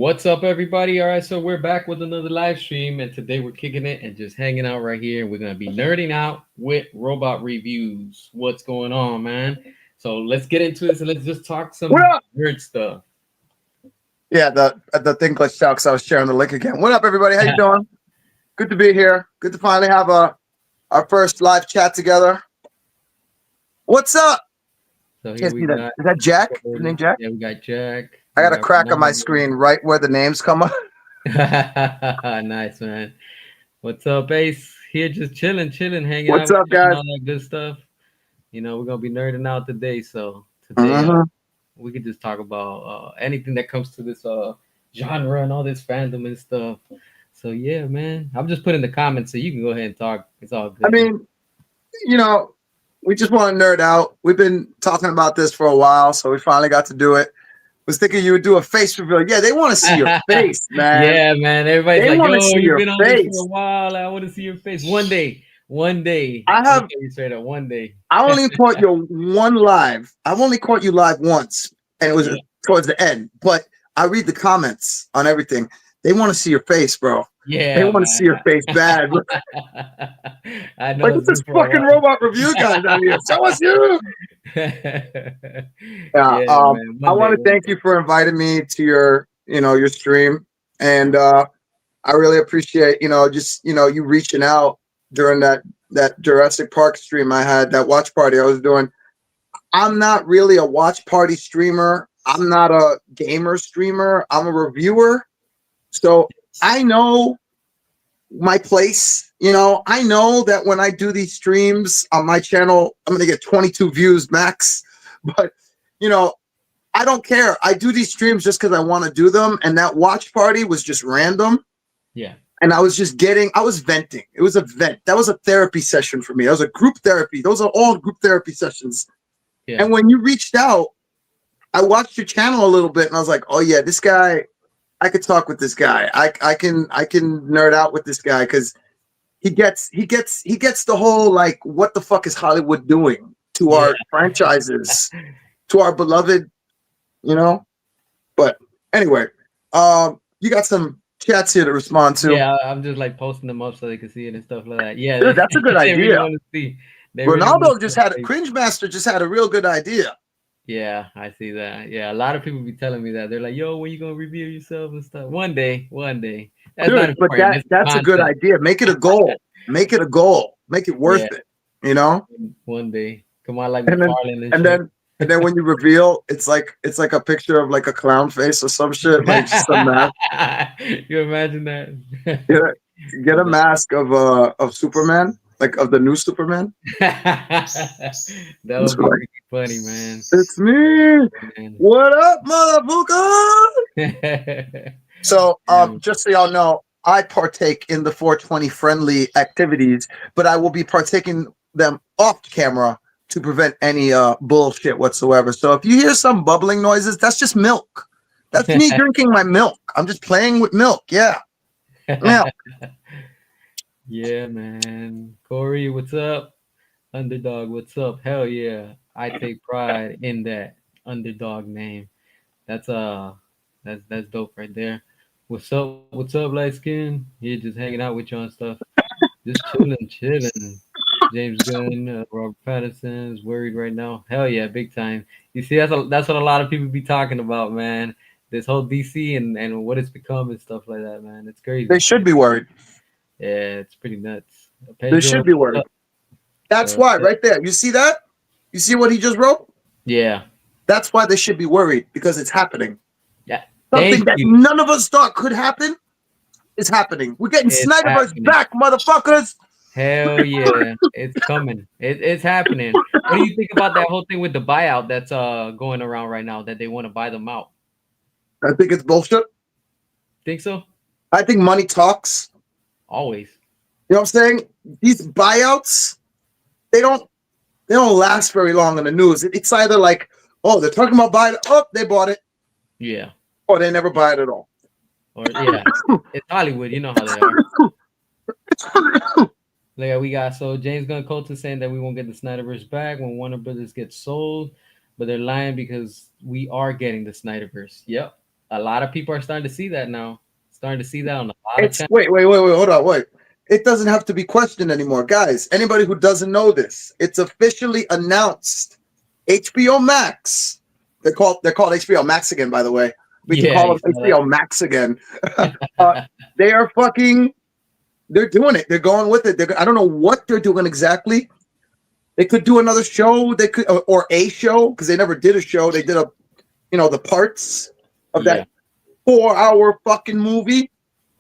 What's up, everybody? All right, so we're back with another live stream, and today we're kicking it and just hanging out right here. We're gonna be nerding out with robot reviews. What's going on, man? So let's get into this and let's just talk What some up? nerd stuff. Yeah, the thing glitched out because I was sharing the link again. What up, everybody? How you doing? Good to be here. Good to finally have our first live chat together. What's up? So here Can't we see that. got, Is that Jack? His name Jack? yeah, we got Jack. I We got a got crack on my Ronaldo. screen right where the names come up. Nice, man. What's up, Ace? Here, just chilling, hanging out What's with up, you and guys? all that good stuff. We're gonna be nerding out today. So today, Mm-hmm. we could just talk about anything that comes to this genre and all this fandom and stuff. So yeah, man, I'm just putting the comments so you can go ahead and talk. It's all I good, man. mean, you know, we just want to nerd out. We've been talking about this for a while, so we finally got to do it. Was thinking you would do a face reveal. Yeah, they want to see your face, man. Yeah, man. Everybody's They like, want "Yo, to see you've your been on this for a face. while. I want to see your face one day. I I'm gonna have tell you straight up, one day." I only caught you one live. I've only caught you live once, and it was Yeah, towards the end. But I read the comments on everything. They want to see your face, bro. They yeah, want to see your man. face bad. I know Like it's it's this been for a fucking robot review guys out here. Show us you. while. Yeah. Yeah, man. I One want day, to one thank day. you for inviting me to your stream, and I really appreciate just you reaching out during that Jurassic Park stream I had, that watch party I was doing. I'm not really a watch party streamer. I'm not a gamer streamer. I'm a reviewer. So I know my place. I know that when I do these streams on my channel, I'm going to get 22 views max. But, you know, I don't care. I do these streams just because I want to do them. And that watch party was just random. Yeah, And I was venting. It was a vent. That was a therapy session for me. That was a group therapy. Those are all group therapy sessions. yeah, And when you reached out, I watched your channel a little bit, and I was like, "Oh yeah, this guy. I could talk with this guy. I can nerd out with this guy because he gets the whole, like, what the fuck is Hollywood doing to yeah, our franchises, to our beloved, you know." But anyway, you got some chats here to respond to. yeah. I'm just like posting them up so they can see it and stuff like that. Yeah, Dude, that's a good they really idea. want to see. They really want to Ronaldo see just our had a face. Cringe Master just had a real good idea. Yeah, I see that. Yeah, a lot of people be telling me that. They're like, "Yo, when you gonna review yourself and stuff?" One day. That's not Dude, but important. that It's the that's a good content. idea. Make it a goal. Make it a goal. Make it Yeah, worth it. You know? one day. Come on, like And then McFarlane and and shit. then and then when you reveal, it's like a picture of like a clown face or some shit, like just a mask. You imagine that? Get get a mask of Superman, like of the new Superman. That It's would be like, pretty funny, man. it's me. Man. What up, motherfucker? Yeah, So, man. just so y'all know, I partake in the 420 friendly activities, but I will be partaking them off camera to prevent any bullshit whatsoever. So if you hear some bubbling noises, that's just milk. That's me drinking my milk. I'm just playing with milk. Yeah, milk. Yeah, man. Corey, what's up? Underdog, what's up? Hell yeah. I take pride in that underdog name. That's that's dope right there. What's up, light skin? Here just hanging out with you on stuff. Just chilling. James Gunn, Robert Pattinson's worried right now. Hell yeah, big time. You see, that's what a lot of people be talking about, man. This whole DC and what it's become and stuff like that, man. It's They crazy. should be worried. Yeah, it's pretty nuts. They Pedro, should be what's worried. up? That's why, Yeah, right there. You see that? You see what he just wrote? yeah, That's why they should be worried, because it's happening. yeah. Something Thank that you. none of us thought could happen is happening. We're getting It's Snyderverse happening. back, motherfuckers. Hell yeah, it's coming. It's happening. What do you think about that whole thing with the buyout that's going around right now that they want to buy them out? I think it's bullshit. Think so? I think money talks. Always. You know what I'm saying? These buyouts, they don't they don't last very long in the news. It's either like, oh, they're talking about buying it. Oh, they bought it. Yeah. Or they never buy it at all. Or yeah, it's Hollywood. You know how they are. Like we got so James Gunn Coulter saying that we won't get the Snyderverse back when Warner Brothers gets sold, but they're lying because we are getting the Snyderverse. Yep. A lot of people are starting to see that now. Starting to see that on a lot of It's channels. wait, hold on, wait. It doesn't have to be questioned anymore, guys. Anybody who doesn't know this, it's officially announced. HBO Max. They're called HBO Max again, by the way. We can Yeah, call you them saw that. HBO Max again. uh, they are fucking. They're doing it. They're going with it. I don't know what they're doing exactly. They could do another show. They could or a show because they never did a show. They did the parts of Yeah. that 4 hour fucking movie.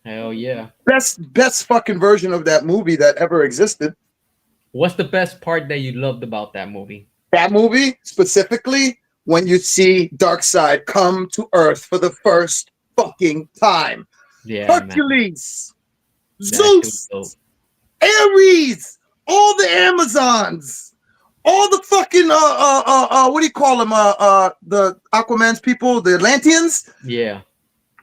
Hell yeah. Best fucking version of that movie that ever existed. What's the best part that you loved about that movie? That movie specifically, when you see Darkseid come to Earth for the first fucking time. Yeah, man. Hercules, That shit was Zeus, dope. Ares, all the Amazons, all the fucking what do you call them? The Aquaman's people, the Atlanteans. Yeah.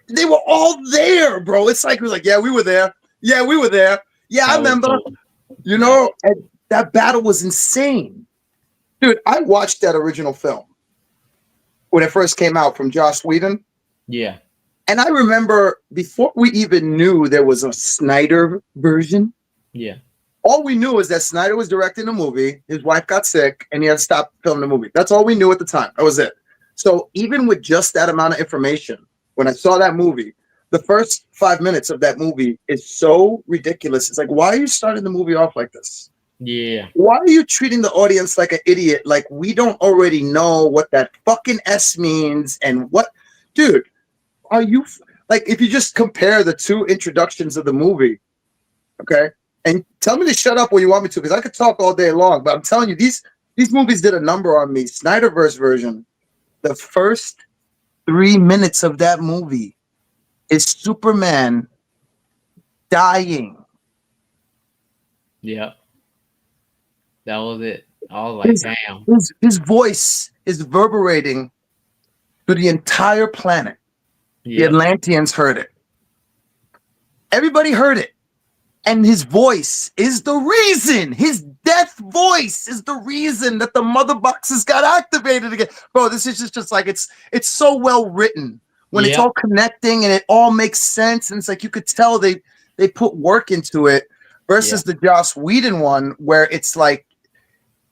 They were all there, bro. It's like we're like, yeah, we were there. Yeah, we were there. Yeah, I That was remember. dope. You That know, and that battle was insane. Dude, I watched that original film when it first came out from Joss Whedon. yeah. And I remember before we even knew there was a Snyder version, Yeah. all we knew is that Snyder was directing the movie, his wife got sick, and he had to stop filming the movie. That's all we knew at the time. That was it. So even with just that amount of information, when I saw that movie, the first 5 minutes of that movie is so ridiculous. It's like, why are you starting the movie off like this? Yeah. Why are you treating the audience like an idiot? Like we don't already know what that fucking S means and what, dude? Are you like if you just compare the two introductions of the movie, okay? And tell me to shut up when you want me to, because I could talk all day long. But I'm telling you, these movies did a number on me. Snyderverse version, the first 3 minutes of that movie is Superman dying. Yeah. That was it. I was like, His damn. his voice is reverberating through the entire planet. The Yep. Atlanteans heard it. Everybody heard it. And his voice is the reason. His death voice is the reason that the mother boxes got activated again. Bro, this is just like it's so well written. When it's Yep. all connecting and it all makes sense. And it's like you could tell they put work into it Yeah. versus the Joss Whedon one where it's like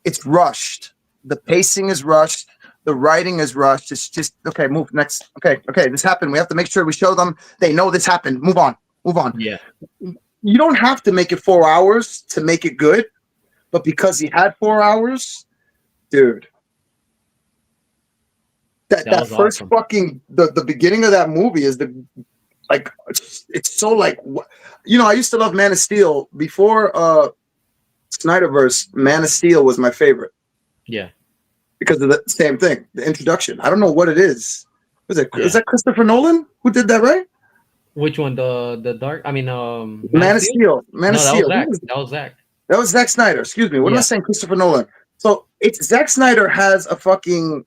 it's rushed. The pacing is rushed. The writing is rushed. It's just okay. Move next. Okay. This happened. We have to make sure we show them. They know this happened. Move on. Move on. Yeah. You don't have to make it 4 hours to make it good, but because he had 4 hours, dude, That that was first awesome. fucking the beginning of that movie is the like it's so like I used to love Man of Steel before Snyderverse. Man of Steel was my favorite Yeah. because of the same thing, the introduction. I don't know what it is. Is Yeah. that Christopher Nolan who did that, right? Which one? The dark? I mean, Man of Man of Steel. Steel. Man of No, that was Steel. Zach. That was Zach. That was Zack Snyder. Excuse me. What am I Yeah. saying? Christopher Nolan. So it's Zack Snyder has a fucking.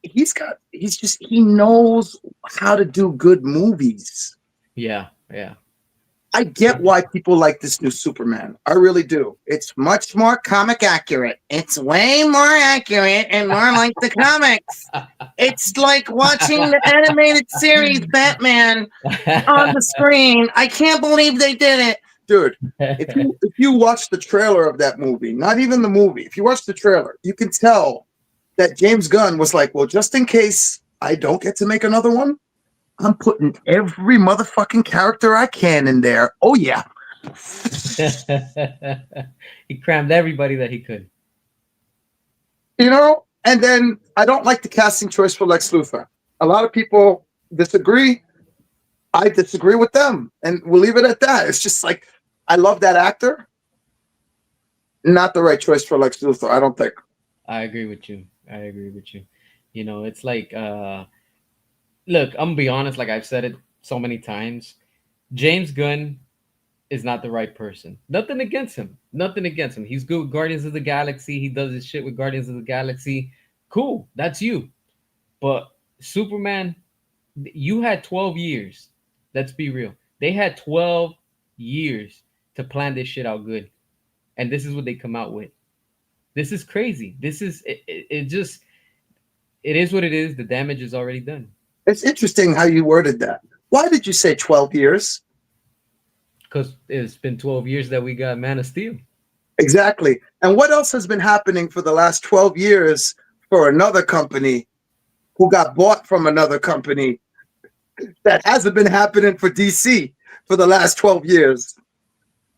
He knows how to do good movies. Yeah. Yeah. I get why people like this new Superman. I really do. It's much more comic accurate. It's way more accurate and more like the comics. It's like watching the animated series Batman on the screen. I can't believe they did it. Dude, if you watch the trailer of that movie, not even the movie, if you watch the trailer, you can tell that James Gunn was like, well, just in case I don't get to make another one, I'm putting every motherfucking character I can in there. Oh yeah. He crammed everybody that he could. And then I don't like the casting choice for Lex Luthor. A lot of people disagree. I disagree with them. And we'll leave it at that. It's just like I love that actor. Not the right choice for Lex Luthor, I don't think. I agree with you. I agree with you. It's like look, I'm gonna be honest, like I've said it so many times. James Gunn is not the right person. Nothing against him. Nothing against him. He's good with Guardians of the Galaxy. He does his shit with Guardians of the Galaxy. Cool. That's you. But Superman, you had 12 years. Let's be real. They had 12 years to plan this shit out good. And this is what they come out with. This is crazy. This is it just it is what it is. The damage is already done. It's interesting how you worded that. Why did you say 12 years? Because it's been 12 years that we got Man of Steel. Exactly. And what else has been happening for the last 12 years for another company who got bought from another company that hasn't been happening for DC for the last 12 years?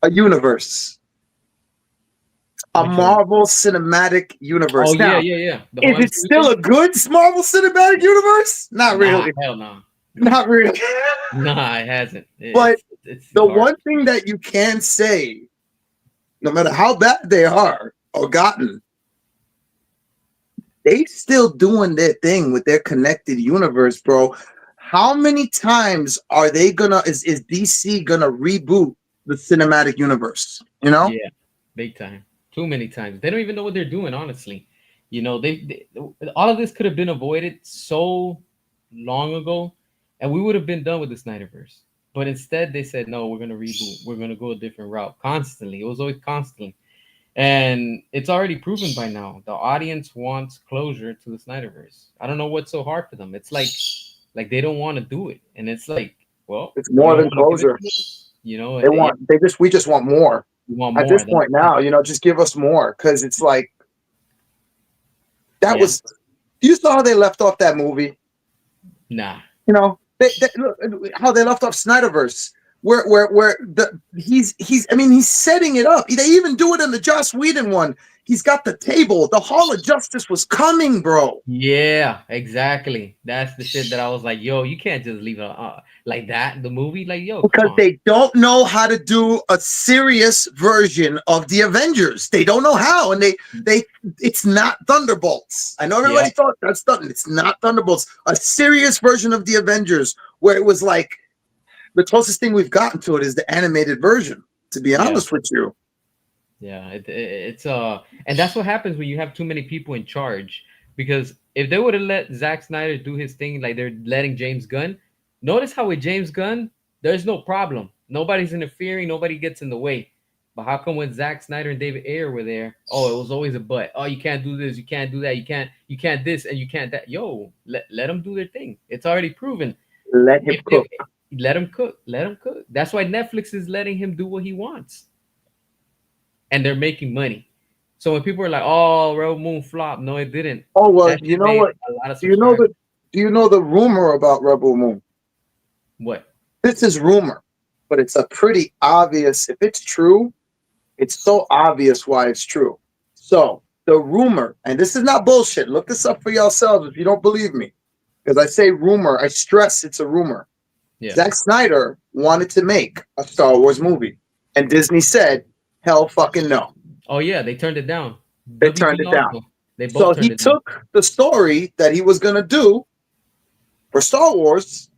A universe, a Which one? Marvel Cinematic Oh Universe. yeah, Now, yeah, yeah. The whole is it MCU still thing? a good Marvel Cinematic Universe? Not Nah, really. hell no, no, Not really. nah. It hasn't. But It's the garbage. one thing that you can say, no matter how bad they are or gotten, they still doing their thing with their connected universe, bro. How many times are they gonna is DC gonna reboot the cinematic universe? You know? Yeah, big time. Too many times. They don't even know what they're doing. Honestly, they all of this could have been avoided so long ago, and we would have been done with the Snyderverse. But instead, they said no. We're gonna reboot. We're gonna go a different route. Constantly, it was always constantly. And it's already proven by now. The audience wants closure to the Snyderverse. I don't know what's so hard for them. It's like they don't want to do it, and it's like, well, It's you more don't than want to give it closure. to us. They Yeah, want we just want more. you want At more. this That's point now, just give us more. Cause it's like that yeah. was you saw how they left off that movie. Nah. Look, how they left off Snyderverse, where he's I mean he's setting it up. They even do it in the Joss Whedon one. He's got the table. The Hall of Justice was coming, bro. Yeah, exactly. That's the shit that I was like, yo, you can't just leave it like that. The movie, like, yo, come Because on. they don't know how to do a serious version of the Avengers. They don't know how, and they it's not Thunderbolts. I know everybody Yep. thought that's Thunder. It's not Thunderbolts. A serious version of the Avengers, where it was like the closest thing we've gotten to it is the animated version. To be Yeah. honest with you, Yeah. And that's what happens when you have too many people in charge. Because if they would have let Zack Snyder do his thing, like they're letting James Gunn, notice how with James Gunn, there's no problem. Nobody's interfering. Nobody gets in the way. But how come when Zack Snyder and David Ayer were there? Oh, it was always a but. Oh, you can't do this, you can't do that, you can't this, and you can't that. Yo, let them do their thing. It's already proven. let him If they cook. let him cook, let him cook. That's why Netflix is letting him do what he wants, and they're making money. So when people are like, "Oh, Rebel Moon flop," no, it didn't. Oh well, That you shit know made what? a lot of Do you know subscribers. the Do you know the rumor about Rebel Moon? What? This is rumor, but it's a pretty obvious. If it's true, it's so obvious why it's true. So the rumor, and this is not bullshit. Look this up for yourselves if you don't believe me. Because I say rumor, I stress it's a rumor. Yeah. Zack Snyder wanted to make a Star Wars movie, and Disney said, "Hell, fucking no." Oh yeah, they turned it down. They turned WB it down. also. They So both turned he it down. took the story that he was gonna do for Star Wars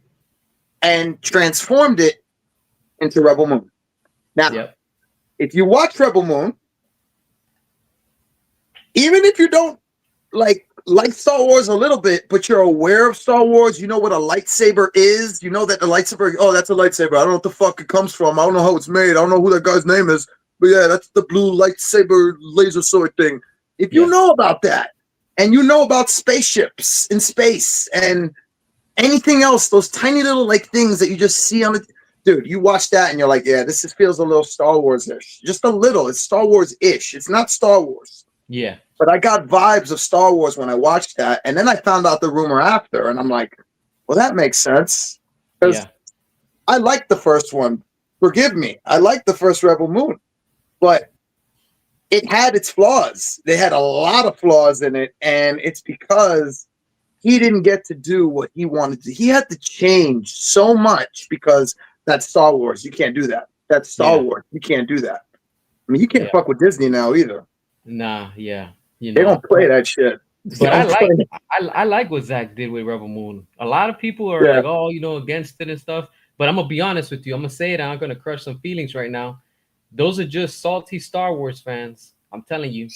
and transformed it into Rebel Moon. Now, Yep. if you watch Rebel Moon, even if you don't like Star Wars a little bit, but you're aware of Star Wars, you know what a lightsaber is. You know that the lightsaber. Oh, that's a lightsaber. I don't know what the fuck it comes from. I don't know how it's made. I don't know who that guy's name is. But yeah, that's the blue lightsaber laser sword thing. If you Yeah. know about that, and you know about spaceships in space and anything else, those tiny little like things that you just see on the dude, you watch that and you're like, yeah, feels a little Star Wars ish, just a little. It's Star Wars ish. It's not Star Wars. Yeah. But I got vibes of Star Wars when I watched that. And then I found out the rumor after, and I'm like, well, that makes sense. Because Yeah. I liked the first one. Forgive me. I liked the first Rebel Moon. But it had its flaws. They had a lot of flaws in it. And it's because he didn't get to do what he wanted to. He had to change so much because that's Star Wars. You can't do that. That's Star Yeah. Wars. You can't do that. I mean, you can't Yeah. fuck with Disney now either. Nah. Yeah. You They know. don't play that shit. They But don't play. I like what Zach did with Rebel Moon. A lot of people are Yeah. like, oh, against it and stuff. But I'm gonna be honest with you. I'm gonna say it. I'm gonna crush some feelings right now. Those are just salty Star Wars fans. I'm telling you.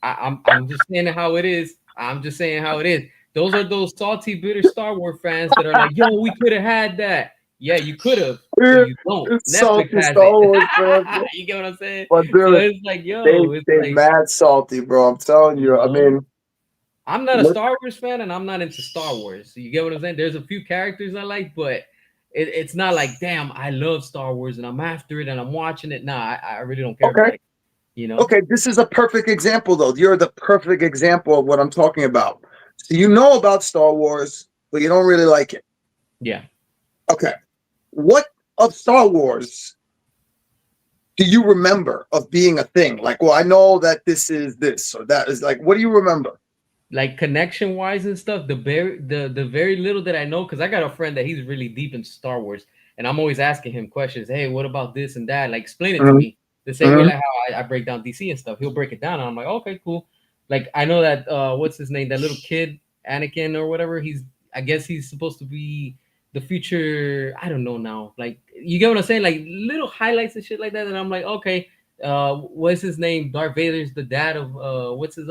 I'm just saying it how it is. I'm just saying how it is. Those are those salty, bitter Star Wars fans that are like, yo, we could have had that. Yeah, you could have, but Yeah, you don't. it's Netflix salty has Star it. Wars fans. You get what I'm saying? But So dude, it's like, yo, it's they like mad salty, bro. I'm telling you you. I know. mean, I'm not a What? Star Wars fan, and I'm not into Star Wars. So you get what I'm saying? There's a few characters I like, but it's not like, damn, I love Star Wars and I'm after it and I'm watching it. Nah, I really don't care for Okay. like, you know? Okay. This is a perfect example, though. You're the perfect example of what I'm talking about. So you know about Star Wars, but you don't really like it. Yeah. Okay. What of Star Wars do you remember of being a thing? Like, well, I know that this is this or that is like, what do you remember? Like connection wise and stuff, the very little that I know, because I got a friend that he's really deep into Star Wars, and I'm always asking him questions. Hey, what about this and that? Like, explain it to Mhm, me the same way mhm. like how I break down DC and stuff. He'll break it down, and I'm like, okay, cool. Like I know that what's his name, that little kid, Anakin or whatever. I guess he's supposed to be the future. I don't know now. Like you get what I'm saying? Like little highlights and shit like that. And I'm like, okay, what's his name? Darth Vader's the dad of what's this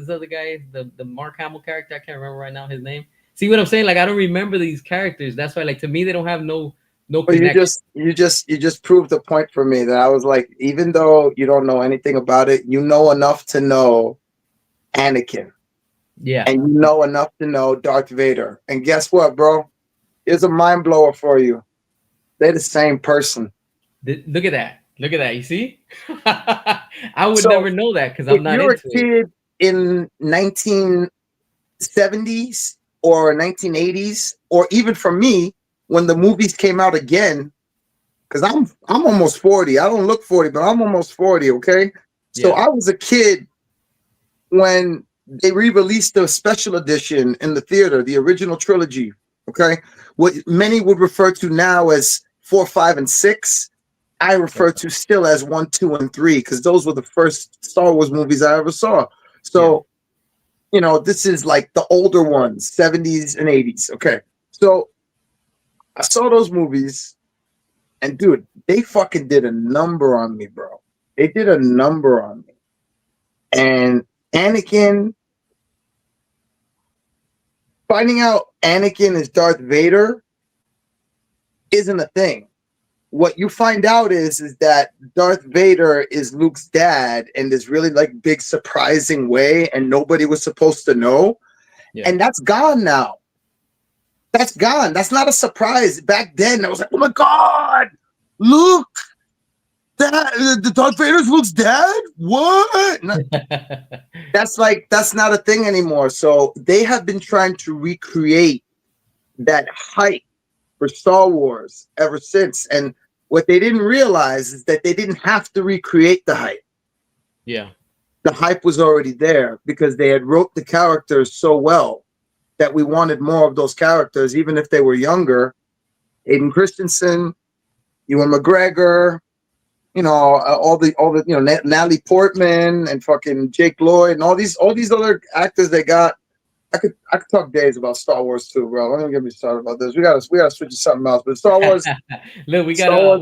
other guy, the Mark Hamill character. I can't remember right now his name. See what I'm saying? Like I don't remember these characters. That's why like to me they don't have no But connection. you just proved the point for me that I was like, even though you don't know anything about it, you know enough to know Anakin, Yeah. and you know enough to know Darth Vader. And guess what, bro? Here's a mind blower for you. They're the same person. Look at that. Look at that. You see? I would So never know that because if I'm not you're a into it. kid in 1970s or 1980s, or even for me, when the movies came out again, because I'm almost 40. I don't look 40, but I'm almost 40, okay? So Yeah. I was a kid when they re-released the special edition in the theater, the original trilogy, okay? What many would refer to now as 4, 5, and 6, I refer Okay. to still as 1, 2, and 3, because those were the first Star Wars movies I ever saw. Yeah. So, this is like the older ones, 70s and 80s. Okay. So I saw those movies, and dude, they fucking did a number on me, bro. They did a number on me. And Anakin, finding out Anakin is Darth Vader isn't a thing. What you find out is that Darth Vader is Luke's dad in this really like big surprising way, and nobody was supposed to know. Yeah. And that's gone now. That's gone. That's not a surprise. Back then, I was like, oh my God, Luke, the Darth Vader's Luke's dad? What? That's not a thing anymore. So they have been trying to recreate that hype for Star Wars ever since. And what they didn't realize is that they didn't have to recreate the hype. Yeah. The hype was already there because they had wrote the characters so well that we wanted more of those characters, even if they were younger. Aiden Christensen, Ewan McGregor, Natalie Portman and fucking Jake Lloyd and all these other actors they got. I could talk days about Star Wars too, bro. Don't get me started about this. We gotta switch to something else. But Look, Star Wars, we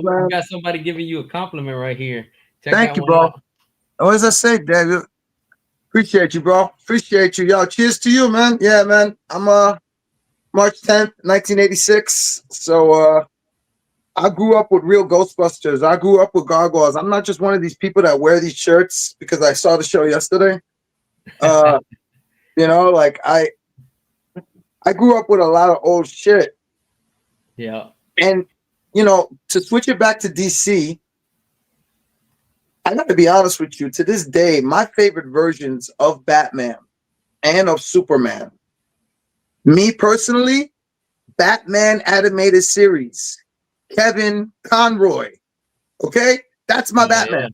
man. got somebody giving you a compliment right here. Check Thank that you, one bro. out. What does I say, David? Appreciate you, bro. Appreciate you, yo. Cheers to you, man. Yeah, man. I'm March 10th, 1986. So I grew up with real Ghostbusters. I grew up with gargoyles. I'm not just one of these people that wear these shirts because I saw the show yesterday. Uh, like I grew up with a lot of old shit. Yeah. And to switch it back to DC, I got to be honest with you. To this day, my favorite versions of Batman and of Superman, me personally, Batman animated series, Kevin Conroy. Okay, that's my Hell Batman. yeah.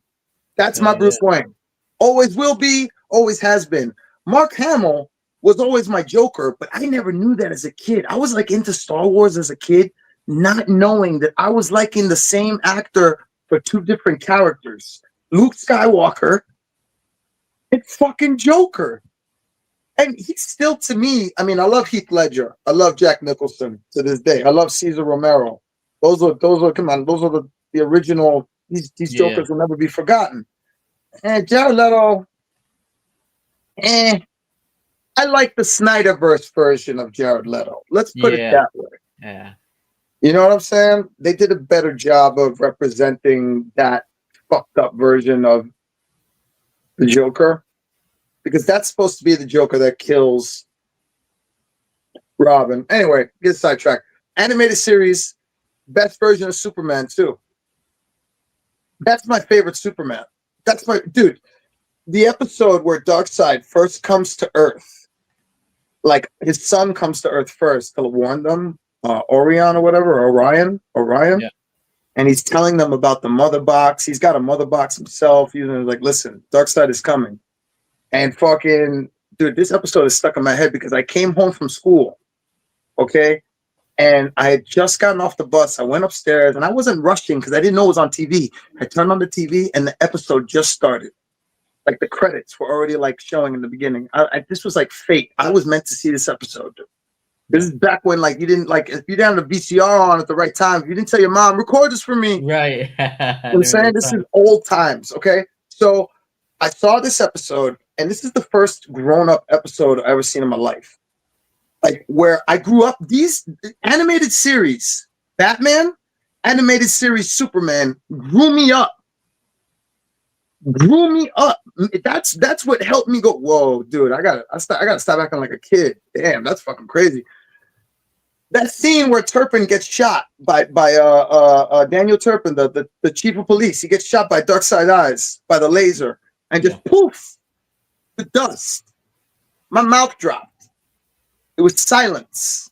That's my Hell yeah. Bruce Wayne. Always will be, always has been. Mark Hamill was always my Joker, but I never knew that as a kid. I was like into Star Wars as a kid, not knowing that I was liking the same actor for two different characters. Luke Skywalker and fucking Joker. And he's still to me, I mean, I love Heath Ledger. I love Jack Nicholson to this day. I love Cesar Romero. Those are come on, those are the original, these Yeah. Jokers will never be forgotten. And Jared Leto, eh, I like the Snyderverse version of Jared Leto. Let's put it Yeah. that way. Yeah. You know what I'm saying? They did a better job of representing that fucked up version of the Joker. because that's supposed to be the Joker that kills Robin. Anyway, get sidetracked. Animated series, best version of Superman too. That's my favorite Superman. That's my dude. The episode where Darkseid first comes to Earth, like his son comes to Earth first to warn them, Orion or whatever, Orion, Yeah. and he's telling them about the mother box. He's got a mother box himself. He's like, listen, Darkseid is coming, and fucking dude, this episode is stuck in my head because I came home from school, okay, and I had just gotten off the bus. I went upstairs and I wasn't rushing because I didn't know it was on TV. I turned on the TV and the episode just started. Like the credits were already like showing in the beginning. This was like fate. I was meant to see this episode. This is back when like you didn't like if you didn't have the VCR on at the right time. If you didn't tell your mom, record this for me. Right. I'm saying this is old times. Okay, so I saw this episode, and this is the first grown-up episode I've ever seen in my life. Like where I grew up, these animated series, Batman, animated series, Superman, grew me up. That's what helped me go. Whoa, dude! I gotta stop acting like a kid. Damn, that's fucking crazy. That scene where Turpin gets shot by Daniel Turpin, the chief of police. He gets shot by Darkseid Eyes by the laser, and just poof, the dust. My mouth dropped. It was silence.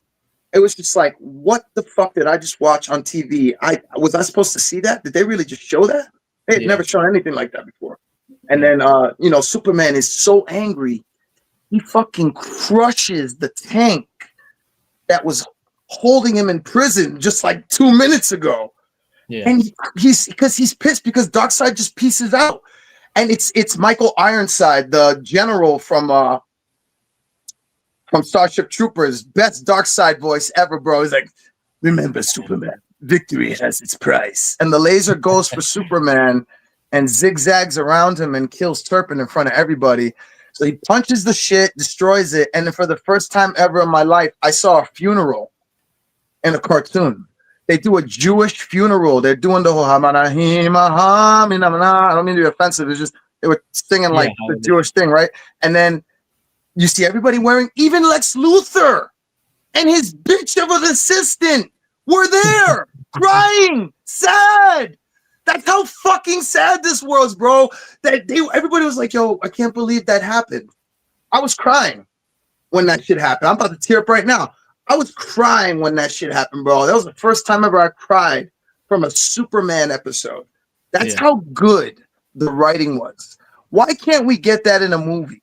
It was just like, what the fuck did I just watch on TV? Was I supposed to see that? Did they really just show that? They had never shown anything like that before. And then, Superman is so angry. He fucking crushes the tank that was holding him in prison just like 2 minutes ago. Yeah. And he's pissed because Darkseid just pieces out. And it's Michael Ironside, the general from Starship Troopers, best Darkseid voice ever, bro. He's like, remember, Superman, victory has its price. And the laser goes for Superman and zigzags around him and kills Turpin in front of everybody. So he punches the shit, destroys it. And then for the first time ever in my life, I saw a funeral in a cartoon. They do a Jewish funeral. They're doing the whole I don't mean to be offensive. It's just they were singing like the Jewish thing, right? And then you see everybody wearing, even Lex Luthor and his bitch of an assistant were there crying, sad. That's how fucking sad this was, bro. Everybody was like, yo, I can't believe that happened. I was crying when that shit happened. I'm about to tear up right now. I was crying when that shit happened, bro. That was the first time ever I cried from a Superman episode. That's how good the writing was. Why can't we get that in a movie?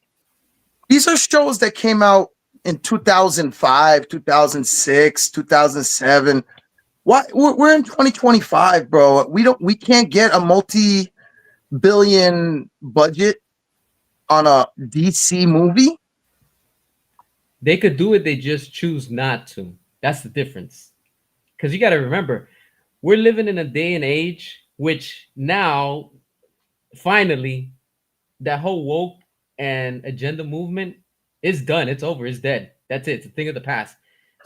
These are shows that came out in 2005, 2006, 2007. Why we're in 2025, bro? We can't get a multi-billion budget on a DC movie. They could do it, they just choose not to. That's the difference. Because you got to remember, we're living in a day and age which now, finally, that whole woke and agenda movement is done. It's over. It's dead. That's it. It's a thing of the past.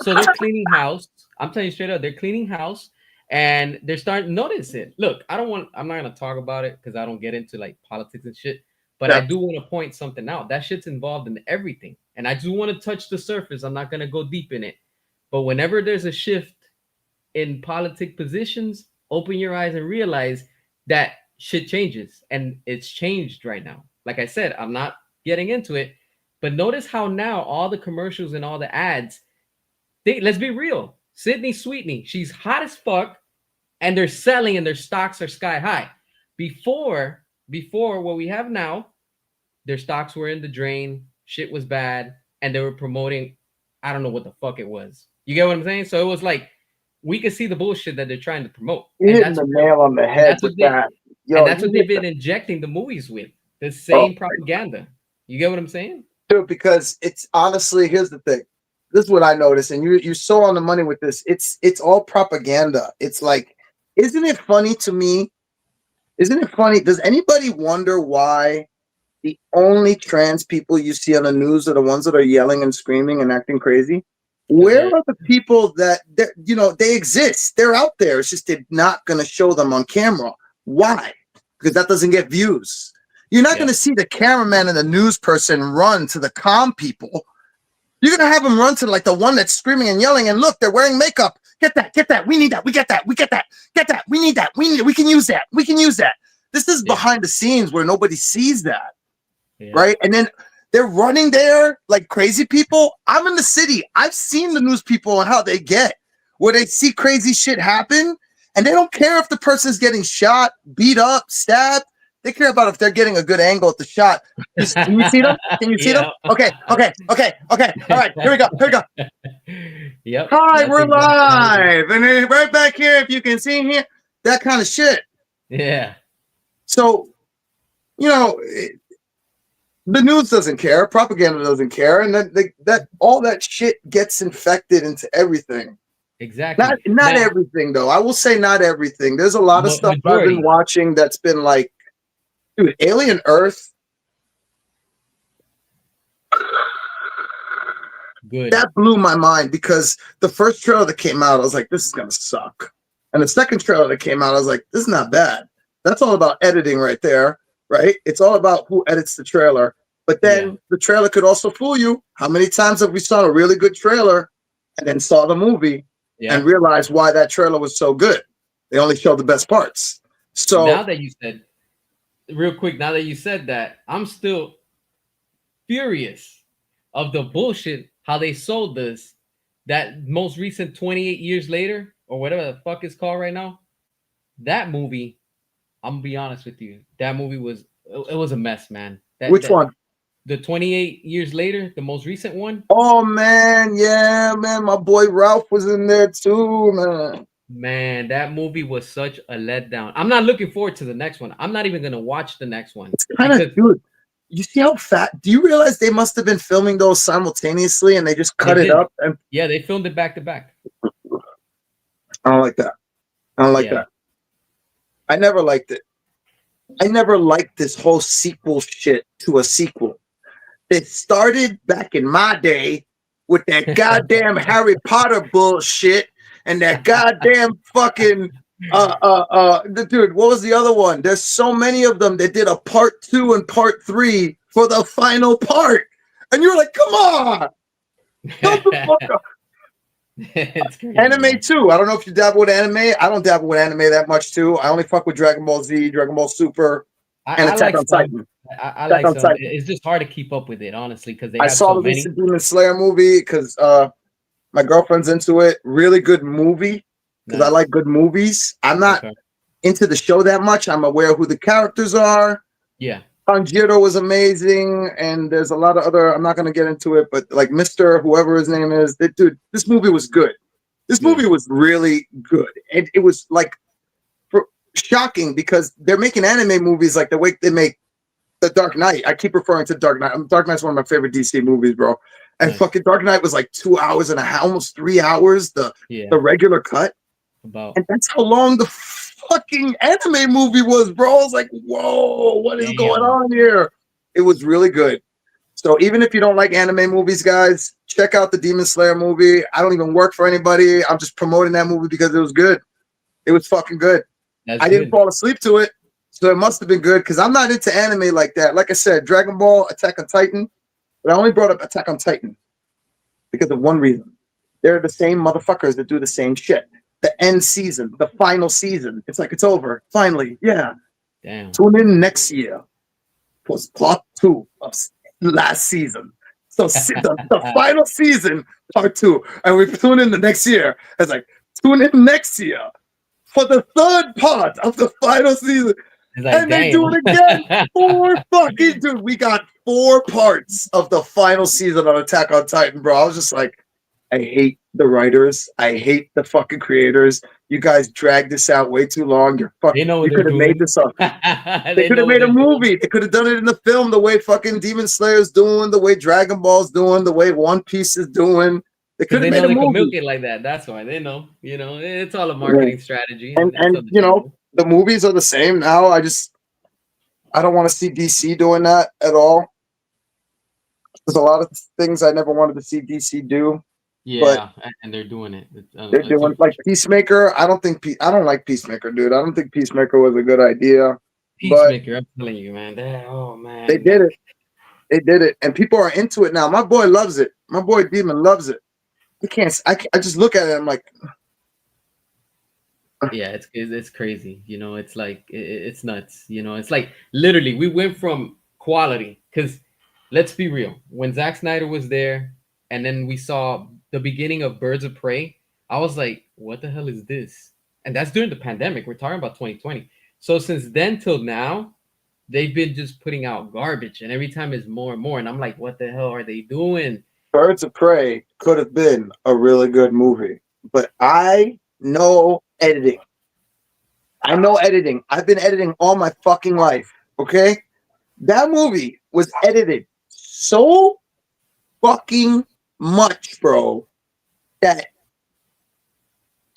So they're cleaning house. I'm telling you straight up, they're cleaning house and they're starting to notice it. Look, I'm not going to talk about it because I don't get into like politics and shit. But I do want to point something out. That shit's involved in everything. And I do want to touch the surface. I'm not going to go deep in it. But whenever there's a shift in politic positions, open your eyes and realize that shit changes. And it's changed right now. Like I said, I'm not getting into it. But notice how now all the commercials and all the ads, let's be real. Sydney Sweetney, she's hot as fuck. And they're selling and their stocks are sky high. Before what we have now, their stocks were in the drain, shit was bad, and they were promoting, I don't know what the fuck it was. You get what I'm saying? So it was like, we could see the bullshit that they're trying to promote. You hit the nail on the head with that. Yo, and that's what they've been injecting the movies with, the same propaganda. You get what I'm saying? Dude, because it's honestly, here's the thing. This is what I noticed, and you're so on the money with this. It's all propaganda. It's like, isn't it funny to me? Isn't it funny? Does anybody wonder why the only trans people you see on the news are the ones that are yelling and screaming and acting crazy? Where are the people that they exist? They're out there. It's just they're not going to show them on camera. Why? Because that doesn't get views. You're not going Yep. to see the cameraman and the news person run to the calm people. You're going to have them run to like the one that's screaming and yelling. And look, they're wearing makeup. Get that. Get that. We need that. We get that. We get that. Get that. We need that. We need it. We can use that. We can use that. This is Yeah. behind the scenes where nobody sees that. Yep. Right. And then they're running there like crazy people. I'm in the city. I've seen the news people and how they get where they see crazy shit happen and they don't care if the person's getting shot, beat up, stabbed. They care about if they're getting a good angle at the shot. Can you see them? Can you see them? Yeah. Okay. Okay. Okay. Okay. All right. Here we go. Here we go. Yep. Hi, That's we're exactly how it is. live. And then right back here, if you can see here, that kind of shit. Yeah. So, you know, the news doesn't care, propaganda doesn't care, and that all that shit gets infected into everything. Exactly. Not Now, everything though. I will say not everything. There's a lot of stuff I've been majority. watching that's been like, dude, Alien Earth. Good. That blew my mind because the first trailer that came out, I was like, this is gonna suck. And the second trailer that came out, I was like, this is not bad. That's all about editing right there, right? It's all about who edits the trailer. But then Yeah. the trailer could also fool you. How many times have we saw a really good trailer and then saw the movie and Yep. realized why that trailer was so good? They only showed the best parts. Now So that you said, real quick, now that you said that, I'm still furious of the bullshit how they sold this. That most recent 28 years later, or whatever the fuck it's called right now. That movie, I'm gonna be honest with you. That movie was it was a mess, man. which one? The 28 years later, the most recent one. Oh man, yeah, man. My boy Ralph was in there too, man. Man, that movie was such a letdown. I'm not looking forward to the next one. I'm not even gonna watch the next one It's kind of, because dude. You see how fat? Do you realize they must have been filming those simultaneously and they just they cut it did. up? And Yeah, they filmed it back to back. I don't like that. I don't like Yeah. that. I never liked it. I never liked this whole sequel shit to a sequel. It started back in my day with that goddamn Harry Potter bullshit and that goddamn fucking dude, what was the other one? There's so many of them that did a part 2 and part 3 for the final part. And you're like, come on, shut the fuck up. It's crazy, Anime man. too. I don't know if you dabble with anime. I don't dabble with anime that much too. I only fuck with Dragon Ball Z, Dragon Ball Super, and I Attack like on some. Titan. I Attack like on some. Titan. It's just hard to keep up with it, honestly, because they I have saw so the many. recent Demon Slayer movie because my girlfriend's into it. Really good movie because I Nice. like good movies. I'm not Okay. into the show that much. I'm aware who the characters are. Yeah. Tanjiro was amazing, and there's a lot of other. I'm not going to get into it, but like Mister, whoever his name is, dude, this movie was good. This Good. movie was really good, and it was like shocking because they're making anime movies like the way they make The Dark Knight. I keep referring to Dark Knight. Dark Knight's one of my favorite DC movies, bro. And Nice. fucking Dark Knight was like 2 hours and a half, almost 3 hours, the Yeah. regular cut. About. And that's how long the fucking anime movie was, bro. I was like, whoa, what is going Damn. on here? It was really good. So even if you don't like anime movies, guys, check out the Demon Slayer movie. I don't even work for anybody. I'm just promoting that movie because it was good. It was fucking good. That's I didn't good. fall asleep to it, so it must have been good because I'm not into anime like that. Like I said, Dragon Ball, Attack on Titan, but I only brought up Attack on Titan because of one reason. They're the same motherfuckers that do the same shit. The end season, the final season. It's like it's over. Finally. Yeah. Damn. Tune in next year for part 2 of last season. So the final season, part 2. And we tune in the next year. It's like, tune in next year for the third part of the final season. It's like, And they do it again. 4 fucking dude. We got 4 parts of the final season on Attack on Titan, bro. I was just like, I hate the writers. I hate the fucking creators. You guys dragged this out way too long. You're fucking. They know what You they're could have doing. made this up. They could know have what made a they're doing. movie. They could have done it in the film the way fucking Demon Slayer's doing, the way Dragon Ball's doing, the way One Piece is doing. They Because could they have know made a they can milk movie. it like that. That's why they know. You know, it's all a Yeah. marketing strategy, and it's And you know, understandable. the movies are the same now. I don't want to see DC doing that at all. There's a lot of things I never wanted to see DC do, but Yeah, and they're doing it. they're It's doing like unfortunate. Peacemaker. I don't like Peacemaker, dude. I don't think Peacemaker was a good idea. but Peacemaker. I'm telling you, man. That, oh they man, did it. They did it, and people are into it now. My boy loves it. My boy Demon loves it. I can't. I just look at it. I'm like, yeah, it's crazy. It's like it's nuts. It's like literally we went from quality because let's be real. When Zack Snyder was there, and then we saw the beginning of Birds of Prey, I was like, what the hell is this? And that's during the pandemic. We're talking about 2020. So since then till now, they've been just putting out garbage, and every time it's more and more. And I'm like, what the hell are they doing? Birds of Prey could have been a really good movie, but I know editing. I know editing. I've been editing all my fucking life. Okay, that movie was edited so fucking much, bro, that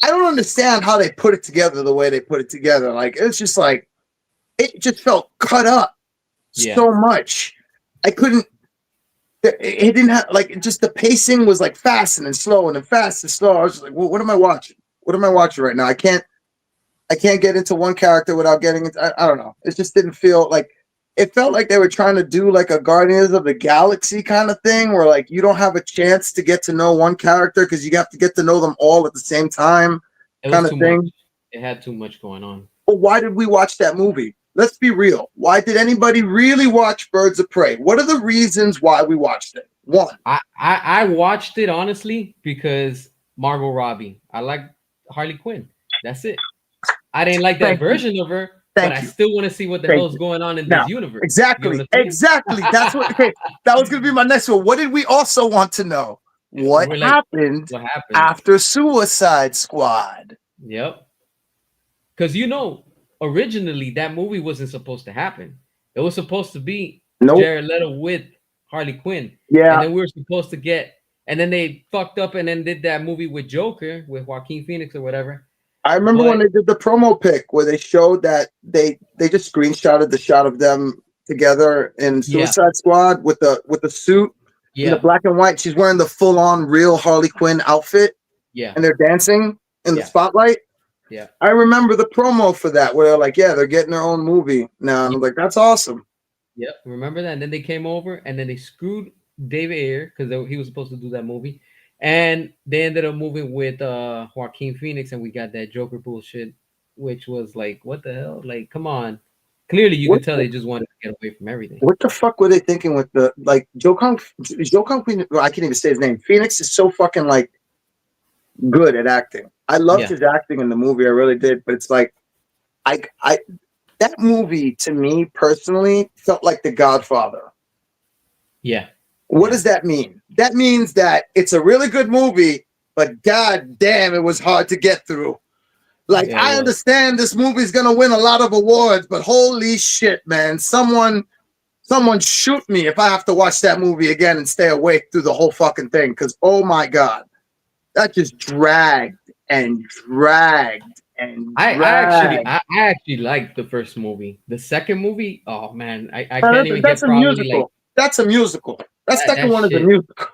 I don't understand how they put it together the way they put it together. Like it's just like it just felt cut up Yeah, so much. I couldn't. It didn't have like it just the pacing was like fast and then slow and then fast and slow. I was just like, well, what am I watching? What am I watching right now? I can't get into one character without getting into. I don't know. It just didn't feel like. It felt like they were trying to do like a Guardians of the Galaxy kind of thing, where like you don't have a chance to get to know one character because you have to get to know them all at the same time, it was kind of too much. thing. It had too much going on. But why did we watch that movie? Let's be real. Why did anybody really watch Birds of Prey? What are the reasons why we watched it? One, I watched it honestly because Margot Robbie. I like Harley Quinn. That's it. I didn't like that thank you, version of her, but thank I you, still want to see what the thank hell's you. going on in this Now, universe. You know exactly, what I'm exactly. That's what. Okay, saying? that was going to be my next one. What did we also want to know? What We're like, happened what happened? after Suicide Squad? Yep. Because originally that movie wasn't supposed to happen. It was supposed to be Nope. Jared Leto with Harley Quinn, and Yeah, then we were supposed to get, and then they fucked up and then did that movie with Joker with Joaquin Phoenix or whatever. I remember when But they did the promo pic where they showed that they just screenshotted the shot of them together in yeah, Suicide Squad with the suit in the yeah, black and white. She's wearing the full on real Harley Quinn outfit, yeah, and they're dancing in the yeah, spotlight. yeah, I remember the promo for that where they're like, yeah, they're getting their own movie now. And yeah. I'm like, that's awesome. Yep, remember that? And then they came over and then they screwed David Ayer because he was supposed to do that movie, and they ended up moving with Joaquin Phoenix, and we got that Joker bullshit, which was like, what the hell? Like, come on! Clearly, you What could tell they just wanted to get away from everything. what the fuck were they thinking with the like Joe Kong well, I can't even say his name. Phoenix is so fucking like good at acting. I loved Yeah, his acting in the movie, I really did. But it's like I that movie to me personally felt like The Godfather. yeah, What yeah, does that mean? That means that it's a really good movie, but god damn, it was hard to get through. Like yeah. It I was. understand this movie's gonna win a lot of awards, but holy shit, man! Someone shoot me if I have to watch that movie again and stay awake through the whole fucking thing. Because oh my god, that just dragged and dragged and dragged. I actually liked the first movie. The second movie, oh man, I Now, can't even that's get a probably like musical. That's a musical. That second that one is a shit. musical.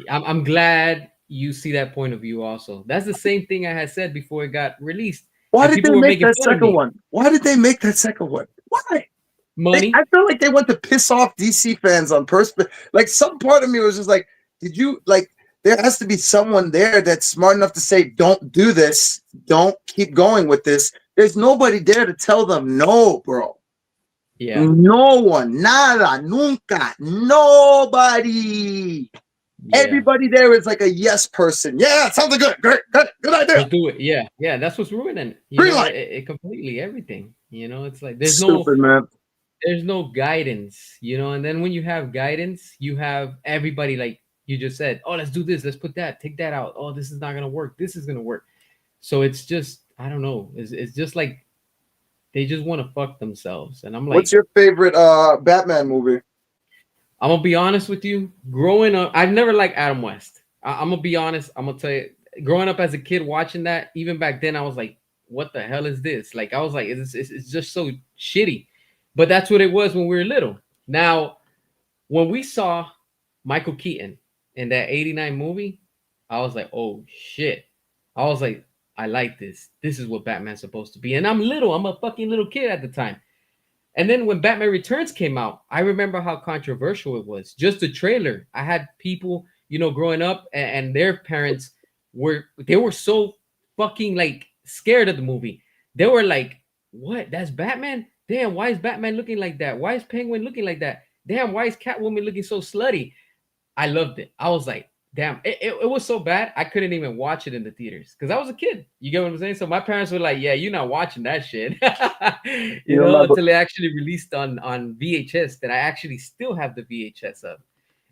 I'm glad you see that point of view also. That's the same thing I had said before it got released, Why and did they people were make making that fun of second me. one? Why did they make that second one? Why? I Money, feel like they went to piss off DC fans on purpose. Like some part of me was just like, did you like? There has to be someone there that's smart enough to say, "Don't do this. Don't keep going with this." There's nobody there to tell them no, bro. yeah, No one, nada, nunca, nobody. yeah. Everybody there is like a yes person. Yeah, sounds good. Great, good idea. Let's do it. Yeah, yeah. That's what's ruining. Green light. It completely everything. It's like Stupid man. there's no guidance. And then when you have guidance, you have everybody like you just said. Oh, let's do this. Let's put that. Take that out. Oh, this is not gonna work. This is gonna work. So it's just I don't know. It's just like they just want to fuck themselves, and I'm What's like, your favorite Batman movie? I'm gonna be honest with you. Growing up, I've never liked Adam West. I'm gonna be honest. I'm gonna tell you. Growing up as a kid, watching that, even back then, I was like, "What the hell is this?" Like, I was like, "It's just so shitty." But that's what it was when we were little. Now, when we saw Michael Keaton in that '89 movie, I was like, "Oh shit!" I was like, "I like this. This is what Batman's supposed to be." And I'm little. I'm a fucking little kid at the time. And then when Batman Returns came out, I remember how controversial it was. Just the trailer. I had people, growing up, and their parents were so fucking like scared of the movie. They were like, "What? That's Batman? Damn, why is Batman looking like that? Why is Penguin looking like that? Damn, why is Catwoman looking so slutty?" I loved it. I was like, damn, it was so bad I couldn't even watch it in the theaters because I was a kid. You get what I'm saying? So my parents were like, "Yeah, you're not watching that shit," You remember until it actually released on VHS. That I actually still have the VHS of,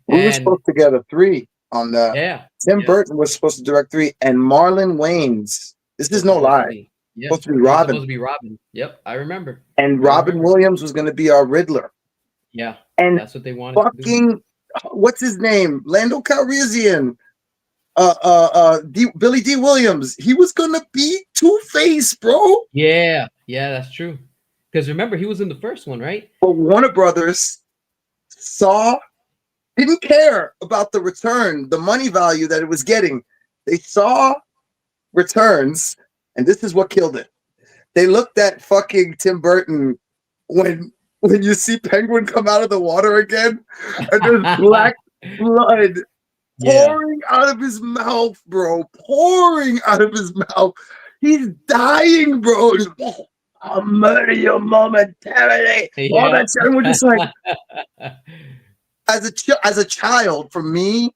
we were and supposed to get a 3 on that. yeah, Tim yeah, Burton was supposed to direct 3, and Marlon Wayans. This is was no supposed to lie. be, yeah, Supposed to be he was supposed Robin, to be Robin. Yep, I remember. and I Robin remember. Williams was going to be our Riddler. Yeah, And that's what they wanted to do. fucking, what's his name? Lando Calrissian. Billy D. Williams. He was gonna be Two-Face, bro. Yeah, yeah, that's true. Because remember, he was in the first one, right? But Warner Brothers saw, didn't care about the return, the money value that it was getting. They saw returns, and this is what killed it. They looked at fucking Tim Burton when you see Penguin come out of the water again, and there's black blood Yeah, pouring out of his mouth, bro. Pouring out of his mouth. He's dying, bro. I'll murder you momentarily. All yeah. that shit. And we're just like, as a child, for me,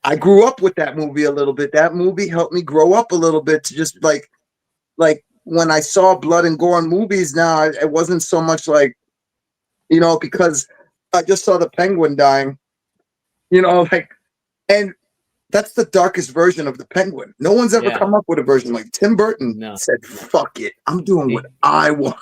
I grew up with that movie a little bit. That movie helped me grow up a little bit to just like when I saw blood and gore in movies now, it wasn't so much like, because I just saw the Penguin dying, like, and that's the darkest version of the Penguin. No one's ever Yeah, come up with a version like Tim Burton no. said, fuck it. I'm doing what He, I want.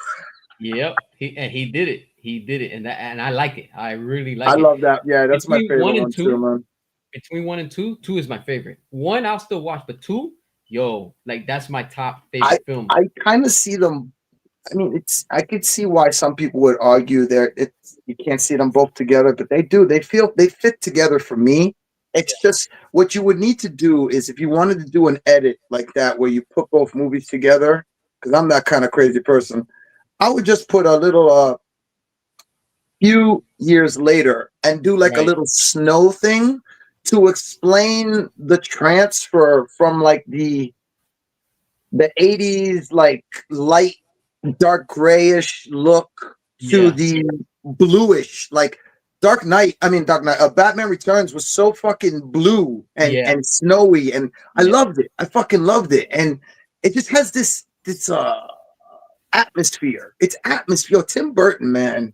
yep. He did it. He did it, and I like it. I really I like it. love that. Yeah, that's my Between one favorite and one too, two, man. two is my favorite. One I'll still watch, but two, yo, like that's my top I favorite film. I kind of see them. I mean, I could see why some people would argue that you can't see them both together, but they do. They fit together for me. It's just what you would need to do is if you wanted to do an edit like that where you put both movies together, because I'm that kind of crazy person, I would just put a little few years later and do like a Right? little snow thing to explain the transfer from like the 80s like light dark grayish look to Yeah, the bluish like Dark Knight, Batman Returns was so fucking blue yeah, and snowy, and I yeah. loved it. I fucking loved it, and it just has this atmosphere. It's atmosphere. Tim Burton, man,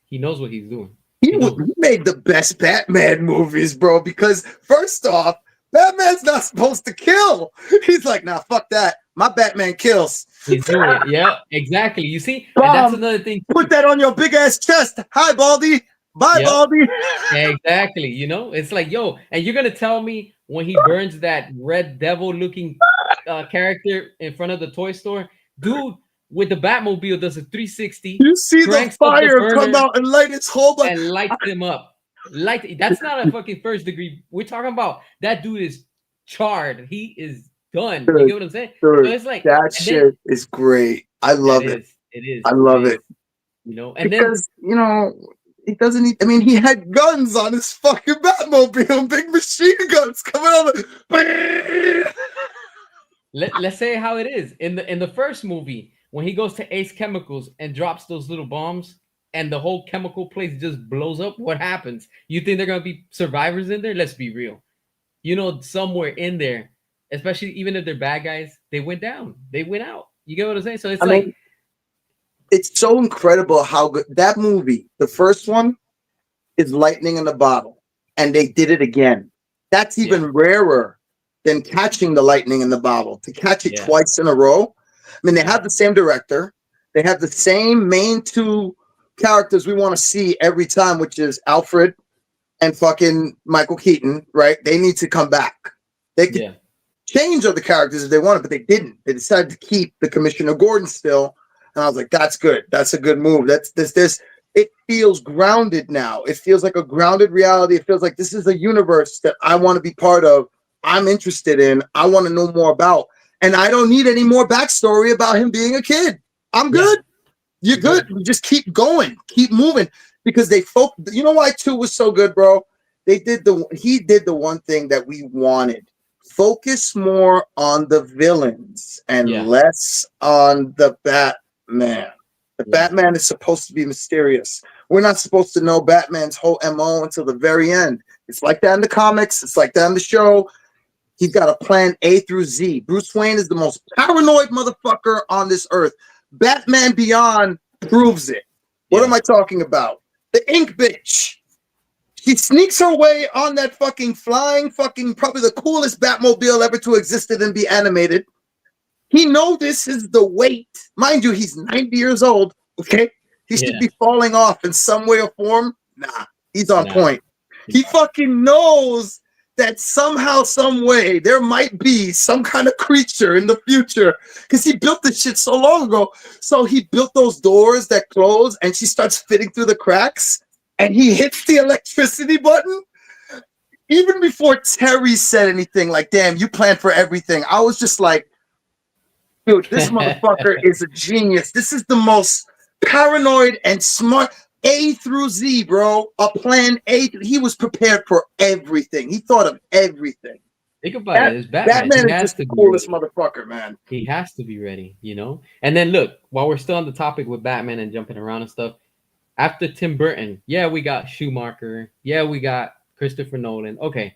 He knows what he's doing. he He knows. he made the best Batman movies, bro. Because first off, Batman's not supposed to kill. He's like, nah, fuck that. My Batman kills. He's doing it. Yeah, exactly. You see, and that's Bum, another thing put too. that on your big ass chest. Hi, Baldy. Bye, Yep. Baldy. Exactly. It's like, yo, and you're gonna tell me when he burns that red devil looking character in front of the toy store, dude with the Batmobile does a 360, You see the cranks up the fire come burner out and light his whole body. and lights him up. Light that's not a fucking first degree. We're talking about that dude is charred. He is done. You Dude, get what I'm saying? So dude, it's like, that and then shit is great. I that love it. is, it is, I it love is, it. and then Because, he doesn't need, I mean, he had guns on his fucking Batmobile, big machine guns coming out of let's say how it is in the first movie when he goes to Ace Chemicals and drops those little bombs and the whole chemical place just blows up. What happens? You think they're gonna be survivors in there? Let's be real. Somewhere in there, especially even if they're bad guys, they went down. They went out. You get what I'm saying? So it's I like, mean, it's so incredible how good that movie, the first one, is lightning in a bottle. And they did it again. That's yeah, even rarer than catching the lightning in the bottle. To catch it yeah, twice in a row. I mean, they yeah, have the same director. They have the same main two characters we want to see every time, which is Alfred and fucking Michael Keaton, right? They need to come back. They could yeah, change other characters if they wanted, but they didn't. They decided to keep the Commissioner Gordon still. And I was like, that's good. That's a good move. That's this. It feels grounded now. It feels like a grounded reality. It feels like this is a universe that I want to be part of. I'm interested in. I want to know more about. And I don't need any more backstory about him being a kid. I'm yeah. good. You're You're good. good. You just keep going, keep moving, because they folk. You know why 2 was so good, bro? He did the one thing that we wanted. Focus more on the villains and Yeah. less on the Batman. The Yeah. Batman is supposed to be mysterious. We're not supposed to know Batman's whole MO until the very end. It's like that in the comics. It's like that in the show. He's got a plan A through Z. Bruce Wayne is the most paranoid motherfucker on this earth. Batman Beyond proves it. What am Yeah. I talking about? The Ink bitch. She sneaks her way on that fucking flying fucking probably the coolest Batmobile ever to exist and be animated. He notices the weight. Mind you, he's 90 years old. Okay. He should Yeah. be falling off in some way or form. Nah, he's on Nah. point. He fucking knows that somehow, some way, there might be some kind of creature in the future because he built this shit so long ago. So he built those doors that close and she starts fitting through the cracks and he hits the electricity button. Even before Terry said anything like, damn, you planned for everything, I was just like, dude, this motherfucker is a genius. This is the most paranoid and smart A through Z, bro. A plan A. He was prepared for everything. He thought of everything. Think about That it. It's Batman. He Batman is has just the to be coolest ready. motherfucker, man. He has to be ready, you know? And then look, while we're still on the topic with Batman and jumping around and stuff, after Tim Burton, yeah, we got Schumacher. Yeah, we got Christopher Nolan. Okay.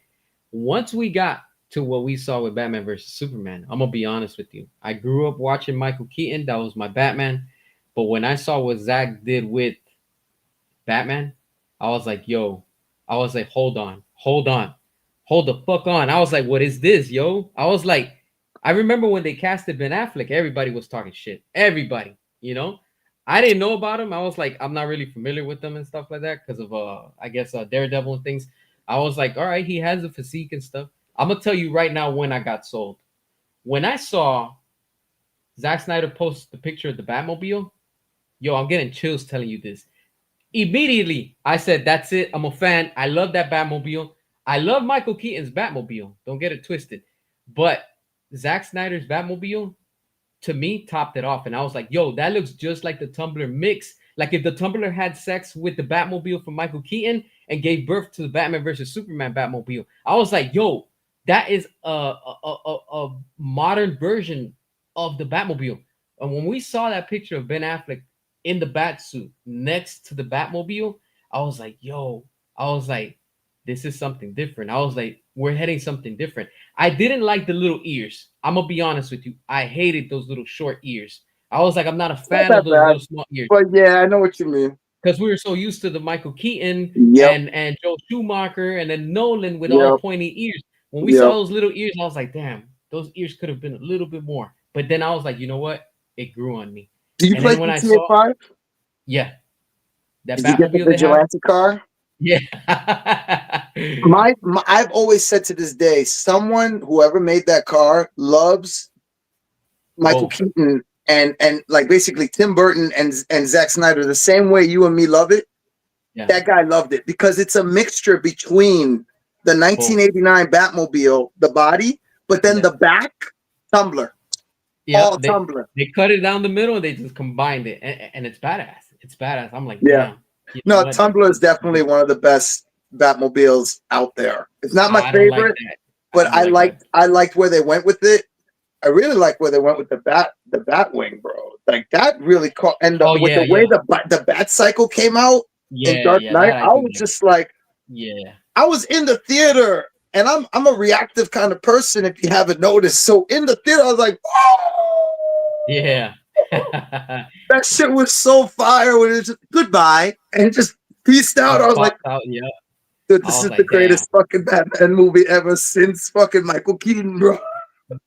Once we got to what we saw with Batman versus Superman, I'm gonna be honest with you. I grew up watching Michael Keaton. That was my Batman. But when I saw what Zach did with Batman, I was like, yo, I was like, hold the fuck on. I was like, what is this, yo? I was like, I remember when they casted Ben Affleck, everybody was talking shit. Everybody, you know? I didn't know about him. I was like, I'm not really familiar with them and stuff like that because of I guess Daredevil and things. I was like, all right, he has a physique and stuff. I'm gonna tell you right now when I got sold. When I saw Zack Snyder post the picture of the Batmobile, yo, I'm getting chills telling you this. Immediately, I said, that's it. I'm a fan. I love that Batmobile. I love Michael Keaton's Batmobile. Don't get it twisted. But Zack Snyder's Batmobile, to me, topped it off. And I was like, yo, that looks just like the Tumblr mix. Like if the Tumblr had sex with the Batmobile from Michael Keaton and gave birth to the Batman versus Superman Batmobile. I was like, yo, that is a modern version of the Batmobile. And when we saw that picture of Ben Affleck in the bat suit next to the Batmobile, I was like, yo, I was like, this is something different. I was like, we're heading something different. I didn't like the little ears. I'm gonna be honest with you. I hated those little short ears. I was like, I'm not a It's not fan of that those bad. little small ears But yeah, I know what you mean. because we were so used to the Michael Keaton Yep, and Joe Schumacher and then Nolan with all the yep, pointy ears. When we saw yep. those little ears, I was like, damn, those ears could have been a little bit more. But then I was like, you know what? It grew on me. Did you And play then when I GTA saw, 5? yeah, that Did you get the Batmobile they have, Vigilante car? yeah, I've always said to this day, someone whoever made that car loves Michael both, Keaton and like basically Tim Burton and Zack Snyder the same way you and me love it. yeah, That guy loved it because it's a mixture between the both, 1989 Batmobile, the body, but then yeah. the back, Tumbler, Yep, all Tumbler. they cut it down the middle and they just combined it, and it's badass. It's badass. I'm like, Yeah, damn, you know no, what? Tumbler is definitely one of the best Batmobiles out there. It's not my I don't like favorite, that. I but don't like that. I liked where they went with it. I really like where they went with the Batwing, bro. Like that really caught, and Oh with yeah, the way yeah, the Bat Cycle came out in yeah, Dark yeah. Knight, That I I do was like. just like, Yeah, I was in the theater, and I'm a reactive kind of person. If you haven't noticed, so in the theater, I was like, oh, yeah. that shit was so fire when it just goodbye and just peaced out. I Just was like, popped out. Yeah, dude, I this was is the like, damn. greatest fucking Batman movie ever since fucking Michael Keaton, bro.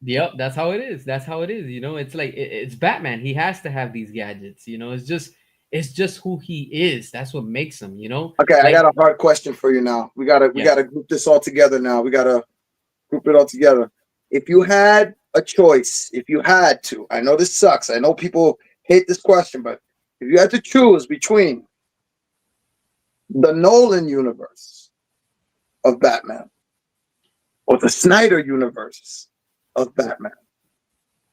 Yep, that's how it is. That's how it is. You know, it's like it's Batman. He has to have these gadgets. You know, it's just who he is. That's what makes him. You know, Okay, I got like a hard question for you now. We yeah, gotta group this all together now. We gotta group it all together. If you had a choice, if you had to, I know this sucks. I know people hate this question, but if you had to choose between the Nolan universe of Batman or the Snyder universe of Batman,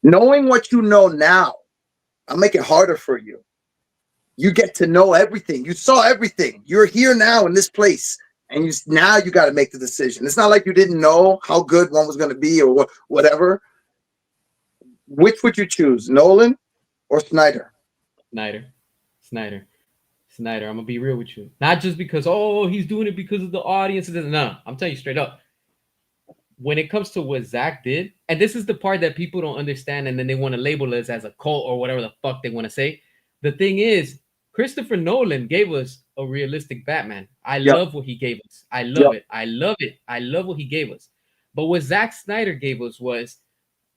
knowing what you know now, I'll make it harder for you. You get to know everything. You saw everything. You're here now in this place, and now you got to make the decision. It's not like you didn't know how good one was going to be or whatever. Which would you choose, Nolan or Snyder? Snyder, Snyder, Snyder. I'm gonna be real with you. Not just because he's doing it because of the audience. No, I'm telling you straight up. When it comes to what Zach did, and this is the part that people don't understand, and then they want to label us as a cult or whatever the fuck they want to say. The thing is, Christopher Nolan gave us a realistic Batman. I Yep. love what he gave us. I love Yep. it. I love it. I love what he gave us. But what Zack Snyder gave us was,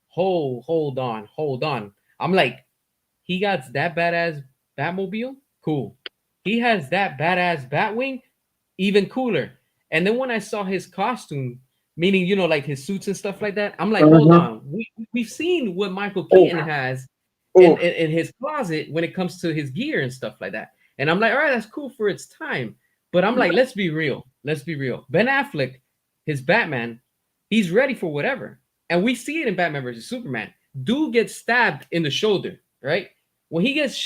hold on, hold on. I'm like, he got that badass Batmobile, cool. He has that badass Batwing, even cooler. And then when I saw his costume, meaning like his suits and stuff like that, I'm like, hold Uh-huh. on, we've seen what Michael Oh, Keaton has oh, in his closet when it comes to his gear and stuff like that. And I'm like, all right, that's cool for its time. But I'm like, let's be real. Let's be real. Ben Affleck, his Batman, he's ready for whatever. And we see it in Batman versus Superman. Dude gets stabbed in the shoulder, right? When he gets,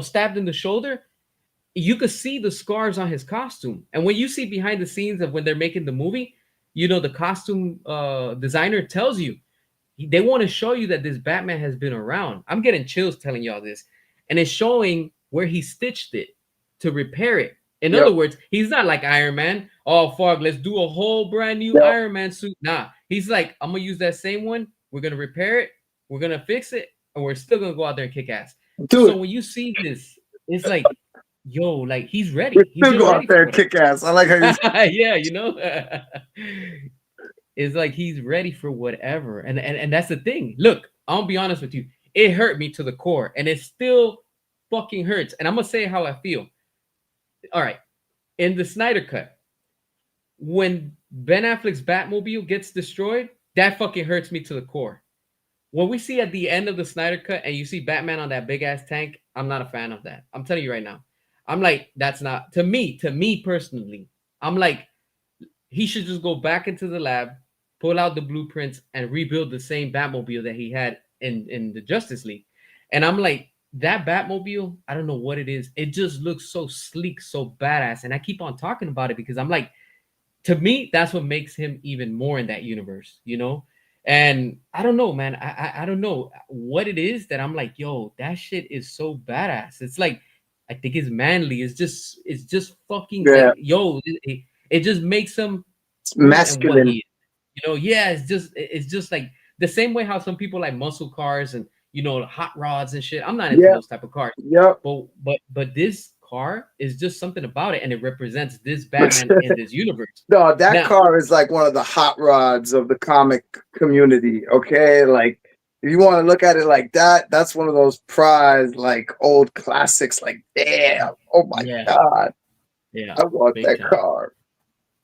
stabbed in the shoulder, you could see the scars on his costume. And when you see behind the scenes of when they're making the movie, the costume designer tells you they want to show you that this Batman has been around. I'm getting chills telling y'all this, and it's showing where he stitched it to repair it. In yep. other words, he's not like Iron Man. Oh fuck, let's do a whole brand new Yep. Iron Man suit. Nah, he's like, I'm gonna use that same one. We're gonna repair it. We're gonna fix it, and we're still gonna go out there and kick ass. So Dude, when you see this, it's like, yo, like he's we ready. He's still just go out ready for there and whatever. kick ass. I like how you. Yeah, it's like he's ready for whatever. And that's the thing. Look, I'll be honest with you. It hurt me to the core, and it still fucking hurts. And I'm gonna say how I feel. All right, in the Snyder cut, when Ben Affleck's Batmobile gets destroyed, that fucking hurts me to the core. What we see at the end of the Snyder cut, and you see Batman on that big ass tank, I'm not a fan of that. I'm telling you right now. I'm like, that's not to me personally. I'm like, he should just go back into the lab, pull out the blueprints, and rebuild the same Batmobile that he had in the Justice League. And I'm like, that Batmobile, I don't know what it is. It just looks so sleek, so badass. And I keep on talking about it because I'm like, to me, that's what makes him even more in that universe. And I don't know, man. I don't know what it is that I'm like, yo, that shit is so badass. It's like, I think it's manly. It's just fucking Yeah, like, yo, it just makes him it's who and what he masculine. is. Yeah, it's just like the same way how some people like muscle cars and hot rods and shit. I'm not into Yeah, those type of cars. yep. But this car is just something about it, and it represents this Batman in this universe. No, that Now, car is like one of the hot rods of the comic community. Okay, like if you want to look at it like that, that's one of those prized like old classics. Like, damn, oh my yeah, god, yeah, I want big that time. car.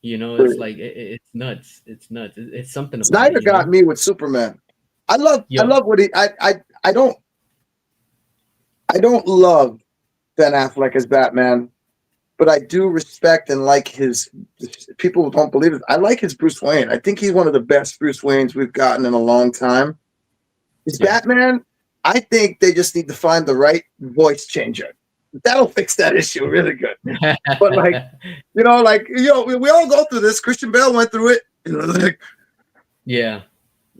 It's like it's nuts. It's nuts. It's something about it. Snyder got me with Superman. I Yo, love what he. I don't love Ben Affleck as Batman, but I do respect and like his. People don't believe it. I like his Bruce Wayne. I think he's one of the best Bruce Waynes we've gotten in a long time. His yeah. Batman, I think they just need to find the right voice changer. That'll fix that issue really good. But like, we all go through this. Christian Bale went through it. Like, Yeah.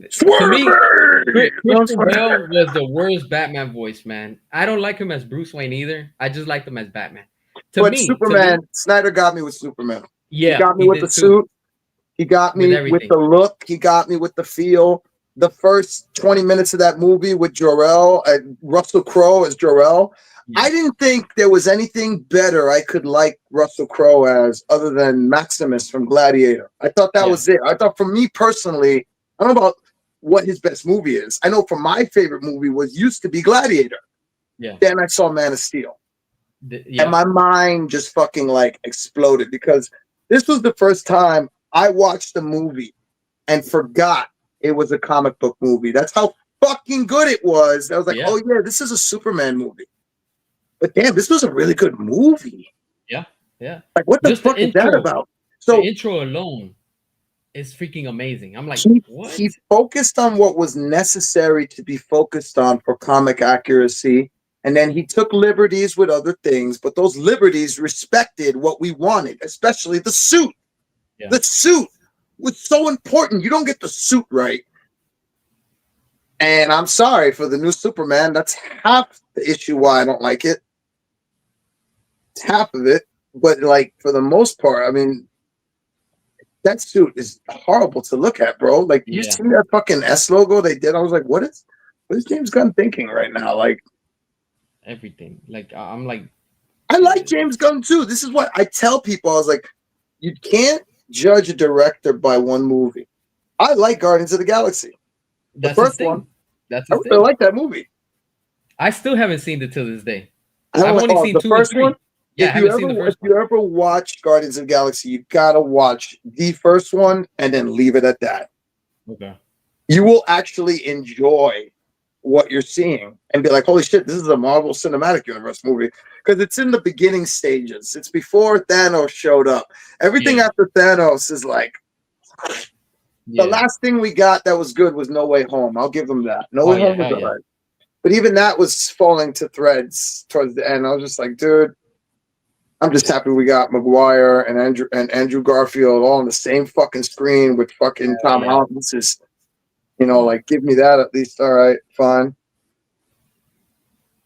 To swerve me, me! Christian Bale was the worst Batman voice, man. I don't like him as Bruce Wayne either. I just liked him as Batman. But To me, Superman, Snyder got me with Superman. He yeah, got me he with the did too, suit. He got with me with everything. the look. He got me with the feel. The first 20 minutes of that movie with Jor-El and Russell Crowe as Jor-El, Yeah, I didn't think there was anything better I could like Russell Crowe as other than Maximus from Gladiator. I thought that yeah, was it. I thought for me personally, I don't know about what his best movie is. I know for my favorite movie used to be Gladiator. yeah, Then I saw Man of Steel. And yeah, my mind just fucking like exploded because this was the first time I watched a movie and forgot it was a comic book movie. That's how fucking good it was. I was like, yeah, oh yeah, this is a Superman movie. But damn, this was a really good movie. yeah, yeah. Like, what the Just fuck is that about? the So intro alone is freaking amazing. I'm like, what? he focused on what was necessary to be focused on for comic accuracy And then he took liberties with other things, but those liberties respected what we wanted, especially the suit. Yeah. The suit was so important. You don't get the suit right. And I'm sorry for the new Superman. That's half the issue why I don't like it. It's half of it. But like for the most part, I mean, that suit is horrible to look at, bro. Like you Yeah. see that fucking S logo they did? I was like, what is James Gunn thinking right now? Like, Everything. Like I'm like, I eh, like James Gunn too. This is what I tell people. I was like, you can't judge a director by one movie. I like Guardians of the Galaxy. The that's his first one. thing. That's I his really thing. like that movie. I still haven't seen it till this day. I don't I've like only seen the two and first one. three. Yeah, I haven't seen the If first one. you ever watch Guardians of the Galaxy, you gotta watch the first one and then leave it at that. Okay. You will actually enjoy what you're seeing and be like, holy shit, this is a Marvel Cinematic Universe movie. Because it's in the beginning stages. It's before Thanos showed up. Everything Yeah. after Thanos is like the Yeah. last thing we got that was good was No Way Home. I'll give them that. No Oh Way yeah. Home was Hell yeah. alright. But even that was falling to threads towards the end. I was just like, dude, I'm just happy we got Maguire and Andrew Garfield all on the same fucking screen with fucking Tom Yeah. Holland. This is, like, give me that at least. All right, fine.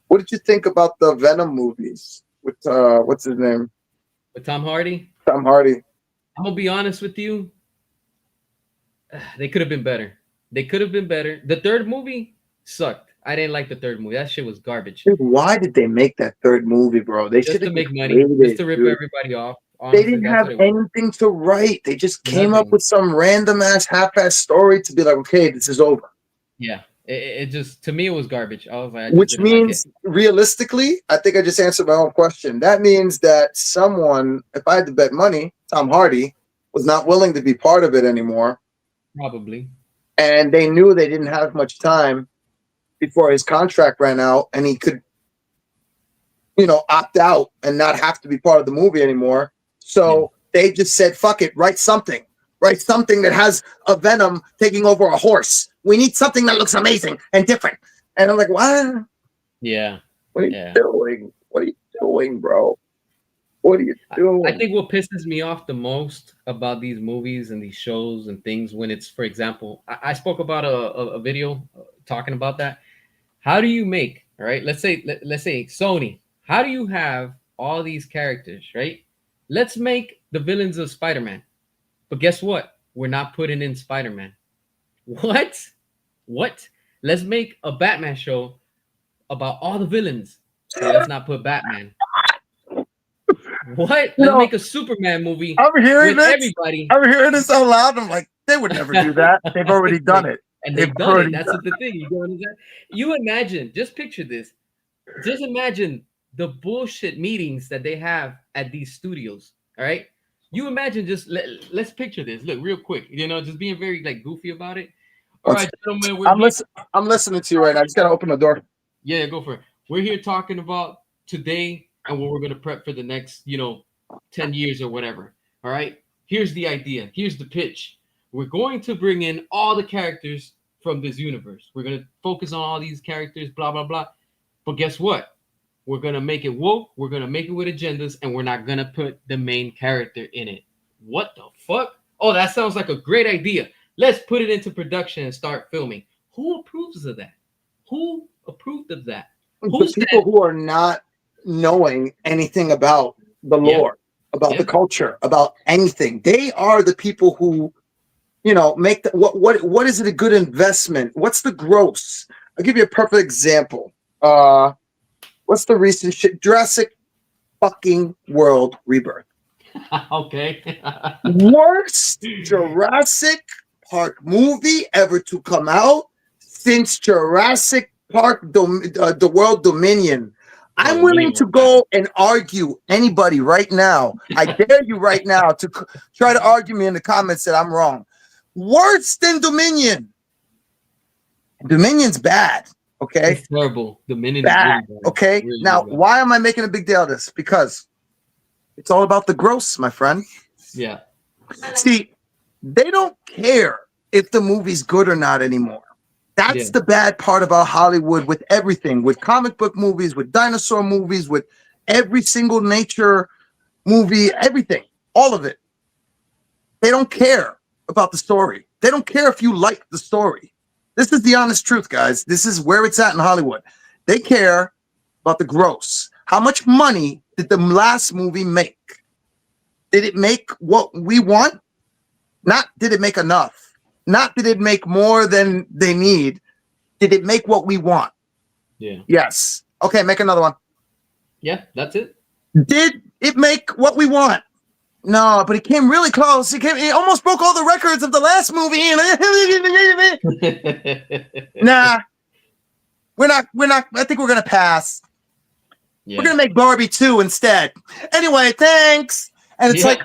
What did you think about the Venom movies with what's his name? With Tom Hardy, Tom Hardy. I'm gonna be honest with you. They could have been better. They could have been better. The third movie sucked. I didn't like the third movie. That shit was garbage. Dude, why did they make that third movie, bro? They Just should to have make just money, just waited, to rip dude. everybody off. They Honestly, didn't that's have what it was. anything to write. They just came up Nothing. with some random ass half-ass story to be like, okay, this is over. Yeah. It just to me it was garbage. I was like, I just Which didn't like it. means, realistically, I think I just answered my own question. That means that someone, if I had to bet money, Tom Hardy, was not willing to be part of it anymore. Probably. And they knew they didn't have much time before his contract ran out and he could, opt out and not have to be part of the movie anymore. So they just said, fuck it, write something. Write something that has a Venom taking over a horse. We need something that looks amazing and different. And I'm like, what? Yeah. What are you Yeah. doing? What are you doing, bro? What are you doing? I think what pisses me off the most about these movies and these shows and things when it's, for example, I spoke about a video talking about that. How do you make, all right? Let's say Sony. How do you have all these characters, right? Let's make the villains of Spider-Man. But guess what? We're not putting in Spider-Man. What? What? Let's make a Batman show about all the villains. But let's not put Batman. What? Let's make a Superman movie I'm hearing with this. everybody. I'm hearing this out loud. I'm like, they would never do that. They've already done it. And They've they've done it. already That's done the thing. You imagine, just picture this. Just imagine the bullshit meetings that they have at these studios. All right. You imagine let's picture this. Look, real quick, just being very like goofy about it. All right, gentlemen, I'm listening to you right now. I just gotta open the door. Yeah, go for it. We're here talking about today and what we're gonna prep for the next, 10 years or whatever. All right. Here's the idea. Here's the pitch. We're going to bring in all the characters from this universe. We're gonna focus on all these characters, blah blah blah. But guess what? We're gonna make it woke. We're gonna make it with agendas, and we're not gonna put the main character in it. What the fuck? Oh, that sounds like a great idea. Let's put it into production and start filming. Who approves of that? Who approved of that? The people who are not knowing anything about the lore, about the culture, about anything. They are the people who, make the, what is it a good investment? What's the gross? I'll give you a perfect example. What's the recent shit? Jurassic fucking World Rebirth. Okay. Worst Jurassic Park movie ever to come out since Jurassic Park, the World Dominion. I'm willing to go and argue anybody right now. I dare you right now to try to argue me in the comments that I'm wrong. Worse than Dominion. Dominion's bad. Okay. It's terrible. Dominion bad. Is really bad. Okay. Really, Now, really why am I making a big deal of this? Because it's all about the gross, my friend. Yeah. See, they don't care if the movie's good or not anymore. That's Yeah. the bad part about Hollywood with everything, with comic book movies, with dinosaur movies, with every single nature movie, everything, all of it. They don't care about the story. They don't care if you like the story. This is the honest truth, guys. This is where it's at in Hollywood. They care about the gross. How much money did the last movie make? Did it make what we want? Not did it make enough. Not did it make more than they need. Did it make what we want? Yeah. Yes. Okay, make another one. Yeah. That's it. Did it make what we want? No, but it came really close. It almost broke all the records of the last movie. Nah, we're not. I think we're gonna pass. We're Yeah. gonna make Barbie 2 instead. Anyway, thanks. And it's Yeah. like,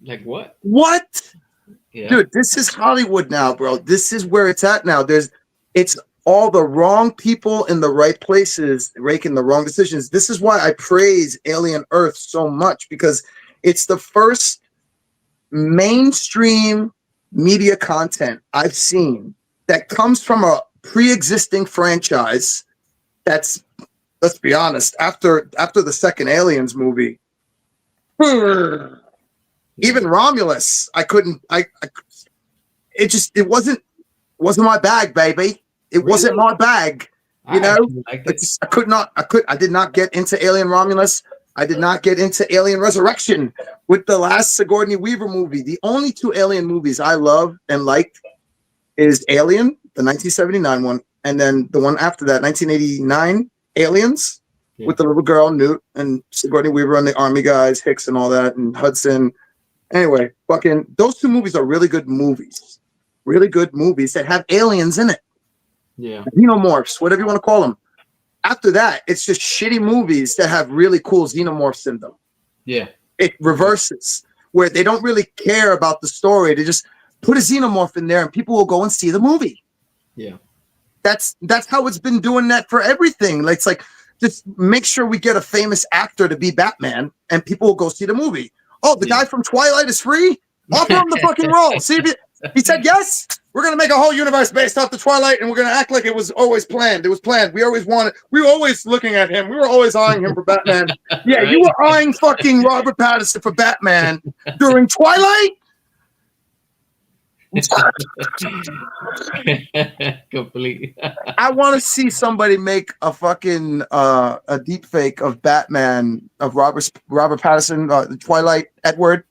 Like what? what? Yeah. Dude, this is Hollywood now, bro. This is where it's at now. It's all the wrong people in the right places making the wrong decisions. This is why I praise Alien Earth so much, because it's the first mainstream media content I've seen that comes from a pre-existing franchise that's, let's be honest, after the second Aliens movie, even Romulus, I couldn't. It wasn't my bag, baby. It wasn't Really? my bag. You I know, actually liked it. I did not get into Alien Romulus. I did not get into Alien Resurrection with the last Sigourney Weaver movie. The only two Alien movies I love and liked is Alien, the 1979 one, and then the one after that, 1989, Aliens, Yeah. with the little girl Newt and Sigourney Weaver and the army guys, Hicks and all that, and Hudson. Anyway, fucking those two movies are really good movies. Really good movies that have aliens in it. Yeah. Xenomorphs, whatever you want to call them. After that, it's just shitty movies that have really cool xenomorphs in them. Yeah. It reverses, where they don't really care about the story. They just put a xenomorph in there and people will go and see the movie. Yeah. That's how it's been doing that for everything. Like, it's like, just make sure we get a famous actor to be Batman and people will go see the movie. Oh, the guy from Twilight is free? Offer him the fucking role. See if he said yes. We're gonna make a whole universe based off the Twilight, and we're gonna act like it was always planned. It was planned. We always wanted. We were always looking at him. We were always eyeing him for Batman. Yeah, Right? you were eyeing fucking Robert Pattinson for Batman during Twilight. Completely. I want to see somebody make a fucking a deep fake of Batman of Robert Pattinson, Twilight Edward.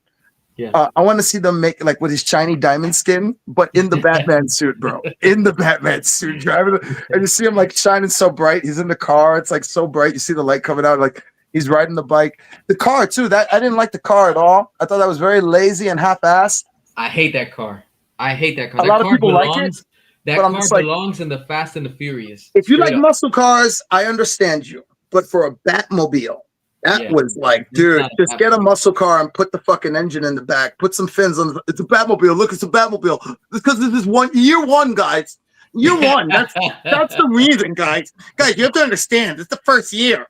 Yeah. I want to see them make like with his shiny diamond skin, but in the Batman suit, bro. In the Batman suit, driving, and you see him like shining so bright. He's in the car. It's like so bright. You see the light coming out. Like he's riding the bike. The car too. That I didn't like the car at all. I thought that was very lazy and half-assed. I hate that car. I hate that car. A That lot of car people like it, That but I'm car just like, belongs in the Fast and the Furious. if you Straight like up. muscle cars, I understand you. But for a Batmobile, that Yeah. was like, It's dude, not a just get a Batmobile. muscle car and put the fucking engine in the back. Put some fins on. It's a Batmobile. Look, it's a Batmobile. Because this is year one, guys. Year one. That's the reason, guys. Guys, you have to understand. It's the first year.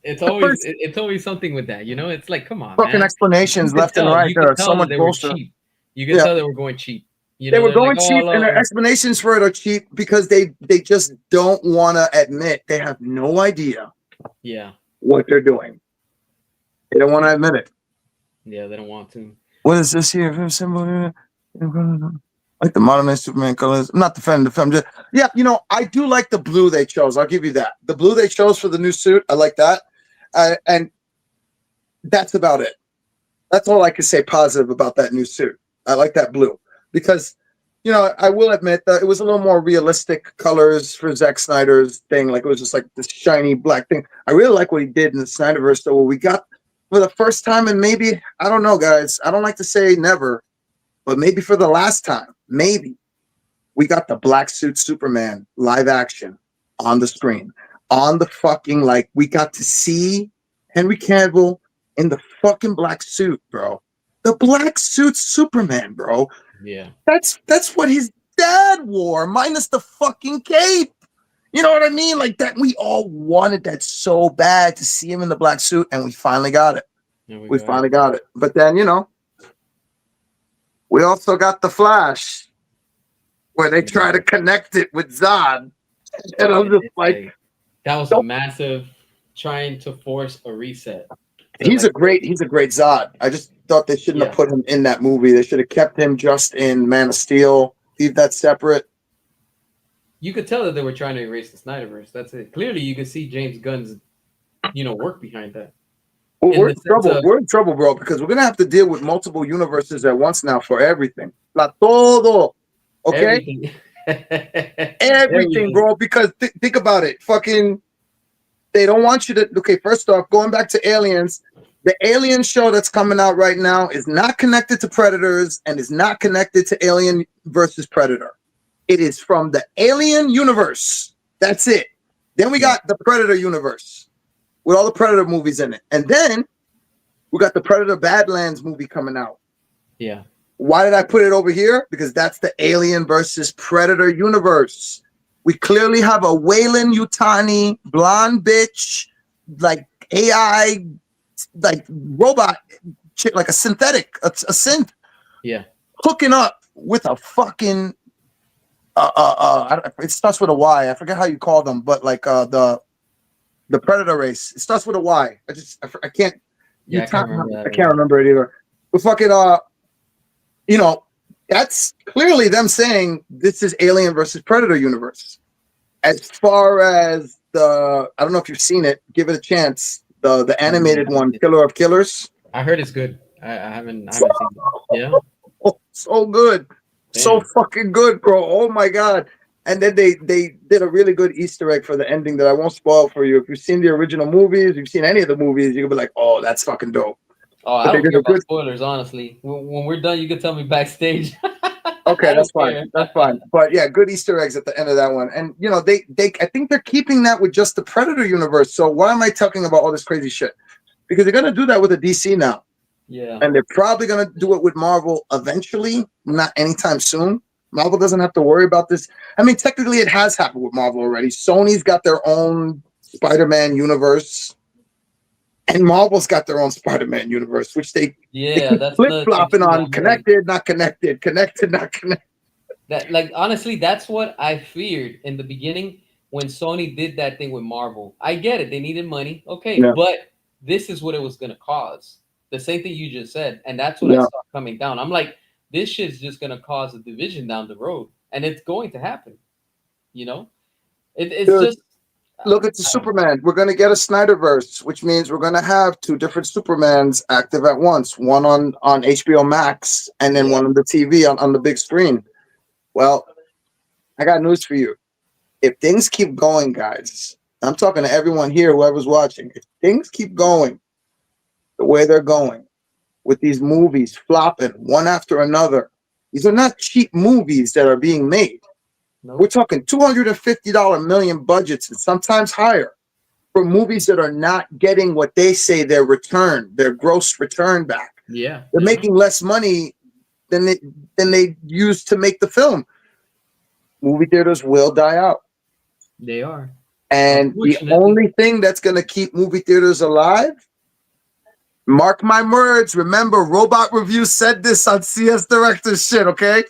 It's The always first it's always something with that, you know. It's like, come on, fucking man. explanations You could left and tell. right. You There could are so tell that much they were bullshit. cheap. You could Yeah. tell they were going cheap. You They know, were they're going like, cheap, and their oh, explanations for it are cheap because they just don't want to admit they have no idea yeah, what they're doing. They don't want to admit it. yeah, they don't want to. What is this here? Like the modernized Superman colors. I'm not defending the film. Yeah, I do like the blue they chose. I'll give you that. The blue they chose for the new suit, I like that. And that's about it. That's all I can say positive about that new suit. I like that blue because, I will admit that it was a little more realistic colors for Zack Snyder's thing. Like it was just like this shiny black thing. I really like what he did in the Snyderverse, though, where we got for the first time, and maybe, I don't know, guys. I don't like to say never, but maybe for the last time, maybe we got the black suit Superman live action on the screen. On the fucking, like, we got to see Henry Cavill in the fucking black suit, bro. The black suit Superman, bro. Yeah, That's what his dad wore, minus the fucking cape. You know what I mean? Like that, we all wanted that so bad to see him in the black suit, and we finally got it. there We go. finally got it. But then, we also got the Flash. where they try Yeah. to connect it with Zod, and I'm And just it's like, like that was a nope. massive trying to force a reset to He's like a great Zod. I just thought they shouldn't have yeah. put him in that movie. They should have kept him just in Man of Steel. Leave that separate. You could tell that they were trying to erase the Snyderverse. That's it. Clearly, you could see James Gunn's work behind that Well, in we're the in sense trouble. of We're in trouble, bro, because we're gonna have to deal with multiple universes at once now for everything. La todo. Okay, everything. everything, Everything. bro. Because think about it. Fucking, they don't want you to. Okay, first off, going back to Aliens, the Alien show that's coming out right now is not connected to Predators and is not connected to Alien versus Predator. It is from the Alien universe. That's it. Then we Yeah. got the Predator universe with all the Predator movies in it, and then we got the Predator Badlands movie coming out. Yeah. Why did I put it over here? Because that's the Alien versus Predator universe. We clearly have a Wayland Yutani blonde bitch, like AI, like robot chick, like a synthetic, a synth, Yeah. hooking up with a fucking. It starts with a Y. I forget how you call them, but like the Predator race. It starts with a Y. I can't. Yeah. I can't remember I that can't either. remember it either. But fucking you know, that's clearly them saying this is Alien versus Predator universe. As far as I don't know if you've seen it, give it a chance. The animated one, Killer of Killers. I heard it's good. I haven't seen it. Yeah. Oh, so good, so Damn. fucking good, bro. Oh my god. And then they did a really good Easter egg for the ending that I won't spoil for you. If you've seen the original movies, if you've seen any of the movies, you can be like, oh, that's fucking dope. Oh, I But they don't did care a about good. spoilers, honestly. When we're done, you can tell me backstage. Okay, I that's don't fine. care. That's fine. But yeah, good Easter eggs at the end of that one. And they I think they're keeping that with just the Predator universe. So why am I talking about all this crazy shit? Because they're gonna do that with a DC now. Yeah. And they're probably gonna do it with Marvel eventually, not anytime soon. Marvel doesn't have to worry about this. I mean, technically it has happened with Marvel already. Sony's got their own Spider-Man universe. And Marvel's got their own Spider-Man universe, which they Yeah, keep that's another thing flip-flopping too. on I'm like connected, not connected, connected, not connected. that. Like honestly, that's what I feared in the beginning when Sony did that thing with Marvel. I get it; they needed money, okay, Yeah, but this is what it was gonna cause. The same thing you just said, and that's what I yeah. saw coming down. I'm like, this shit's just gonna cause a division down the road, and it's going to happen. You know, it's Dude, just look at the I don't know. Superman. We're going to get a Snyderverse, which means we're going to have two different Supermans active at once, one on HBO Max and then Yeah, one on the TV on the big screen. Well, I got news for you. If things keep going, guys, I'm talking to everyone here, whoever's watching. If things keep going the way they're going, with these movies flopping one after another, these are not cheap movies that are being made. We're nope. talking $250 million budgets and sometimes higher for movies that are not getting what they say their gross return back. Yeah, They're yeah, making less money than they used to make the film. Movie theaters will die out. they are. And the Unfortunately, only thing that's going to keep movie theaters alive, mark my words, remember, Robot Review said this on CS Director shit, okay?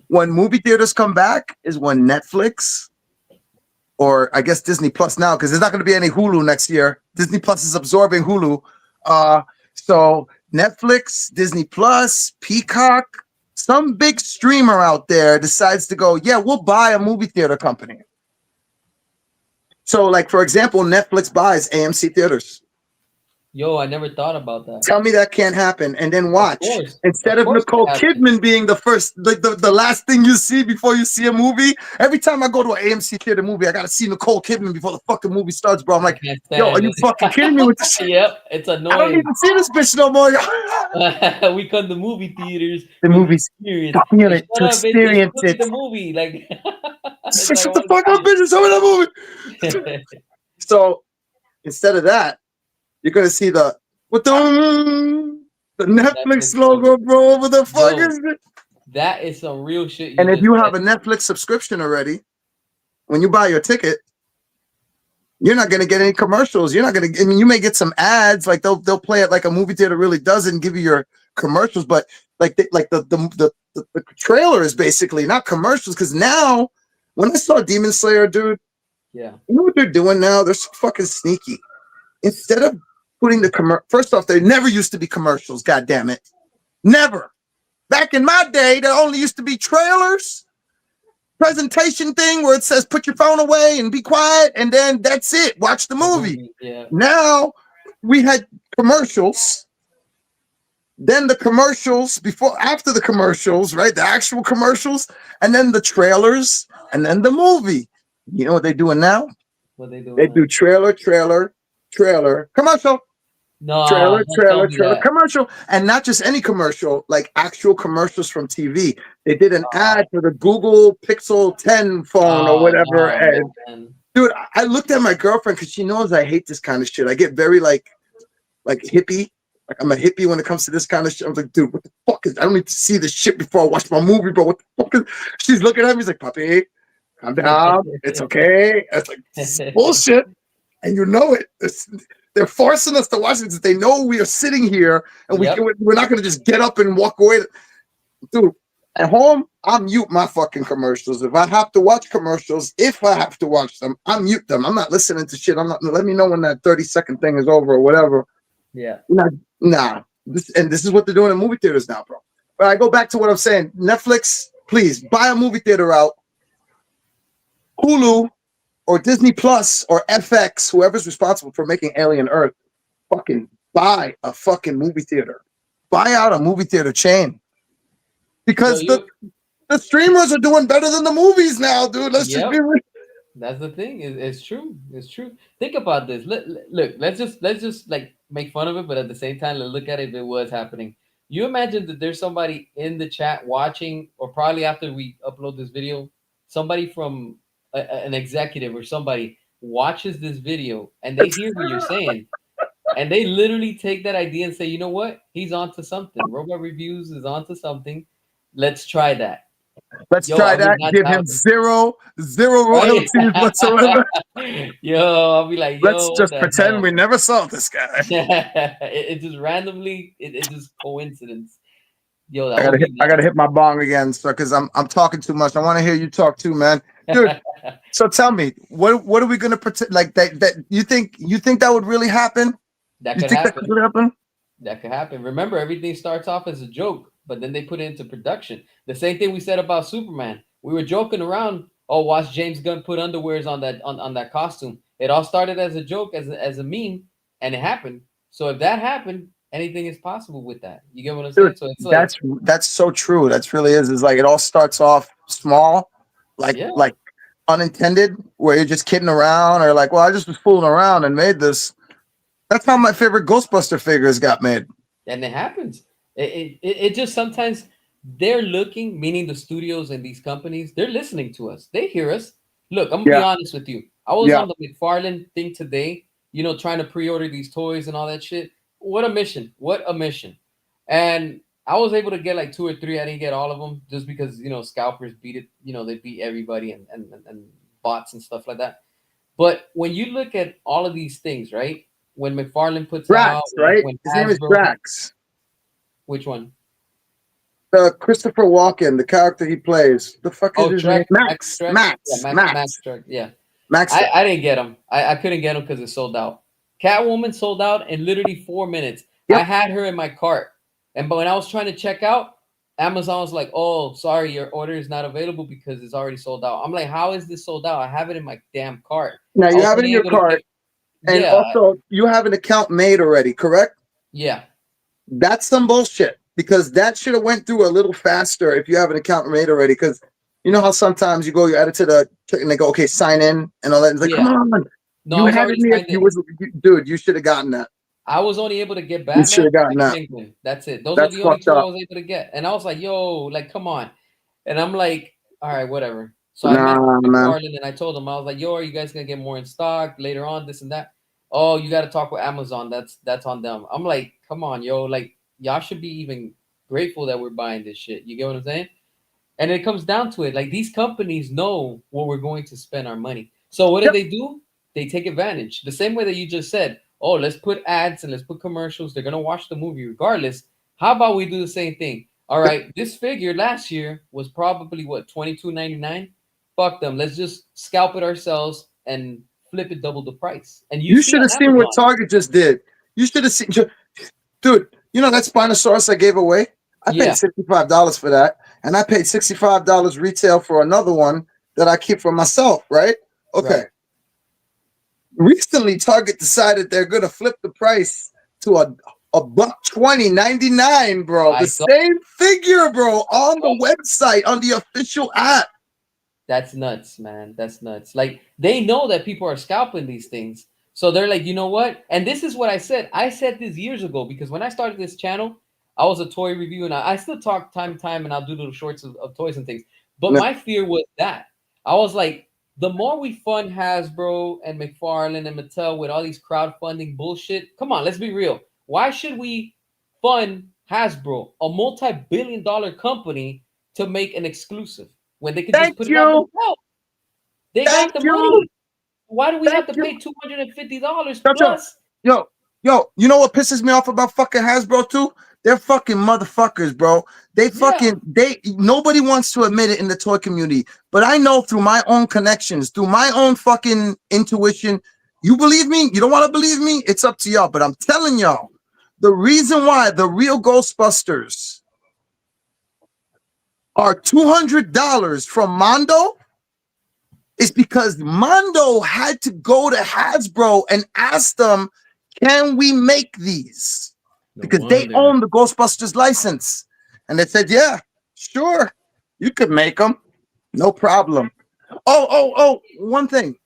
When movie theaters come back is when Netflix, or I guess Disney Plus now, because there's not going to be any Hulu next year. Disney Plus is absorbing Hulu. So Netflix, Disney Plus, Peacock, some big streamer out there decides to go, yeah, we'll buy a movie theater company. So, like, for example, Netflix buys AMC theaters. yo, I never thought about that. Tell me that can't happen. And then watch. Instead Of of course, it Nicole has to. Kidman being the first, the last thing you see before you see a movie, every time I go to an AMC theater movie, I got to see Nicole Kidman before the fucking movie starts, bro. I'm I like, can't yo, are stand you fucking kidding me with it. this shit? Yep, it's I don't annoying. even see this bitch no more. We come to movie theaters The for the movies, experience. to feel Like, it, to shut up, bitch! Just experience put me it. the movie. Like, it's like I Shut the want fuck to up, see bitch. Show me that movie. it. So instead of that, you're going to see what the Netflix Netflix logo, logo, bro, over the yo, fucking. that is some real shit you And if just you said. have a Netflix subscription already, when you buy your ticket, you're not going to get any commercials. You're not going to. I mean, you may get some ads, like they'll play it like a movie theater really does and give you your commercials, but like the the trailers, basically, not commercials. Because now, when I saw Demon Slayer, dude, Yeah. you know what they're doing now? They're so fucking sneaky. Instead of putting first off, there never used to be commercials. God damn it, never. Back in my day, there only used to be trailers, presentation thing where it says put your phone away and be quiet, and then that's it. Watch the The movie. movie. Yeah. Now we had commercials, then the commercials, after the commercials, right? The actual commercials, and then the trailers, and then the movie. You know what they're doing now? What they They doing do now? trailer, commercial, No, don't tell me trailer, that. commercial, and not just any commercial, like actual commercials from TV. They did an Oh, ad for the Google Pixel 10 phone or oh whatever. no, And man. dude, I looked at my girlfriend because she knows I hate this kind of shit. I get very like hippie. Like I'm a hippie when it comes to this kind of shit. I was like, dude, what the fuck is? I don't need to see this shit before I watch my movie, bro. What the fuck is? She's looking at me. She's like, puppy, calm down. It's okay. It's like this is bullshit, and you know it. They're forcing us to watch it because they know we are sitting here and Yep. we're not going to just get up and walk away. Dude, at home, I mute my fucking commercials. If I have to watch commercials, if I have to watch them, I mute them. I'm not listening to shit. I'm not. Let me know when that 30-second thing is over or whatever. Yeah. Nah. This is what they're doing in movie theaters now, bro. But I go back to what I'm saying. Netflix, please buy a movie theater out. Hulu or Disney Plus or FX, whoever's responsible for making Alien Earth, fucking buy a fucking movie theater. Buy out a movie theater chain. Yo, Because you. the streamers are doing better than the movies now, dude. Let's just be Yep. real. That's the thing. It's true. It's true. Think about this. Look. Let's just like make fun of it, but at the same time, let's look at it if it was happening. You imagine that there's somebody in the chat watching, or probably after we upload this video, somebody from an executive or somebody watches this video and they hear what you're saying, and they literally take that idea and say, you know what? He's onto something. Robot Reviews is onto something. Let's try that. Let's Yo, try I would that. not Give him doubt zero right? royalties whatsoever. Yo, I'll be like, Let's yo, what just the pretend hell? we never saw this guy. It just randomly, it just coincidence. Yo, that would be I gotta nuts. hit my bong again, so because I'm talking too much. I want to hear you talk too, man. Dude, so tell me, what are we gonna pretend like that you think that would really happen? That You could think that could happen. really happen? That could happen. Remember, everything starts off as a joke, but then they put it into production. The same thing we said about Superman. We were joking around. Oh, watch James Gunn put underwears on on that costume. It all started as a joke, as a meme, and it happened. So if that happened, anything is possible with that. You get what I'm Dude, saying? So it's like, that's so true. That's really is like it all starts off small, like yeah, unintended, where you're just kidding around or like, well, I just was fooling around and made this. That's how my favorite Ghostbuster figures got made. and it happens. It just sometimes they're looking, meaning the studios and these companies, they're listening to us. They hear us. Look, I'm gonna be Yeah, honest with you. I was yeah. on the McFarlane thing today, trying to pre-order these toys and all that shit. What a mission! What a mission! And I was able to get like two or three. I didn't get all of them just because scalpers beat it. They beat everybody and bots and stuff like that. But when you look at all of these things, right? When McFarlane puts out, Drax, right? when His name is Hasbro, Drax. which one? Christopher Walken, the character he plays. The fuck is Oh, his name? Trek, Max Trek. Yeah, Max Trek. Yeah, Max. I didn't get them. I couldn't get them because it sold out. Catwoman sold out in literally 4 minutes. I Yep. had her in my cart, but when I was trying to check out, Amazon was like, "Oh, sorry, your order is not available because it's already sold out." I'm like, "How is this sold out? I have it in my damn cart." Now I you was have it in only your able to get, cart, and yeah, also you have an account made already, correct? yeah, That's some bullshit because that should have went through a little faster if you have an account made already. Because you know how sometimes you add it to the and they go, okay, sign in and all that. It's like, come yeah. on, No, you I was had it already in there. signed in. Dude, you should have gotten that. I was only able to get You should Batman have gotten and that. Penguin. That's it. Those are That's the only fucked two I up. was able to get. And I was like, yo, like, come on. And I'm like, all right, whatever. So I messaged Nah, man. McFarland and I told him, I was like, yo, are you guys gonna get more in stock later on, this and that? Oh, you gotta talk with Amazon. That's on them. I'm like, come on, yo, like y'all should be even grateful that we're buying this shit. You get what I'm saying? And it comes down to it. Like these companies know what we're going to spend our money. So what do? Yep. They do? They take advantage. The same way that you just said, oh, let's put ads and let's put commercials. They're gonna watch the movie regardless. How about we do the same thing? All right, this figure last year was probably what 22.99. Fuck them. Let's just scalp it ourselves and flip it double the price. And you You see should on have seen what Amazon, Target just did. You should have seen, dude. You know that Spinosaurus I gave away? I paid yeah, $65 for that, and I paid $65 retail for another one that I keep for myself. Right? Okay. right. Recently, Target decided they're gonna flip the price to a buck 20.99, bro. I The saw. same figure, bro, I on saw. the website on the official app. That's nuts, man. That's nuts. Like they know that people are scalping these things. So they're like, you know what? And this is what I said. I said this years ago because when I started this channel, I was a toy review and I still talk time to time and I'll do little shorts of toys and things. But No, my fear was that. I was like, the more we fund Hasbro and McFarlane and Mattel with all these crowdfunding bullshit, come on, let's be real. Why should we fund Hasbro, a multi-billion dollar company, to make an exclusive when they could just thank put it out you, themselves? They thank got the you, money. Why do we thank have to you. pay $250 Yo, yo, plus? yo, yo. You know what pisses me off about fucking Hasbro too? They're fucking motherfuckers, bro. They Yeah, fucking they. Nobody wants to admit it in the toy community, but I know through my own connections, through my own fucking intuition. You believe me? You don't want to believe me? It's up to y'all. But I'm telling y'all, the reason why the real Ghostbusters are $200 from Mondo is because Mondo had to go to Hasbro and ask them, can we make these? no Because they wonder. own the Ghostbusters license. And they said, yeah, sure, you could make them. No problem. One thing.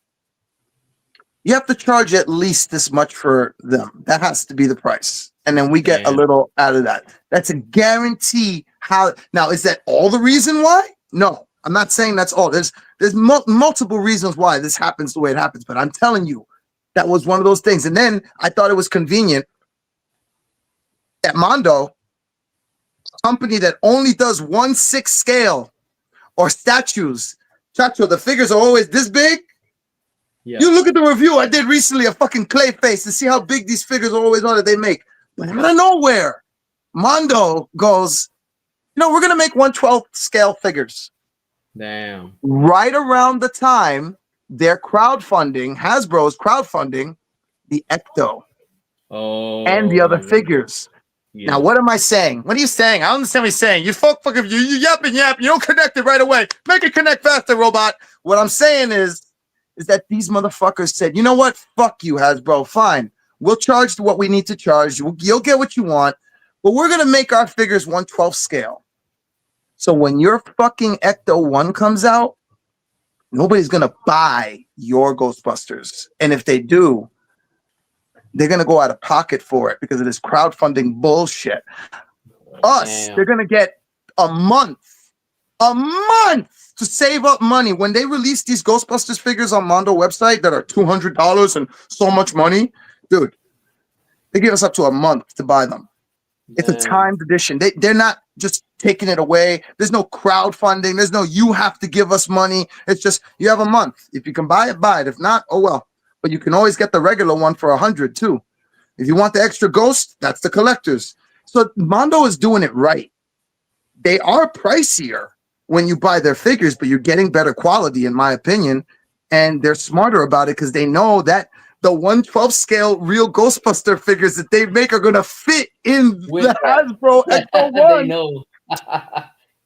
You have to charge at least this much for them. That has to be the price. And then we get a Damn. little out of that. That's a guarantee. How now is that all the reason why? No, I'm not saying that's all. There's multiple reasons why this happens the way it happens, but I'm telling you, that was one of those things. And then I thought it was convenient that Mondo, company that only does 1/6 scale or statues, Chacho, the figures are always this big. Yeah. You look at the review I did recently of fucking Clayface to see how big these figures always are that they make. But out of nowhere, Mondo goes, we're going to make 1/12 scale figures. Damn. Right around the time they're crowdfunding, Hasbro's crowdfunding the Ecto and the other Oh, figures. Now, yeah. what am I saying? What are you saying? I don't understand what you're saying. You you yap and yap. You don't connect it right away. Make it connect faster, robot. What I'm saying is that these motherfuckers said, you know what? Fuck you, Hasbro. Fine. We'll charge what we need to charge. You'll get what you want, but we're going to make our figures 1/12 scale. So when your fucking Ecto 1 comes out, nobody's going to buy your Ghostbusters. And if they do, they're going to go out of pocket for it because of this crowdfunding bullshit. Us, Damn. they're going to get a month, a month to save up money. When they release these Ghostbusters figures on Mondo website that are $200 and so much money, dude, they give us up to a month to buy them. It's a Damn. timed edition. They're not just taking it away. There's no crowdfunding. There's no you have to give us money. It's just you have a month. If you can buy it, buy it. If not, oh well. But you can always get the regular one for 100 too. If you want the extra ghost, that's the collectors. So Mondo is doing it right. They are pricier when you buy their figures, but you're getting better quality, in my opinion. And they're smarter about it because they know that the 1/12 scale real Ghostbuster figures that they make are going to fit in With the Hasbro Ecto that, they 1. know.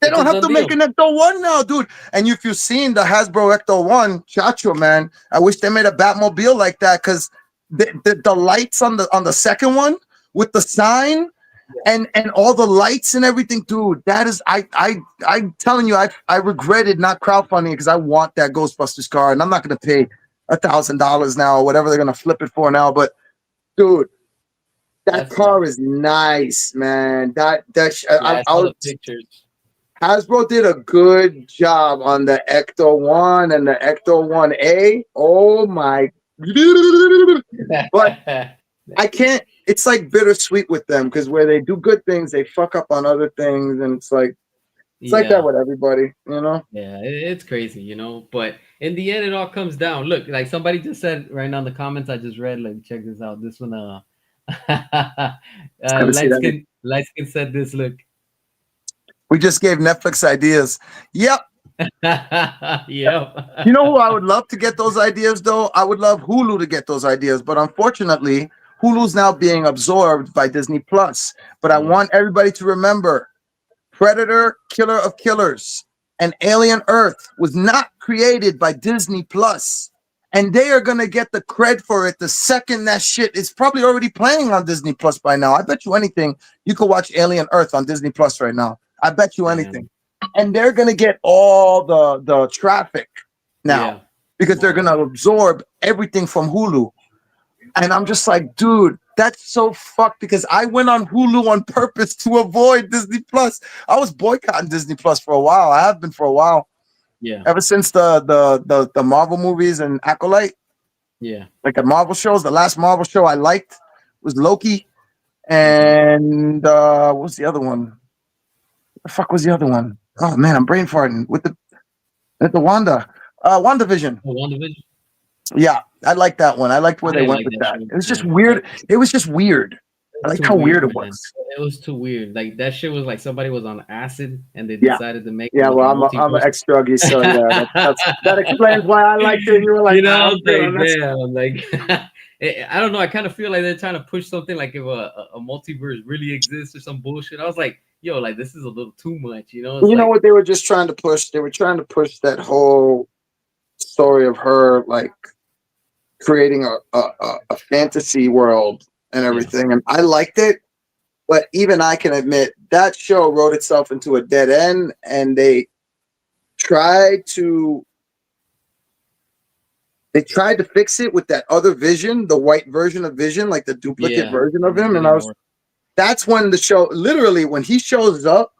They It's don't a have done to make deal. an Ecto 1 now, dude. And if you've seen the Hasbro Ecto 1, Chacho, man, I wish they made a Batmobile like that because the lights on the second one with the sign and all the lights and everything, dude. That is, I'm telling you, I regretted not crowdfunding because I want that Ghostbusters car, and I'm not gonna pay $1,000 now or whatever they're gonna flip it for now. But dude, that That's nuts. car is nice, man. Yeah, I I saw was the pictures. Hasbro did a good job on the Ecto 1 and the Ecto 1A. Oh my. But I can't. It's like bittersweet with them because where they do good things, they fuck up on other things, and it's like that Yeah. with everybody, you know. Yeah, it's crazy, but in the end, it all comes down. Look, like somebody just said right now in the comments I just read, like, check this out. This one, Haven't seen that. light skin said this. Look, We just gave Netflix ideas. Yep. Yep. You know who I would love to get those ideas though? I would love Hulu to get those ideas, but unfortunately, Hulu's now being absorbed by Disney Plus. But I Yeah. want everybody to remember Predator, Killer of Killers, and Alien Earth was not created by Disney Plus. And they are going to get the cred for it the second that shit is probably already playing on Disney Plus by now. I bet you anything you could watch Alien Earth on Disney Plus right now. I bet you anything. Damn. And they're going to get all the traffic now Yeah. because they're going Wow. to absorb everything from Hulu. And I'm just like, dude, that's so fucked because I went on Hulu on purpose to avoid Disney Plus. I was boycotting Disney Plus for a while. I have been for a while. Yeah. Ever since the Marvel movies and Acolyte, Yeah. like the Marvel shows, the last Marvel show I liked was Loki. Okay. And what was the other one? What the fuck was the other one? Oh man, I'm brain farting with the Wanda. WandaVision. Oh, WandaVision? Yeah, I like that one. I liked where I they didn't went like with that that. show, It was just man. weird. It was just weird. I It's liked too how weird weird, it man. was. It was too weird. Like that shit was like somebody was on acid and they Yeah, decided to make it yeah. like a Well, I'm an multiverse. ex druggie, so yeah, that explains why I liked it. You were like, You know, I was okay, like, that's damn, like I don't know. I kind of feel like they're trying to push something like if a multiverse really exists or some bullshit. I was like, yo, like this is a little too much. You know, it's you know like, what they were just trying to push. They were trying to push that whole story of her like creating a fantasy world and yeah, everything, and I liked it. But even I can admit that show wrote itself into a dead end, and tried to they tried to fix it with that other Vision, the white version of Vision, like the duplicate yeah, version of and it him. And I didn't was work. that's when the show literally when he shows up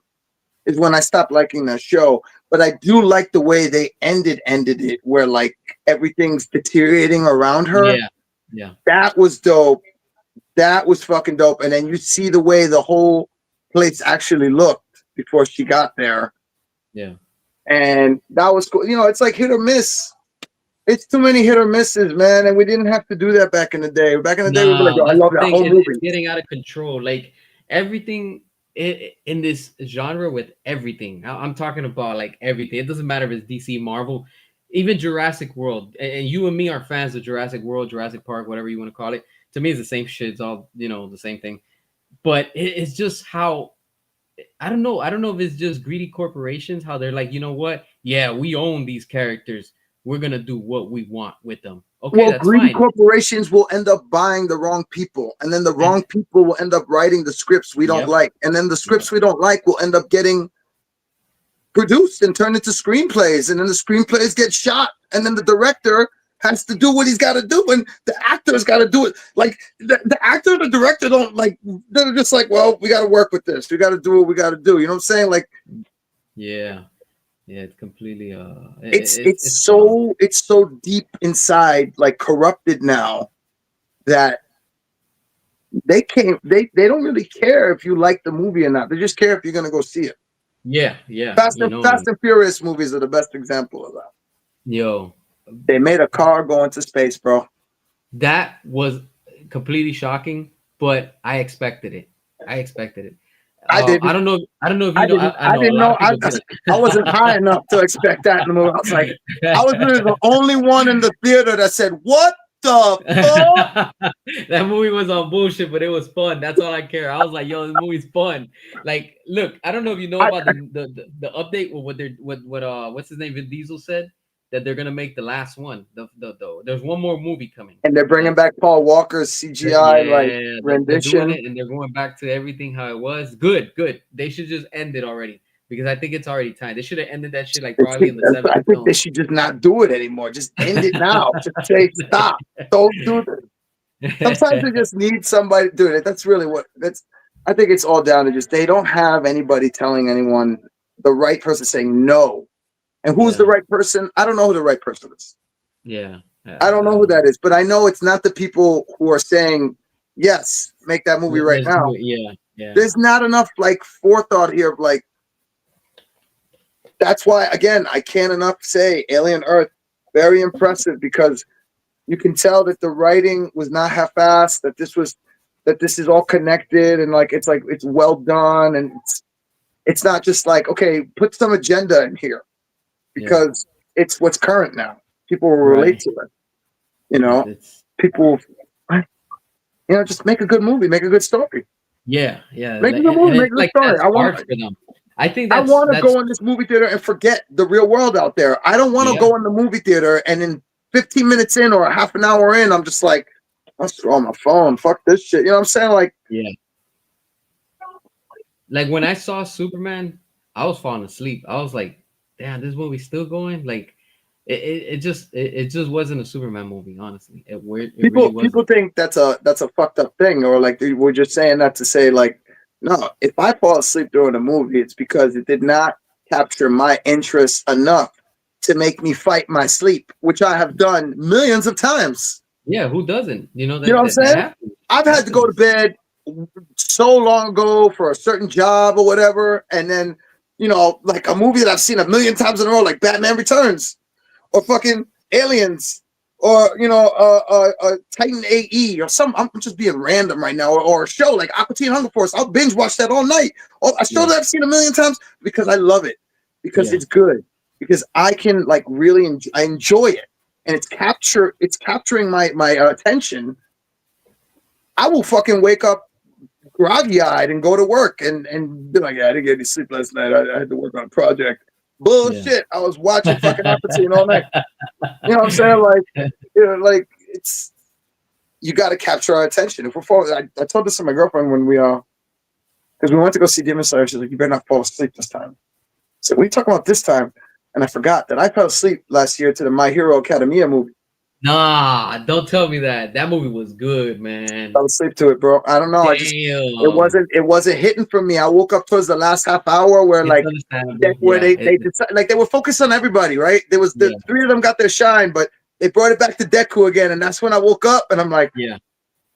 is when I stopped liking that show. But I do like the way they ended it, where like everything's deteriorating around her. Yeah, yeah, That was dope. That was fucking dope. And then you see the way the whole place actually looked before she got there. yeah. And that was cool. You know, it's like hit or miss. It's too many hit or misses, man. And we didn't have to do that back in the day. Back in the day, we'd be like, No, yo, I that's love the that thing. whole It's movie. getting out of control. Like everything in this genre with everything. I'm talking about like everything. It doesn't matter if it's DC, Marvel, even Jurassic World. And you and me are fans of Jurassic World, Jurassic Park, whatever you want to call it. To me, it's the same shit. It's all the same thing. But it's just how I don't know. I don't know if it's just greedy corporations, how they're like, you know what? Yeah, we own these characters. We're gonna do what we want with them. Okay, Well, that's greedy fine. corporations will end up buying the wrong people. And then the And wrong people will end up writing the scripts we don't yep, like. And then the yep, scripts we don't like will end up getting produced and turned into screenplays. And then the screenplays get shot. And then the director has to do what he's got to do. And the actor's got to do it. Like the actor and the director don't like, they're just like, well, we got to work with this. We got to do what we got to do. You know what I'm saying? Like, yeah, yeah. It's completely it's it's it's wild. so it's so deep inside, like corrupted now that they don't really care if you like the movie or not. They just care if you're gonna go see it. Yeah, yeah. Fast You and know, Fast and Furious movies are the best example of that. yo, They made a car go into space, bro. that was completely shocking, but I expected it. I expected it. I I didn't. don't know. I don't know if I you know. didn't. I I know a didn't lot know. of people did I wasn't high enough to expect that in the movie. I was like, I was literally the only one in the theater that said, "What the fuck?" That movie was on bullshit, but it was fun. That's all I care. I was like, yo, this movie's fun. Like, look, I don't know if you know I, about the update or what they're what what's his name? Vin Diesel said that they're gonna make the last one. There's one more movie coming. and they're bringing That's back Paul Walker's CGI like yeah, they're doing rendition. it and they're going back to everything how it was. Good, good. They should just end it already because I think it's already time. They should have ended that shit like probably in the I seventh think they film. should just not do it anymore. Just end it now. Just say stop. Don't do this. Sometimes they just need somebody to do it. That's really what that's. I think it's all down to just they don't have anybody telling anyone the right person saying no. And who's the Yeah, right person? I don't know who the right person is. yeah, I don't I know who don't know. that is, but I know it's not the people who are saying yes, make that movie right Let's do now. it. Yeah, yeah, There's not enough like forethought here of like that's why again I can't enough say Alien Earth very impressive because you can tell that the writing was not half-assed, that this is all connected and like it's well done and It's not just like, okay, put some agenda in here Yeah. because it's what's current now. People will relate Right. to it. You know, It's people, just make a good movie, make a good story, yeah, yeah, make a good and movie, make it's a good like story. that's hard for them. I think I want to that's go in this movie theater and forget the real world out there. I don't want to yeah, go in the movie theater and in 15 minutes in or a half an hour in, I'm just like, I'm on my phone. Fuck this shit. You know what I'm saying? Like, yeah. Like when I saw Superman, I was falling asleep. I was like, damn, this movie's still going. Like it just wasn't a Superman movie. Honestly, it really people wasn't. think that's a fucked up thing, or like we're just saying that to say like, no, if I fall asleep during a movie, it's because it did not capture my interest enough to make me fight my sleep, which I have done millions of times. Yeah, who doesn't? You know You know what I'm that saying? happens. I've had to go to Happens. bed so long ago for a certain job or whatever, and then like a movie that I've seen a million times in a row, like Batman Returns or fucking Aliens or Titan AE or some. I'm just being random right now, or a show like Aqua Teen Hunger Force. I'll binge watch that all night. Or a show Yeah, that I've seen a million times because I love it, because yeah, it's good, because I can like really I enjoy it, and it's capturing my attention. I will fucking wake up groggy eyed and go to work and be like, yeah, I didn't get any sleep last night. I had to work on a project. yeah. Bullshit. I was watching fucking Aquatine all night. You know what I'm saying? Like, like it's you got to capture our attention. If we're falling, I told this to my girlfriend when because we went to go see Demon Slayer. She's like, you better not fall asleep this time. So we talking about this time, and I forgot that I fell asleep last year to the My Hero Academia movie. Nah, don't tell me that. That movie was good, man. Fell asleep to it, bro. I don't know. I just Damn. it wasn't hitting for me. I woke up towards the last half hour where It's like understandable. where Yeah. they decide, like they were focused on everybody, right? There was the Yeah. three of them got their shine, but they brought it back to Deku again, and that's when I woke up and I'm like, Yeah.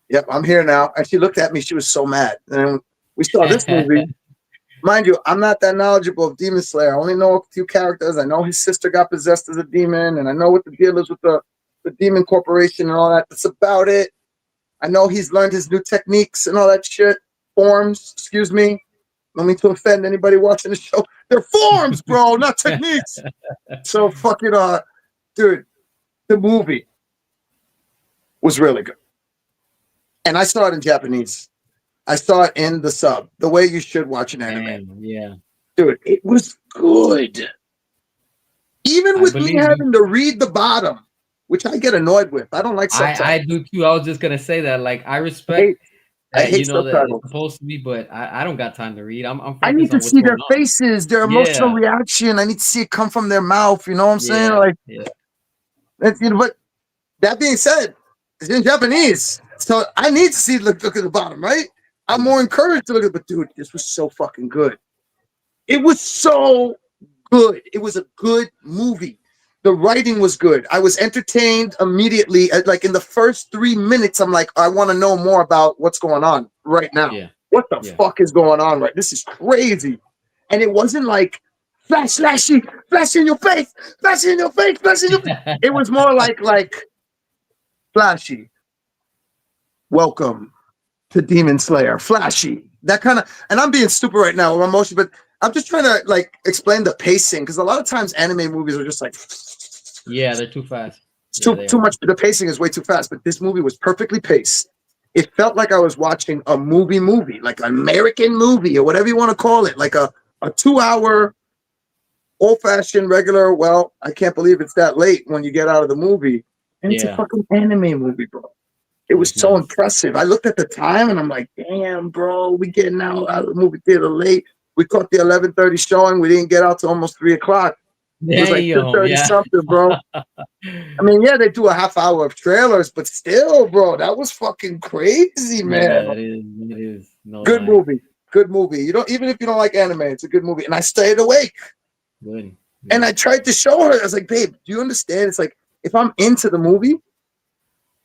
"Yep, I'm here now." And she looked at me; she was so mad. And we saw this movie. Mind you, I'm not that knowledgeable of Demon Slayer. I only know a few characters. I know his sister got possessed as a demon, and I know what the deal is with the demon corporation and all that. That's about it. I know he's learned his new techniques and all that shit. Forms, excuse me. No mean to offend anybody watching the show. They're forms, bro, not techniques. So fucking dude, the movie was really good. And I saw it in Japanese. I saw it in the sub, the way you should watch an anime. Damn. Yeah. Dude, it was good. Even I with me believe you. having to read the bottom, which I get annoyed with. I don't like I subtitles. do too. I was just gonna say that. Like I I hate, respect I that hate that it's subtitles. supposed to be, but I don't got time to read. I'm I need focused to on what's see going their on. faces, their emotional Yeah. reaction. I need to see it come from their mouth. You know what I'm saying? Yeah. Like, Yeah. but that being said, it's in Japanese, so I need to see look at the bottom, right? I'm Yeah. more encouraged to look at, but dude, this was so fucking good. It was so good. It was a good movie. The writing was good. I was entertained immediately. Like in the first 3 minutes, I'm like, I want to know more about what's going on right now. Yeah. What the Yeah. fuck is going on? Right, this is crazy. And it wasn't like flashy, flash in your face, flash in your face, flash in your face. It was more like flashy. Welcome to Demon Slayer, flashy, that kind of. And I'm being stupid right now with my emotion, but I'm just trying to like explain the pacing because a lot of times anime movies are just like Yeah. They're too fast. it's Yeah, too they too are. much. The pacing is way too fast, but this movie was perfectly paced. It felt like I was watching a movie, like an American movie or whatever you want to call it, like a 2 hour old fashioned regular. Well, I can't believe it's that late when you get out of the movie, and it's a Yeah. fucking anime movie, bro. It It was was so nice. impressive. I looked at the time and I'm like, damn, bro, we getting out of the movie theater late. We caught the 11:30 showing. We didn't get out to almost 3 o'clock. It was like Damn. 2:30 Yeah. something, bro. I mean, yeah, they do a half hour of trailers, but still, bro, that was fucking crazy, man. Yeah. It is. It is. No Good lie. movie. Good movie. You don't even if you don't like anime, it's a good movie. And I stayed awake Good. and Good. I tried to show her. I was like, babe, do you understand? It's like if I'm into the movie,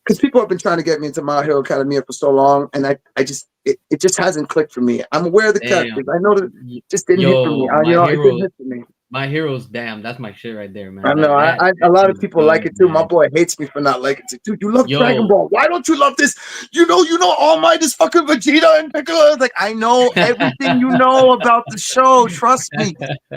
because people have been trying to get me into My Hero Academia for so long, and I just it just hasn't clicked for me. I'm aware of the Damn. characters. I know that it just didn't hit for me. Yo, my It hero. didn't hit for me. My Heroes, damn, that's my shit right there, I man. know. A That lot shit of is people like good, it too. My man. boy hates me for not liking it. Dude, you love Dragon Yo, Ball. Why don't you love this? You know, All Might is fucking Vegeta and Piccolo. It's like, I know everything you know about the show. Trust me.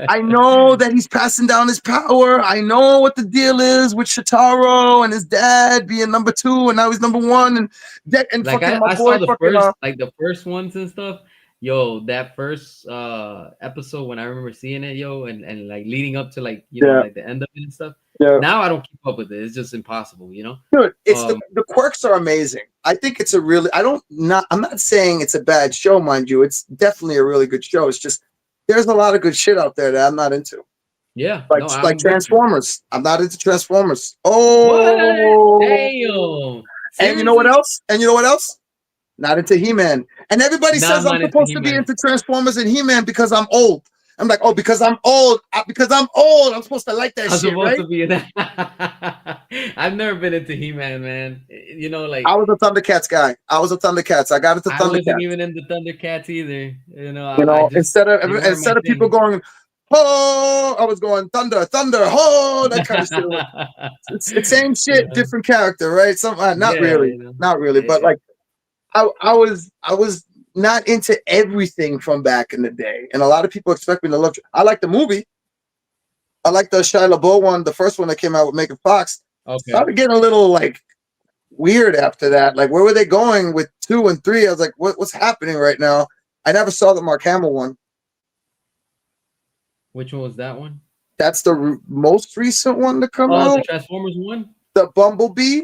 I know that he's passing down his power. I know what the deal is with Shitaro and his dad being number two, and now he's number one, and like fucking my I boy saw the fucking first, like the first ones and stuff. Yo, that first episode when I remember seeing it, yo, and like leading up to like yeah, like the end of it and stuff. yeah. Now I don't keep up with it. It's just impossible. Dude, it's Um, the quirks are amazing. I think it's a really I don't not I'm not saying it's a bad show, mind you. It's definitely a really good show. It's just there's a lot of good shit out there that I'm not into. yeah, Like no, like I'm with you. Transformers. I'm not into Transformers. What? Oh, Damn. and you know what Seriously? else? And you know what else? Not into He-Man. And everybody Nah, says I'm I'm not into supposed to be He-Man. into Transformers and He-Man because I'm old. I'm like, oh, because I'm old. Because I'm old. I'm supposed to like that I'm shit, supposed right? to be in that. I've never been into He-Man, man. I Like was a Thundercats guy. I was a Thundercats. I got into I wasn't Thundercats. even into Thundercats either. You I know, just they weren't my instead of people thing. going, oh, I was going thunder, thunder, oh, that kind of shit. It's same You shit, know? different character, right? Some Yeah, not really, but Eh, like I was not into everything from back in the day, and a lot of people expect me to love. I like the movie. I like the Shia LaBeouf one, the first one that came out with Megan Fox. okay. Started getting a little like weird after that. Like, where were they going with two and three? I was like, what's happening right now? I never saw the Mark Hamill one. Which one was that one? That's the most recent one to come Oh, the out. Transformers one? The Bumblebee.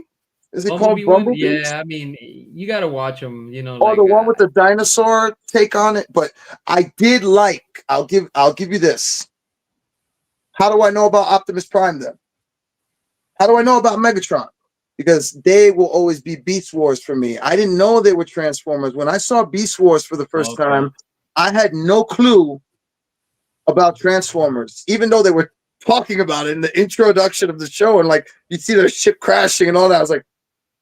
Is it called Bumblebee one? Bumblebee? Yeah, I mean, you got to watch them, Or the one with the dinosaur take on it? But I did like. I'll give you this. How do I know about Optimus Prime then? How do I know about Megatron? Because they will always be Beast Wars for me. I didn't know they were Transformers. When I saw Beast Wars for the first Okay. time, I had no clue about Transformers, even though they were talking about it in the introduction of the show, and like you see their ship crashing and all that. I was like,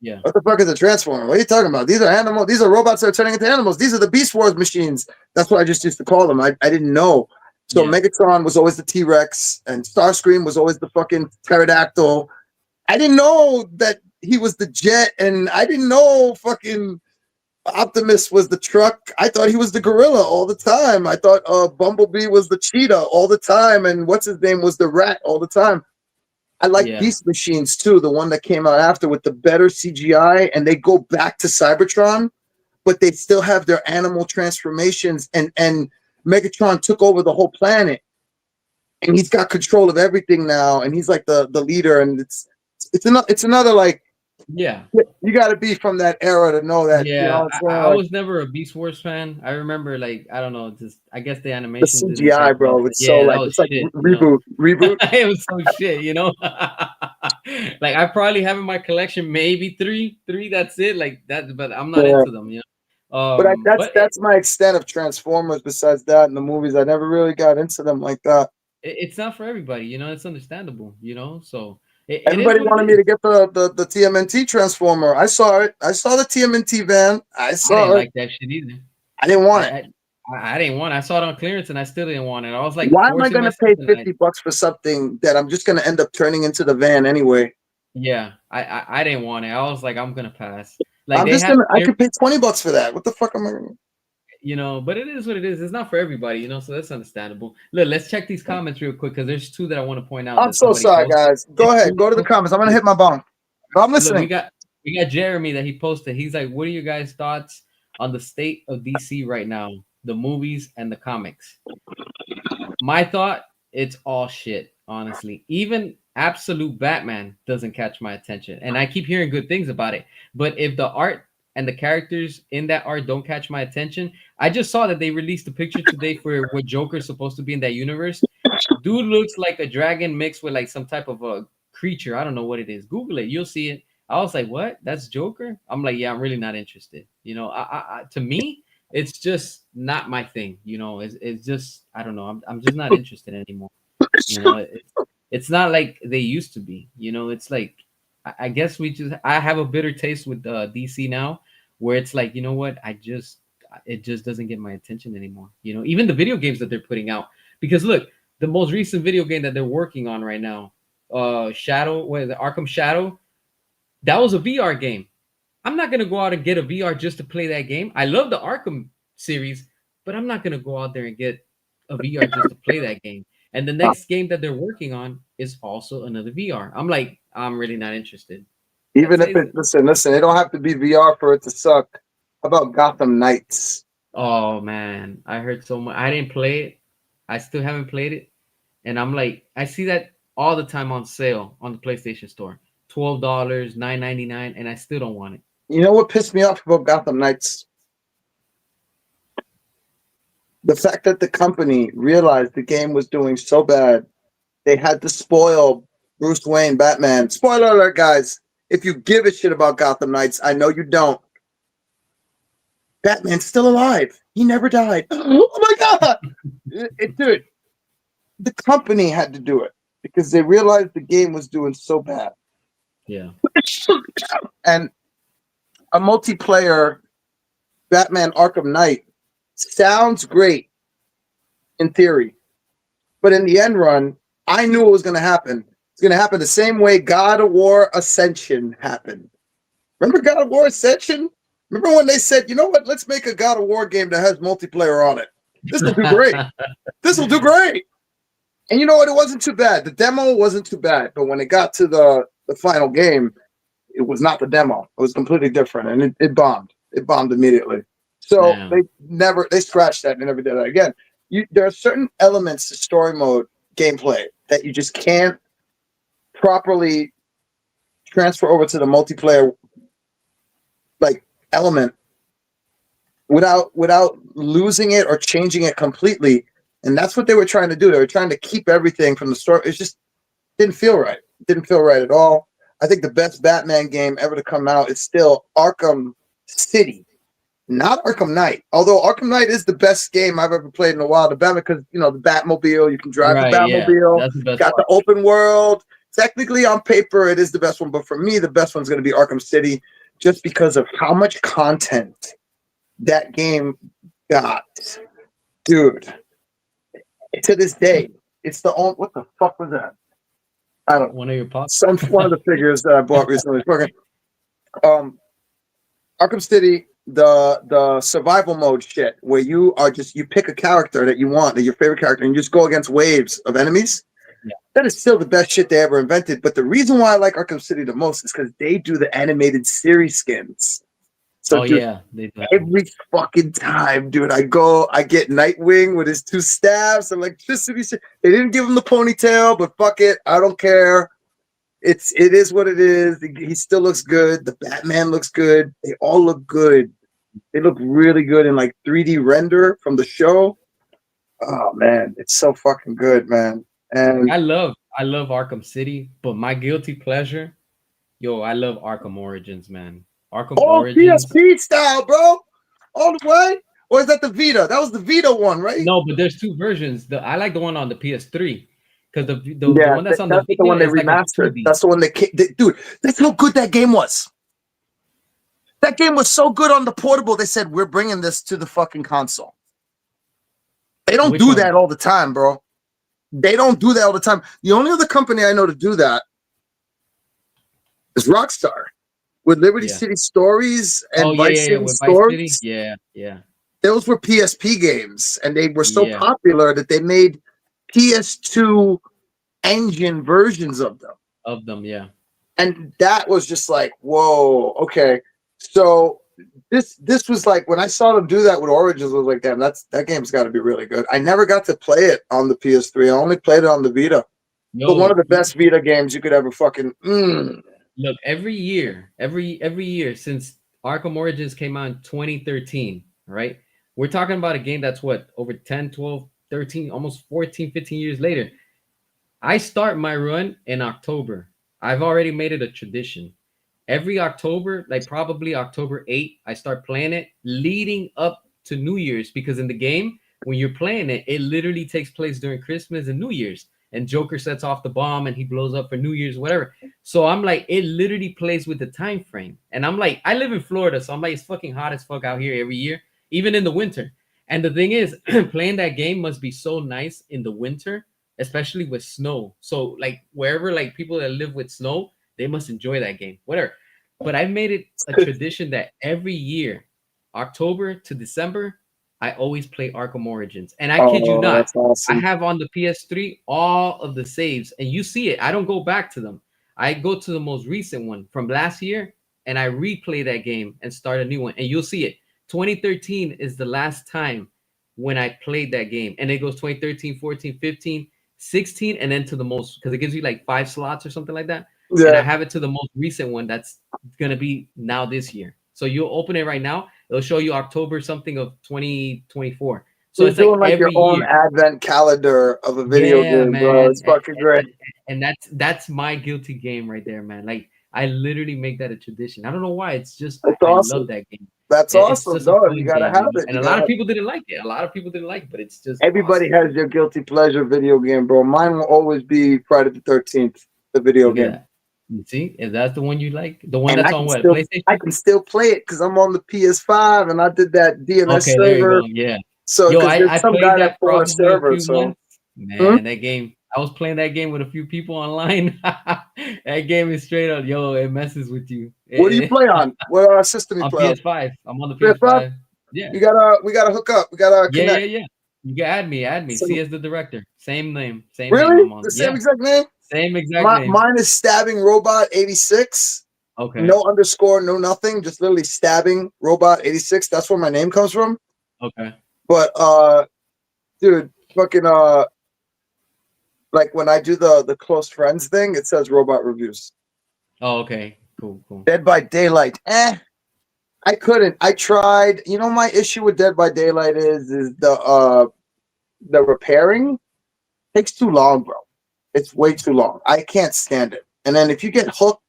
Yeah. what the fuck is a Transformer? What are you talking about? These are animals. These are robots that are turning into animals. These are the Beast Wars machines. That's what I just used to call them. I didn't know. So Yeah. Megatron was always the T-Rex, and Starscream was always the fucking pterodactyl. I didn't know that he was the jet, and I didn't know fucking Optimus was the truck. I thought he was the gorilla all the time. I thought Bumblebee was the cheetah all the time, and what's his name was the rat all the time. I like Yeah. Beast Machines too, the one that came out after with the better CGI, and they go back to Cybertron, but they still have their animal transformations, and Megatron took over the whole planet, and he's got control of everything now, and he's like the leader, and it's another like Yeah. you got to be from that era to know that, you know Yeah, what I'm saying? I Like was never a Beast Wars fan. I remember, like, I don't know, just I guess the the animations didn't CGI, catch my bro, attention. it's so Yeah, that like was it's like shit. reboot. It was so shit. Like I probably have in my collection maybe three. That's it. Like that, but I'm not Yeah. into them. But But that's my extent of Transformers. Besides that, in the movies, I never really got into them like that. it's not for everybody. It's understandable. So it is Everybody what it wanted me is. to get the TMNT Transformer. I saw it. I saw the TMNT van. I I didn't saw it. like that shit either. I didn't want it. I I didn't want it. I saw it on clearance and I still didn't want it. I was like Why am I forcing going to myself pay and I $50 for something that I'm just going to end up turning into the van anyway? yeah, I didn't want it. I was like, I'm gonna pass. Like I'm they just have gonna. I clearance, could pay $20 for that. What the fuck am I? Gonna... but it is what it is. It's not for everybody. So that's understandable. Look, let's check these comments real quick because there's two that I want to point out I'm that so somebody sorry, posted. guys. Go ahead. Go to the comments. I'm gonna hit my bong. But I'm Look, listening. we got Jeremy that he posted. He's like, "What are you guys' thoughts on the state of DC right now? The movies and the comics?" My thought, it's all shit, honestly. Even Absolute Batman doesn't catch my attention. And I keep hearing good things about it. But if the art and the characters in that art don't catch my attention, I just saw that they released a picture today for what Joker's supposed to be in that universe. Dude looks like a dragon mixed with like some type of a creature. I don't know what it is. Google it, you'll see it. I was like, "What? That's Joker?" I'm like, "Yeah, I'm really not interested." To me, it's just not my thing. It's just I don't know. I'm just not interested anymore. It's not like they used to be. It's like I guess I have a bitter taste with DC now, where it's like what it just doesn't get my attention anymore. Even the video games that they're putting out because look. the most recent video game that they're working on right now, Shadow, what is it, Arkham Shadow, that was a VR game. I'm not gonna go out and get a VR just to play that game. I love the Arkham series, but I'm not gonna go out there and get a VR just to play that game. And the next game that they're working on is also another VR. I'm like, I'm really not interested. Even That's if it. it listen, it don't have to be VR for it to suck. How about Gotham Knights? Oh man, I heard so much. I didn't play it. I still haven't played it, and I'm like, I see that all the time on sale on the PlayStation Store. $12, 9.99, and I still don't want it. You know what pissed me off about Gotham Knights? The fact that the company realized the game was doing so bad, they had to spoil Bruce Wayne Batman. Spoiler alert, guys. If you give a shit about Gotham Knights, I know you don't. Batman's still alive. He never died. Oh my god! Dude, the company had to do it because they realized the game was doing so bad. Yeah. And a multiplayer Batman Arkham Knight sounds great in theory, but in the end run, I knew it was going to happen. It's going to happen the same way God of War Ascension happened. Remember God of War Ascension? Remember when they said, you know what, let's make a God of War game that has multiplayer on it. This will do great. This will do great. And you know what? It wasn't too bad. The demo wasn't too bad. But when it got to the final game, it was not the demo. It was completely different. And it bombed. It bombed immediately. So Damn. they scratched that and never did that again. There are certain elements to story mode gameplay that you just can't properly transfer over to the multiplayer like element without losing it or changing it completely. And that's what they were trying to do. They were trying to keep everything from the story. It just didn't feel right. It didn't feel right at all. I think the best Batman game ever to come out is still Arkham City, not Arkham Knight. Although Arkham Knight is the best game I've ever played in a while. The Batman, because the Batmobile, you can drive the Right, yeah. Batmobile. That's the best Got the part. open world. Technically, on paper, it is the best one. But for me, the best one's going to be Arkham City, just because of how much content that game got, dude. To this day, it's the only. What the fuck was that? I don't know. One of your pops. One of the figures that I bought recently. Arkham City, the survival mode shit, where you pick a character that you want, that your favorite character, and you just go against waves of enemies. Yeah. That is still the best shit they ever invented. But the reason why I like Arkham City the most is because they do the animated series skins. So, Oh dude, yeah, they do. every fucking time, dude, I get Nightwing with his 2 staffs, electricity. They didn't give him the ponytail, but fuck it, I don't care. It is what it is. He still looks good. The Batman looks good. They all look good. They look really good in 3D render from the show. Oh man, it's so fucking good, man. And I love Arkham City, but my guilty pleasure, yo, I love Arkham Origins, man. Arkham Origins. PSP style, bro, all the way. Or is that the Vita? That was the Vita one, right? No, but there's two versions. I like the one on the PS3 because the Yeah, one that's on the that's the one Vita they is like a remastered. 2D. That's the one dude. That's how good that game was. That game was so good on the portable. They said we're bringing this to the fucking console. They don't Which do one? that all the time, bro. They don't do that all the time. The only other company I know to do that is Rockstar with Liberty Yeah. City Stories and Oh Vice yeah. City With Vice City. Stories. Yeah. Those were PSP games, and they were so Yeah. popular that they made PS2 engine versions of them. Of them, yeah. And that was just like, whoa, okay. So this was like when I saw them do that with Origins, I was like, damn, that game's got to be really good. I never got to play it on the PS3. I only played it on the Vita. But one of the best Vita games you could ever fucking. Look, every year since Arkham Origins came out in 2013, right? We're talking about a game that's what, over 10, 12, 13, almost 14, 15 years later. I start my run in October. I've already made it a tradition. Every October, like probably October 8th, I start playing it leading up to New Year's, because in the game, when you're playing it, it literally takes place during Christmas and New Year's. And Joker sets off the bomb and he blows up for New Year's, whatever. So I'm like, it literally plays with the time frame. And I'm like, I live in Florida, so I'm like, it's fucking hot as fuck out here every year, even in the winter. And the thing is, playing that game must be so nice in the winter, especially with snow. So like wherever like people that live with snow, they must enjoy that game. Whatever. But I made it a tradition that every year, October to December, I always play Arkham Origins. And I kid you Oh, not, that's I awesome. have on the PS3 all of the saves, and you see it. I don't go back to them. I go to the most recent one from last year, and I replay that game and start a new one, and you'll see it. 2013 is the last time when I played that game, and it goes 2013, 14, 15, 16, and then to the most, because it gives you like 5 slots or something like that. And I Yeah. have it to the most recent one that's gonna be now this year. So you'll open it right now. It'll show you October something of 2024. So You're it's like doing like your every own year. advent calendar of a video Yeah, game, bro. man. It's fucking great. And that's my guilty game right there, man. Like I literally make that a tradition. I don't know why. It's just That's I love awesome. that game. That's It's awesome. just a No, you fun gotta game, you have know. it. And You a lot of gotta. people didn't like it. A lot of people didn't like it, but it's just Everybody awesome. has their guilty pleasure video game, bro. Mine will always be Friday the 13th, the video Look at game, that. You see, if that's the one you like, the one and that's I on can what, still I PlayStation? can still play it because I'm on the PS5 and I did that DNS Okay, there you server. go. Yeah. So Yo, because there's I some played guy that that bought a probably a server. few So months. hmm? Man, that game. I was playing that game with a few people online. That game is straight up, yo, it messes with you. What do you play on? What system you On play on? PS5. I'm on the PS5. PS5. Yeah. We gotta hook up. We gotta Yeah, yeah, connect. yeah. You can add me. See So, as the director. Same name really? I'm on. The same Yeah. exact name? Same exact name. Mine is Stabbing Robot 86. Okay. No underscore, no nothing. Just literally Stabbing Robot 86. That's where my name comes from. Okay. But dude, fucking like when I do the close friends thing, it says robot reviews. Oh, okay. Cool, cool. Dead by Daylight. I couldn't. I tried. You know, my issue with Dead by Daylight is the repairing takes too long, bro. It's way too long. I can't stand it. And then if you get hooked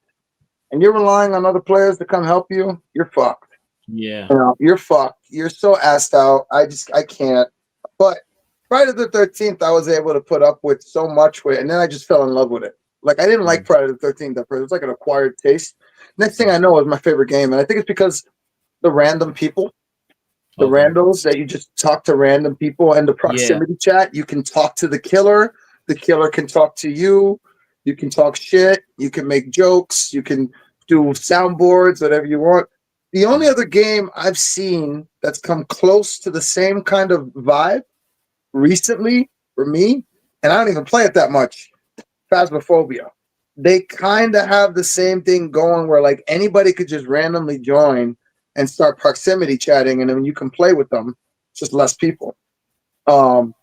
and you're relying on other players to come help you, you're fucked. Yeah. You know, you're fucked. You're so assed out. I can't. But Friday the 13th, I was able to put up with so much with, and then I just fell in love with it. Like I didn't like Mm, Friday the 13th at first. It was like an acquired taste. Next thing mm. I know is my favorite game, and I think it's because the random people, the Okay. randos that you just talk to random people, and the Yeah. proximity chat. You can talk to the killer. The killer can talk to you. You can talk shit. You can make jokes. You can do soundboards, whatever you want. The only Mm. other game I've seen that's come close to the same kind of vibe recently for me, and I don't even play it that much, Phasmophobia. They kind of have the same thing going where like anybody could just randomly join and start proximity chatting, and then you can play with them, just less people. Um,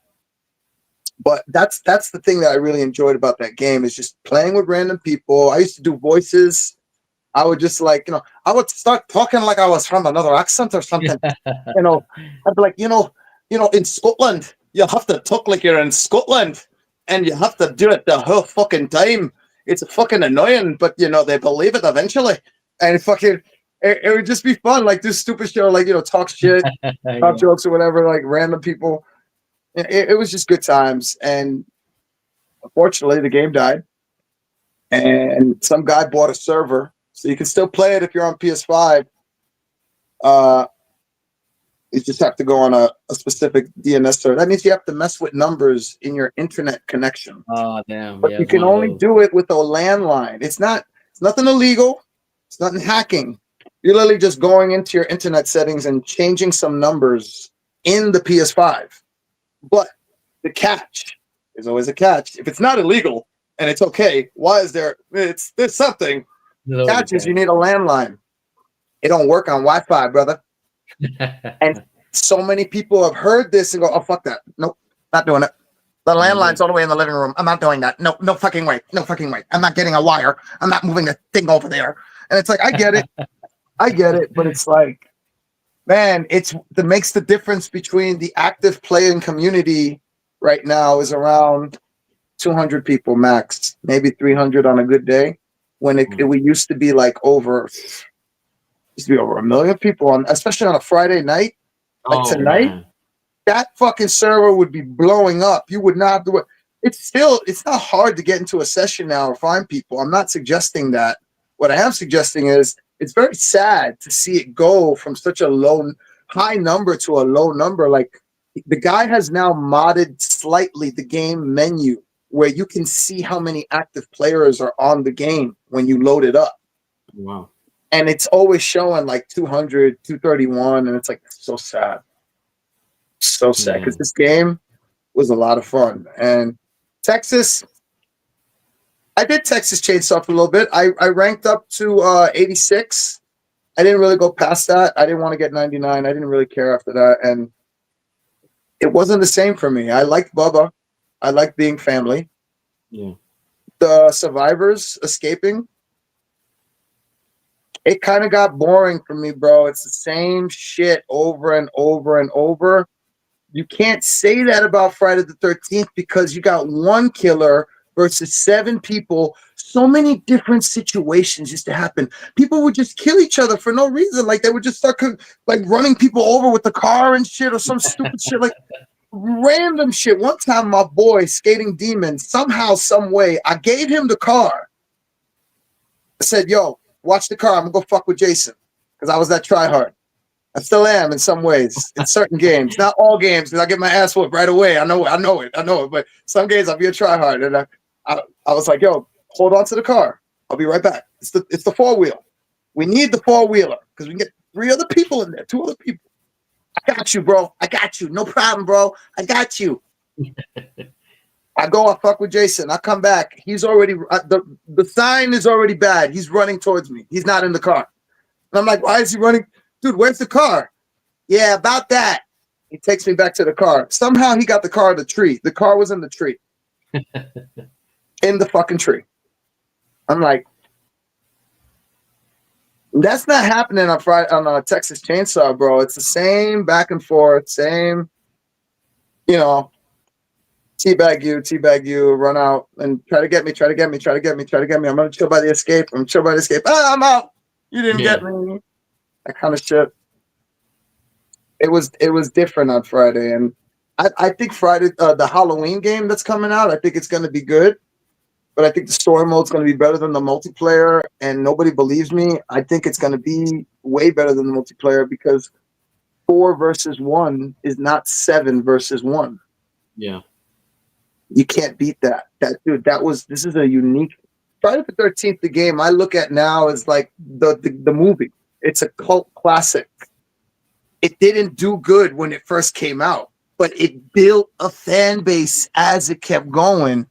but that's the thing that I really enjoyed about that game is just playing with random people. I used to do voices. I would just like, I would start talking like I was from another accent or something. I'd be like, in Scotland, you have to talk like you're in Scotland, and you have to do it the whole fucking time. It's fucking annoying, but they believe it eventually, and fucking, it would just be fun, like do stupid shit, or like talk shit, talk Yeah. jokes or whatever, like random people. It was just good times, and unfortunately, the game died, and some guy bought a server, so you can still play it if you're on PS5. Uh, You just have to go on a specific DNS server. That means you have to mess with numbers in your internet connection. Oh, damn. But Yeah, you it's can one of only those. do it with a landline. It's nothing illegal. It's nothing hacking. You're literally just going into your internet settings and changing some numbers in the PS5. But the catch, there's always a catch. If it's not illegal and it's okay, why is there's something. There's always a Catch is you catch. need a landline. It don't work on Wi-Fi, brother. And so many people have heard this and go, "Oh, fuck that! Nope, not doing it." The Not landline's doing all the way in the living room. I'm not doing that. No, no fucking way. No fucking way. I'm not getting a wire. I'm not moving the thing over there. And it's like, I get it, but it's like, man, it's that makes the difference between the active playing community right now is around 200 people max, maybe 300 on a good day. When it. we used to be like over a million people on, especially on a Friday night. Like Oh, tonight, man. that fucking server would be blowing up. You would not do it. It's not hard to get into a session now or find people. I'm not suggesting that. What I am suggesting is it's very sad to see it go from such a high number to a low number. Like the guy has now modded slightly the game menu where you can see how many active players are on the game when you load it up. Wow. And it's always showing like 200, 231, and it's like so sad. So sad Yeah. because this game was a lot of fun. And Texas, I did Texas Chainsaw for a little bit. I ranked up to 86. I didn't really go past that. I didn't want to get 99. I didn't really care after that. And it wasn't the same for me. I liked Bubba. I liked being family. Yeah. The survivors escaping, it kind of got boring for me, bro. It's the same shit over and over and over. You can't say that about Friday the 13th because you got one killer versus 7 people. So many different situations used to happen. People would just kill each other for no reason. Like they would just start like running people over with the car and shit or some stupid shit. Like random shit. One time, my boy, Skating Demon, somehow, some way, I gave him the car. I said, yo, watch the car. I'm going to go fuck with Jason because I was that tryhard. I still am in some ways, in certain games. Not all games because I get my ass whooped right away. I know it. But some games I'll be a tryhard. And I was like, yo, hold on to the car. I'll be right back. It's the 4-wheel. We need the 4-wheeler because we can get 3 other people in there, 2 other people. I got you, bro. I got you. No problem, bro. I got you. I go, I fuck with Jason. I come back. He's already, the sign is already bad. He's running towards me. He's not in the car. And I'm like, why is he running? Dude, where's the car? Yeah, about that. He takes me back to the car. Somehow he got the car in the tree. The car was in the tree. In the fucking tree. I'm like, that's not happening on Friday on Texas Chainsaw, bro. It's the same back and forth, same, teabag you, run out and try to get me. I'm gonna chill by the escape. Ah, I'm out. You didn't get me. That kind of shit. It was different on Friday, and I think Friday the Halloween game that's coming out, I think it's gonna be good. But I think the story mode's going to be better than the multiplayer, and nobody believes me. I think it's going to be way better than the multiplayer because 4 versus 1 is not 7 versus 1. Yeah. You can't beat that. This is a unique. Friday the 13th, the game I look at now is like the movie. It's a cult classic. It didn't do good when it first came out, but it built a fan base as it kept going.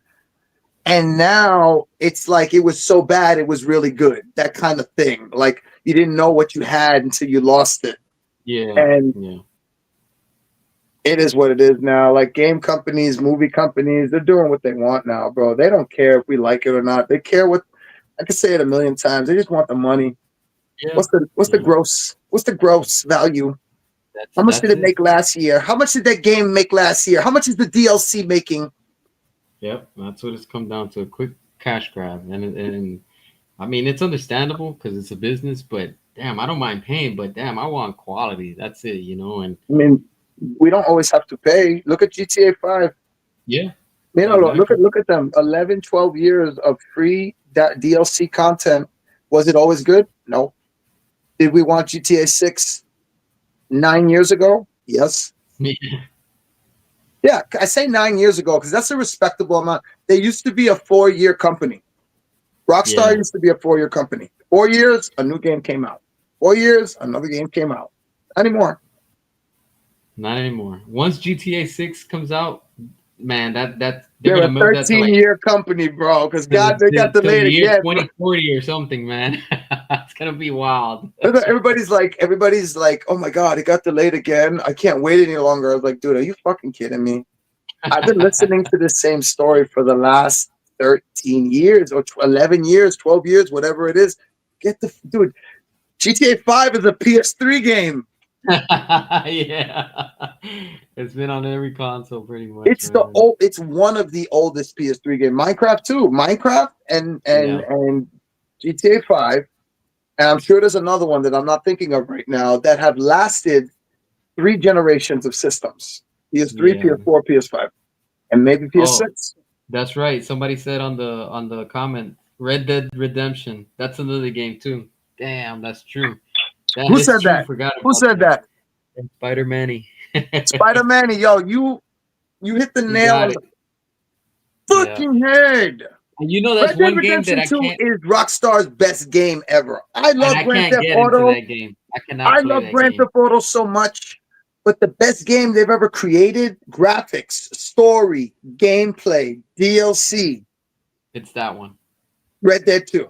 And now it's like it was so bad it was really good. That kind of thing. Like you didn't know what you had until you lost it. Yeah. And yeah. it is what it is now. Like game companies, movie companies, they're doing what they want now, bro. They don't care if we like it or not. They care what I can say it a million times. They just want the money. Yeah. What's the gross value? How much did it make last year? How much did that game make last year? How much is the DLC making? Yep, that's what it's come down to, a quick cash grab. And I mean, it's understandable because it's a business, but damn, I don't mind paying, but damn, I want quality. That's it, And I mean, we don't always have to pay. Look at GTA 5. yeah, Exactly. Look at them. 11, 12 years of free DLC content. Was it always good? No. Did we want GTA 6 9 years ago? Yes. Yeah, I say 9 years ago because that's a respectable amount. They used to be a 4-year company. Rockstar used to be a 4-year company. 4 years, a new game came out. 4 years, another game came out. Not anymore. Not anymore. Once GTA 6 comes out, man, that they're They're gonna a move that to like 13-year company, bro. Because to God, they got the delayed year again. 2040 or something, man. It's gonna be wild. Everybody's like, oh my God, it got delayed again. I can't wait any longer. I was like, dude, are you fucking kidding me? I've been listening to the same story for the last 13 years or 11 years, 12 years, whatever it is. Dude, GTA 5 is a PS3 game. Yeah, it's been on every console pretty much. It's one of the oldest PS3 games. Minecraft too. Minecraft and GTA 5. And I'm sure there's another one that I'm not thinking of right now that have lasted 3 generations of systems. PS3, PS4, PS5, and maybe PS6. That's right. Somebody said on the comment, Red Dead Redemption. That's another game too. Damn, that's true. Who said that? Forgot Who said that? Spider-Man. Spider-Man, yo, you hit the nail. Yeah. fucking head. And you know, that's Red Dead one game that Redemption I 2 can't, is Rockstar's best game ever. I and love I Grand can't Theft get into Auto. that game. I cannot I play love that Grand game. Theft Auto so much, but the best game they've ever created, graphics, story, gameplay, DLC, It's that one. Red Dead 2.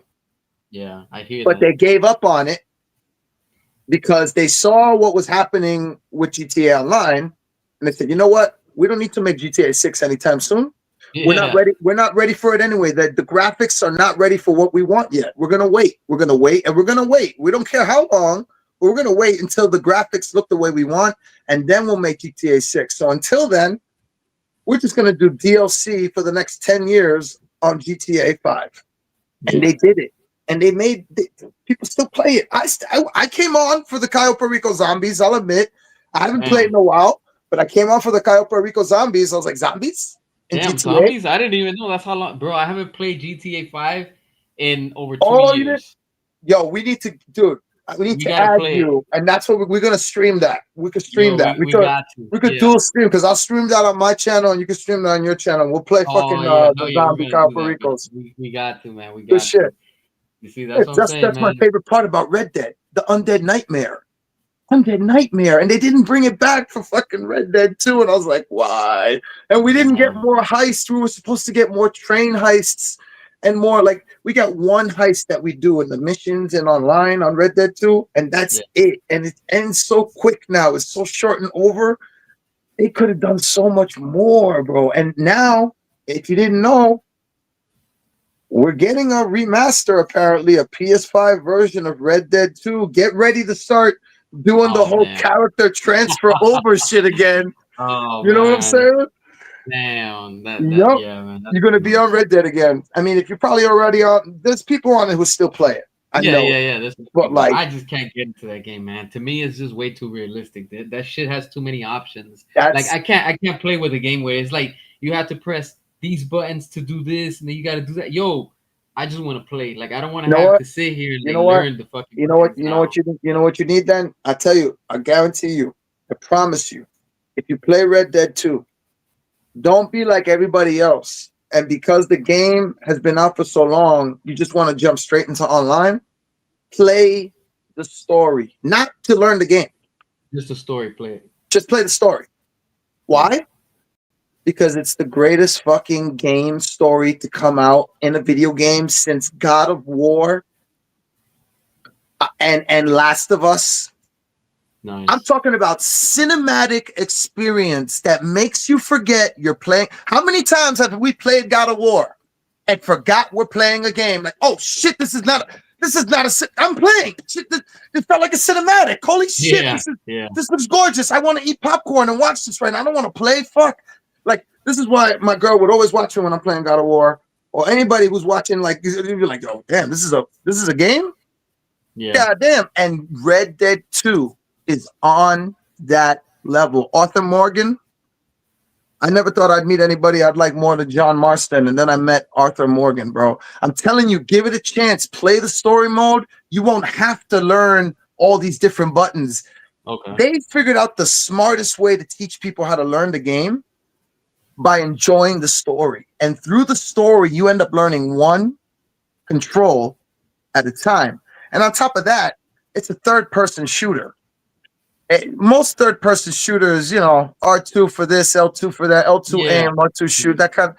Yeah, I hear But that. they gave up on it because they saw what was happening with GTA Online, and they said, "You know what? We don't need to make GTA 6 anytime soon. We're not Yeah. ready. We're not ready for it anyway. The graphics are not ready for what we want yet. We're gonna wait. We're gonna wait, and we're gonna wait. We don't care how long. But we're gonna wait until the graphics look the way we want, and then we'll make GTA 6. So until then, we're just gonna do DLC for the next 10 years on GTA 5." And Yeah. they did it. And people still play it. I came on for the Cayo Perico Zombies. I'll admit, I haven't played in Damn. a while, but I came on for the Cayo Perico Zombies. I was like, zombies in Damn, GTA. zombies? I didn't even know that's how long, bro. I haven't played GTA 5 in over two Oh, you didn't? years. Yo, we need to, dude. We need We to gotta add play it. you, and that's what we're gonna stream that. We could stream Yo, that. we got to. We could Yeah. dual stream because I'll stream that on my channel and you can stream that on your channel. We'll play Oh fucking yeah, no, the yeah, we're zombie gonna Cayo do that, man. Pericos. We got to, man. We Good got shit. to. You see, that's what I'm saying, That's my man. favorite part about Red Dead, the Undead Nightmare. Undead Nightmare, and they didn't bring it back for fucking Red Dead 2, and I was like, why? And we didn't get Damn. more heists. We were supposed to get more train heists and more like we got one heist that we do in the missions and online on Red Dead 2, and that's Yeah. it. And it ends so quick now. It's so short and over. They could have done so much more, bro. And now, if you didn't know, we're getting a remaster, apparently, a PS5 version of Red Dead 2. Get ready to start doing the Oh whole man. character transfer over shit again. Oh You know what I'm man. saying? Damn. That Yup. yeah, man. That's You're gonna too be on much. Red Dead again. I mean, if you're probably already on, there's people on it who still play it. I Yeah, know yeah, it. yeah. There's some But people. like I just can't get into that game, man. To me, it's just way too realistic. That shit has too many options. Like that's I can't play with a game where it's like you have to press these buttons to do this, and then you got to do that. Yo, I just want to play. Like I don't want you to know have what? to sit here and You like know what? learn the fucking You know what? buttons now. You know what you need then? I tell you, I guarantee you, I promise you, if you play Red Dead 2, don't be like everybody else. And because the game has been out for so long, you just want to jump straight into online. Play the story, not to learn the game. Just a story play. Just play the story. Yeah. Why? Because it's the greatest fucking game story to come out in a video game since God of War and Last of Us. I'm Nice. talking about cinematic experience that makes you forget you're playing. How many times have we played God of War and forgot we're playing a game? Like, oh shit, this is not a. I'm playing. Shit, this felt like a cinematic. Holy shit, Yeah. Yeah. this looks gorgeous. I want to eat popcorn and watch this right now. I don't want to play. Fuck. Like this is why my girl would always watch me when I'm playing God of War, or anybody who's watching. Like you'd be like, oh damn, this is a game. Yeah. God damn. And Red Dead 2 is on that level. Arthur Morgan, I never thought I'd meet anybody I'd like more than John Marston. And then I met Arthur Morgan, bro. I'm telling you, give it a chance. Play the story mode. You won't have to learn all these different buttons. Okay. They figured out the smartest way to teach people how to learn the game by enjoying the story. And through the story, you end up learning one control at a time. And on top of that, it's a third person shooter. Most third person shooters, you know, R2 for this, L2 for that, L2 Yeah. aim, R2 shoot, that kind of.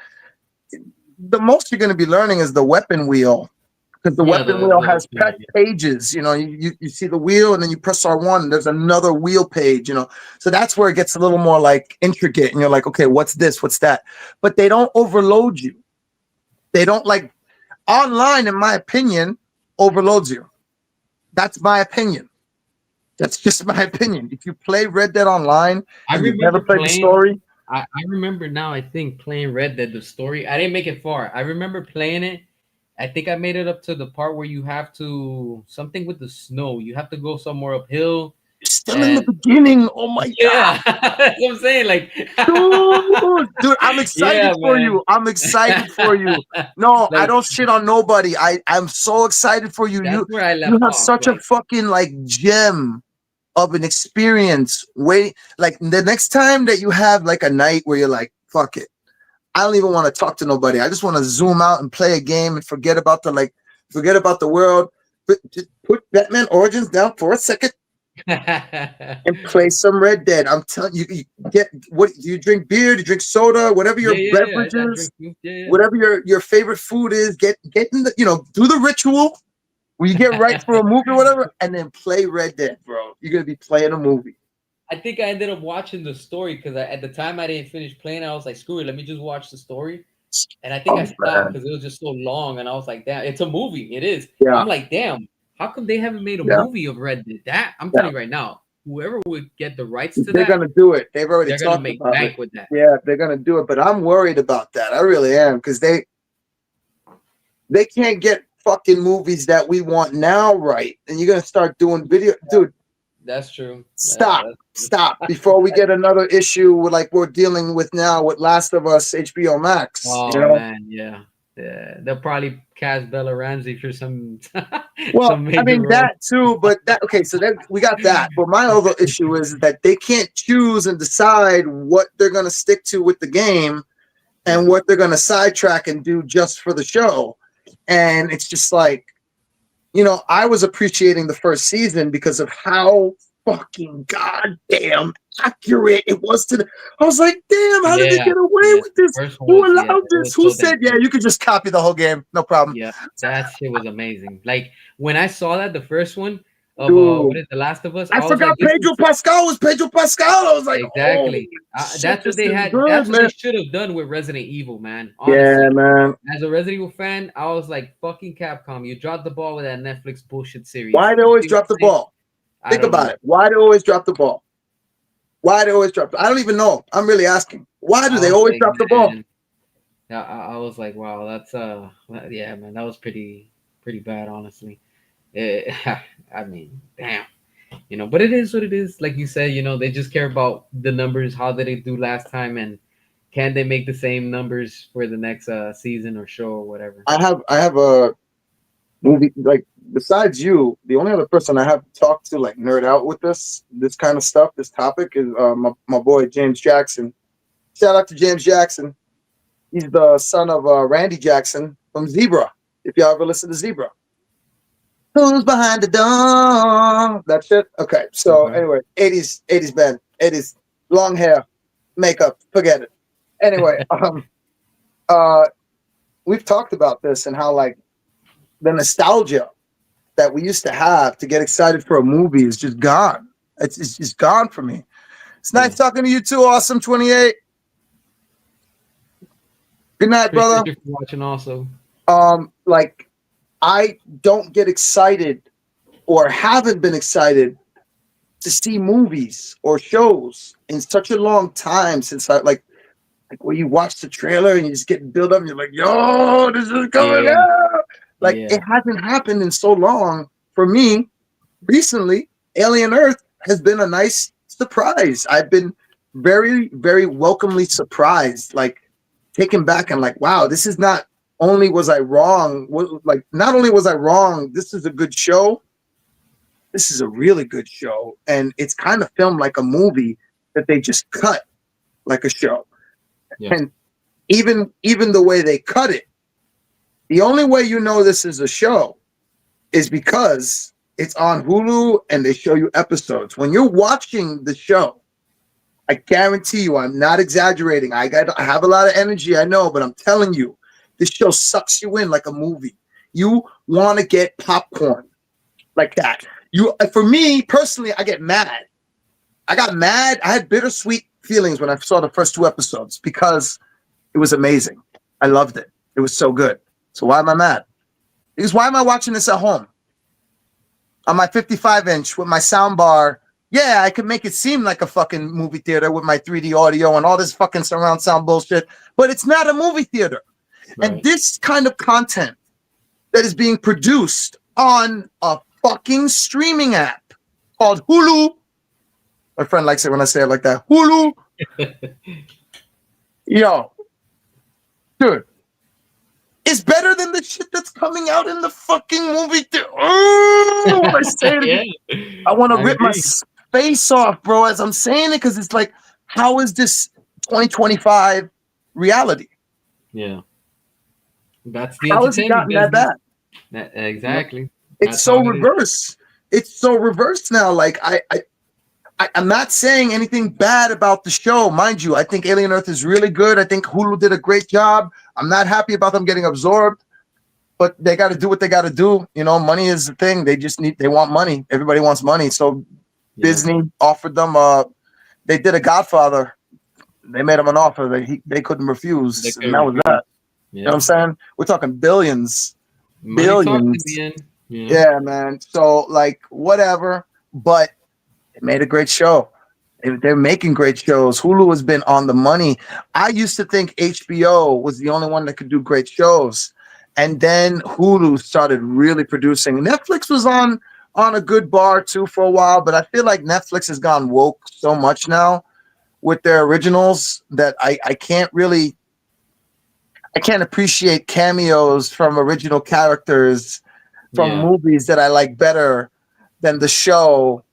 The most you're going to be learning is the weapon wheel because the Yeah. weapon wheel has Yeah. pages. You know, you see the wheel and then you press R1 and there's another wheel page, you know. So that's where it gets a little more like intricate and you're like, okay, what's this? What's that? But they don't overload you. They don't like online, in my opinion, overloads you. That's my opinion. That's just my opinion. If you play Red Dead Online I and you've never remember played the playing. story, I remember now. I think playing Red Dead the story. I didn't make it far. I remember playing it. I think I made it up to the part where you have to something with the snow. You have to go somewhere uphill, you're still in the and beginning. Oh my God. yeah, that's what I'm saying. Like, Dude, I'm yeah, excited for man. you. I'm excited for you. No, I Like don't shit on nobody. I'm so excited for you. that's where I You left have off. such a Like, fucking like gem of an experience. Wait, like the next time that you have like a night where you're like, fuck it. I don't even want to talk to nobody. I just want to zoom out and play a game and forget about the world. Just put Batman Origins down for a second Yeah, and play some Red Dead. I'm telling you, you get what do you drink beer, do you drink soda, whatever your yeah, yeah. beverage I is, drink. Yeah, yeah. whatever your favorite food is, get in the do the ritual where you get right for a movie or whatever, and then play Red Dead, bro. You're gonna be playing a movie. I think I ended up watching the story because at the time I didn't finish playing. I was like, screw it, let me just watch the story. And I think I Oh stopped man. because it was just so long. And I was like, damn, it's a movie. It is. Yeah, I'm like, damn, how come they haven't made a yeah, movie of Red Dead? That I'm yeah. telling you right now, whoever would get the rights to They're that, gonna do it. They've already they're gonna talked make about it. bank with that. Yeah, they're gonna do it. But I'm worried about that. I really am because they can't get fucking movies that we want now right, and you're gonna start doing video, dude. That's true. Stop before we get another issue with like we're dealing with now with Last of Us HBO Max. Oh man, yeah, yeah. They'll probably cast Bella Ramsey for some Well, some I major mean role. that too, but that okay. So then we got that. But my other issue is that they can't choose and decide what they're gonna stick to with the game Yeah, and what they're gonna sidetrack and do just for the show. And it's just like I was appreciating the first season because of how fucking goddamn accurate it was to the. I was like, damn, how did they yeah, get away yeah. with this? First one Who was yeah, allowed it this? was Who so damn said, yeah, good. you could just copy the whole game? No problem. Yeah, that shit was amazing. Like when I saw that the first one of what Dude, is The Last of Us, I I was like, forgot this is Pedro Pascal was Pedro Pascal. I was like, oh, exactly. shit, That's what this they is had. good, That's what they man. should have done with Resident Evil, man. Yeah, Honestly, man. as a Resident Evil fan, I was like, fucking Capcom, you dropped the ball with that Netflix bullshit series. Why they You always see what drop I'm the saying? ball? I Think don't about know. it. Why they always drop the ball? Why they always drop? I don't even know. I'm really asking. Why do I they was always like, drop the ball? man, I was like, wow, that's yeah, man, that was pretty bad, honestly. Eh, I mean, damn. But it is what it is. Like you said, they just care about the numbers. How did they do last time, and can they make the same numbers for the next season or show or whatever? I have a movie like besides you, the only other person I have talked to like nerd out with this kind of stuff, this topic is my boy James Jackson. Shout out to James Jackson. He's the son of Randy Jackson from Zebra. If y'all ever listen to Zebra, who's behind the door? That shit. Okay, so Okay. anyway, 80s band, 80s long hair, makeup, forget it. Anyway, uh, we've talked about this and how like the nostalgia that we used to have to get excited for a movie is just gone. It's just gone for me. It's Yeah. nice talking to you too, Awesome 28. Good night, Appreciate brother. you for watching also. Like I don't get excited or haven't been excited to see movies or shows in such a long time since I like where you watch the trailer and you just get built up and you're like, yo, this is coming Yeah. out. Like Yeah. it hasn't happened in so long for me. Recently, Alien Earth has been a nice surprise. I've been very, very welcomely surprised, like taken back and like, wow, this is not only was I wrong, like not only was I wrong, this is a good show. This is a really good show. And it's kind of filmed like a movie that they just cut like a show. Yeah. And even the way they cut it, the only way you know this is a show is because it's on Hulu and they show you episodes. When you're watching the show, I guarantee you, I'm not exaggerating. I have a lot of energy, I know, but I'm telling you, this show sucks you in like a movie. You want to get popcorn like that. For me personally, I get mad. I got mad. I had bittersweet feelings when I saw the first two episodes because it was amazing. I loved it. It was so good. So why am I mad? Because why am I watching this at home on my 55-inch with my sound bar? Yeah, I could make it seem like a fucking movie theater with my 3D audio and all this fucking surround sound bullshit, but it's not a movie theater. Right. And this kind of content that is being produced on a fucking streaming app called Hulu. My friend likes it when I say it like that. Hulu. Yo, dude, it's better than the shit that's coming out in the fucking movie theater. Oh, when I say it again, Yeah. I want to I rip my agree. face off, bro, as I'm saying it, because it's like, how is this 2025 reality? Yeah, that's the How has it entertainment gotten that business. bad? You know? Exactly. It's That's how so it is. reverse. It's so reverse now. Like I'm not saying anything bad about the show, mind you. I think Alien Earth is really good. I think Hulu did a great job. I'm not happy about them getting absorbed, but they got to do what they got to do. You know, money is the thing. They want money. Everybody wants money. So Yeah, Disney offered them. They did a Godfather. They made them an offer they couldn't they refuse, and could that was refuse. that. You know what Yeah, I'm saying? We're talking billions, money talks in the billions. end. You know. Yeah, man. So like whatever, but it made a great show. They're making great shows. Hulu has been on the money. I used to think HBO was the only one that could do great shows, and then Hulu started really producing. Netflix was on a good bar too for a while, but I feel like Netflix has gone woke so much now with their originals that I can't appreciate cameos from original characters from Yeah. movies that I like better than the show